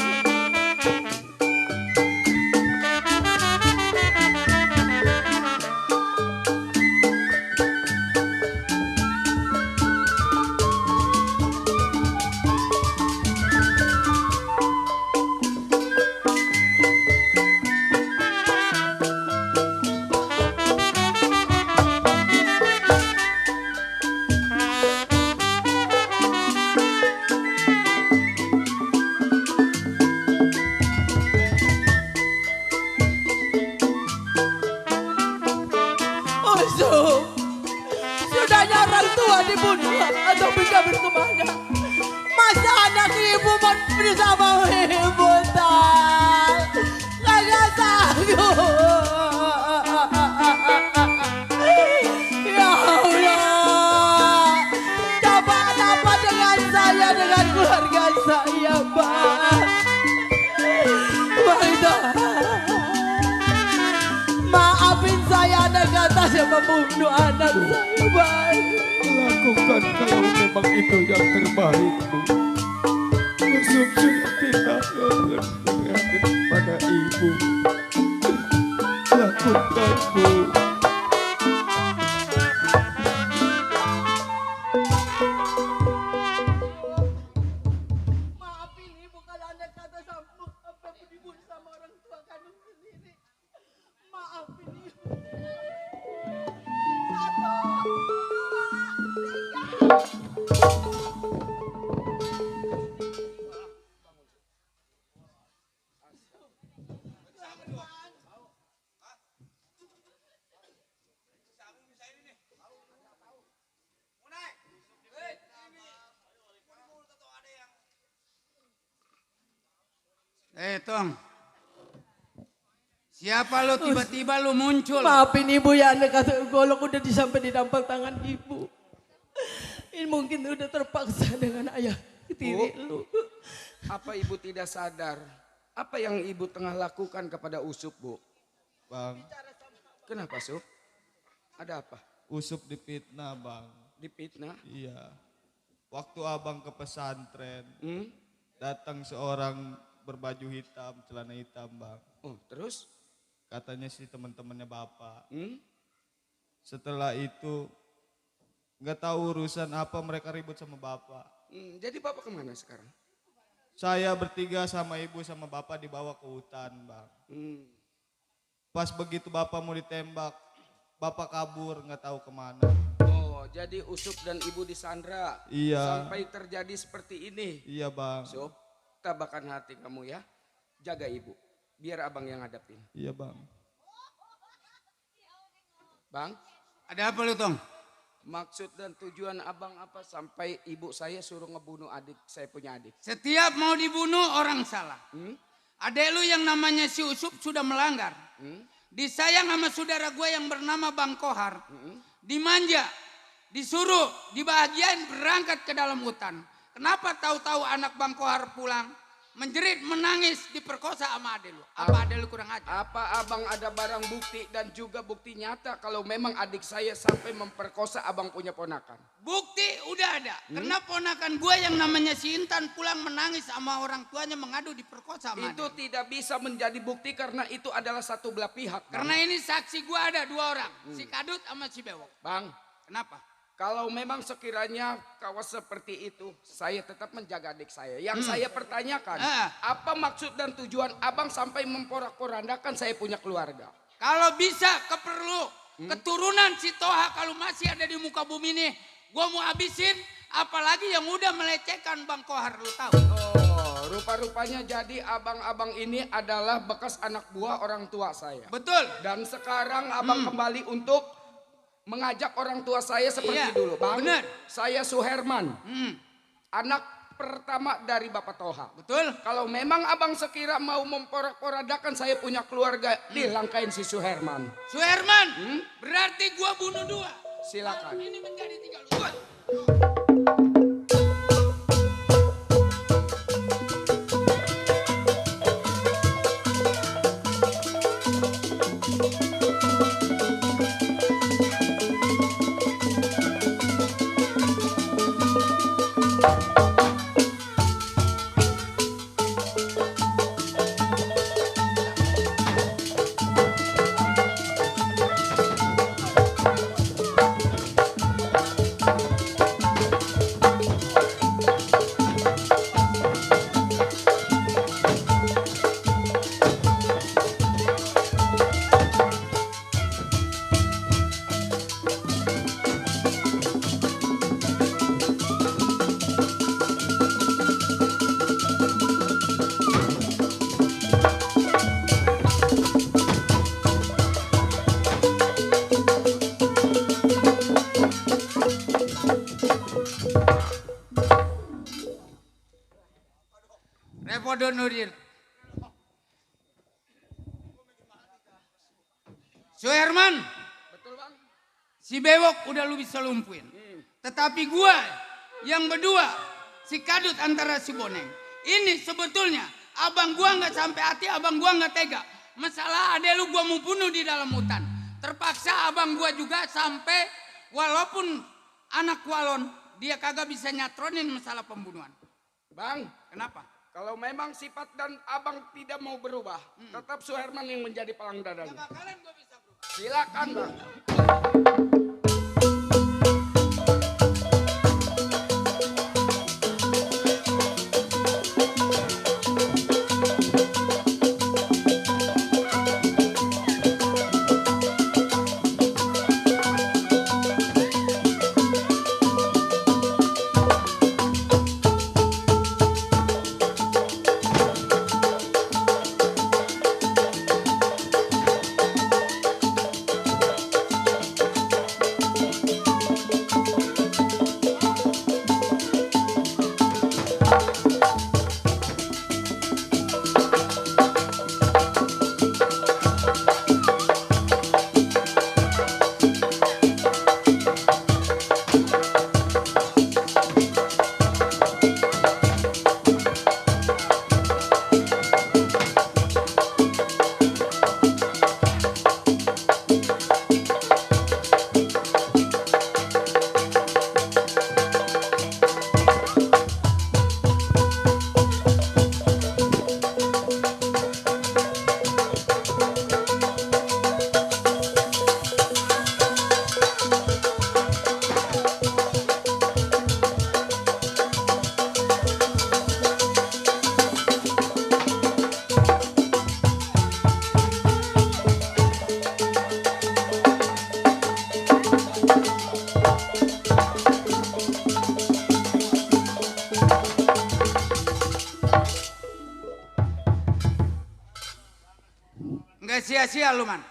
Usup, sudahnya orang tua dibunuh atau kabur kemana? Masa anak ibu mau bersama ibu tak? Kagak sanggup. Ya Allah, coba apa dengan saya, dengan keluarga saya, Bang? Bang maafin saya anak kata saya membunuh anak saya, Bang. Lakukan kalau memang itu yang terbaik, Bu. Usup sudah tidak berhati pada ibu. Lakukan, Bu. Maafin ibu. 1, 2, 3. Tong. Siapa lu tiba-tiba lu muncul? Maafin ibu ya, anda kata golok udah disampai di dampal tangan ibu. Ini mungkin udah terpaksa dengan ayah tiri lu. Apa ibu tidak sadar? Apa yang ibu tengah lakukan kepada Usup, Bu? Bang, Kenapa, Sup? Ada apa? Usup dipitnah, Bang. Dipitnah? Iya. Waktu abang ke pesantren, datang seorang berbaju hitam, celana hitam, Bang. Oh, terus? Katanya sih teman-temannya bapak. Setelah itu, nggak tahu urusan apa mereka ribut sama bapak. Jadi bapak kemana sekarang? Saya bertiga sama ibu sama bapak dibawa ke hutan, Bang. Pas begitu bapak mau ditembak, bapak kabur nggak tahu kemana. Oh, jadi Usup dan ibu disandra. Iya. Sampai terjadi seperti ini. Iya, Bang. Sup, tabahkan hati kamu ya. Jaga ibu. Biar abang yang hadapin. Iya, Bang. Bang, Ada apa lu, Tong? maksud dan tujuan abang apa sampai ibu saya suruh ngebunuh adik saya punya adik? Setiap mau dibunuh orang salah. Adek lu yang namanya si Usup sudah melanggar. Disayang sama saudara gue yang bernama Bang Kohar. Dimanja, disuruh, dibahagiain berangkat ke dalam hutan. Kenapa tahu-tahu anak Bang Kohar pulang, menjerit, menangis, diperkosa sama adek lu? Apa adek lu kurang ajar? Apa abang ada barang bukti dan juga bukti nyata kalau memang adik saya sampai memperkosa abang punya ponakan? Bukti udah ada. Karena ponakan gue yang namanya si Intan pulang menangis sama orang tuanya mengadu diperkosa sama Itu adek. tidak bisa menjadi bukti karena itu adalah satu belah pihak. Bang. Karena ini saksi gue ada 2 orang. Si Kadut sama si Bewok. Bang, Kenapa? kalau memang sekiranya kawas seperti itu, saya tetap menjaga adik saya. Yang saya pertanyakan, apa maksud dan tujuan abang sampai memporak-porandakan saya punya keluarga? Kalau bisa keperlu keturunan si Toha kalau masih ada di muka bumi ini, gua mau habisin. Apalagi yang udah melecehkan Bang Kohar, lu tahu? Oh, rupa-rupanya jadi abang-abang ini adalah bekas anak buah orang tua saya. Betul. Dan sekarang abang kembali untuk mengajak orang tua saya seperti dulu. Bang, bener. saya Suherman, anak pertama dari Bapak Toha. Betul. Kalau memang abang sekira mau memporak-porandakan saya punya keluarga, dilangkain si Suherman. Suherman, berarti gua bunuh 2. Silakan. Malam ini menjadi 3. Repodo Nuril. Suherman. Betul, Bang. Si Bewok udah lu bisa lumpuin. Tetapi gua yang berdua, si Kadut antara si Boneng. Ini sebetulnya abang gua nggak sampai hati, abang gua nggak tega. Masalah adek lu gua mau bunuh di dalam hutan. Terpaksa abang gua juga sampai walaupun anak walon, dia kagak bisa nyatronin masalah pembunuhan. Bang, kenapa? Kalau memang sifat dan abang tidak mau berubah, tetap Suherman yang menjadi palang dadanya. Silakan, Bang. Kagak sia-sia lu man.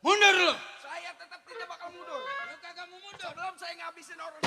Mundur lu. Saya tetap tidak bakal mundur. Lu kagak mau mundur. Sebelum saya ngabisin orang.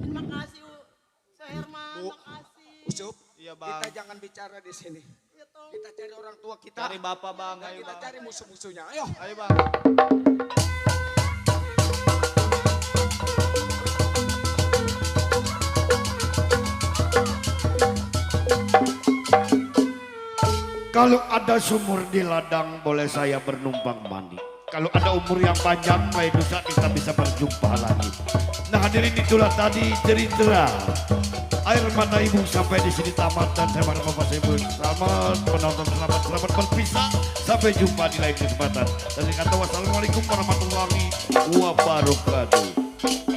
Terima kasih, Herman. Makasih. Ucup. Iya bang. Kita jangan bicara di sini. Kita cari orang tua kita. Cari bapak bang. Dan Ayo kita bang. cari musuh-musuhnya. Ayo. Ayo bang. Kalau ada sumur di ladang, boleh saya bernumpang mandi. Kalau ada umur yang panjang, lain dosa kita bisa berjumpa lagi. Nah hadirin, itulah tadi cerita air mata ibu sampai di sini tamat, dan saya pada bapak ibu selamat menonton, selamat berpisah. Sampai jumpa di lain kesempatan. Dan kata wassalamualaikum warahmatullahi wabarakatuh.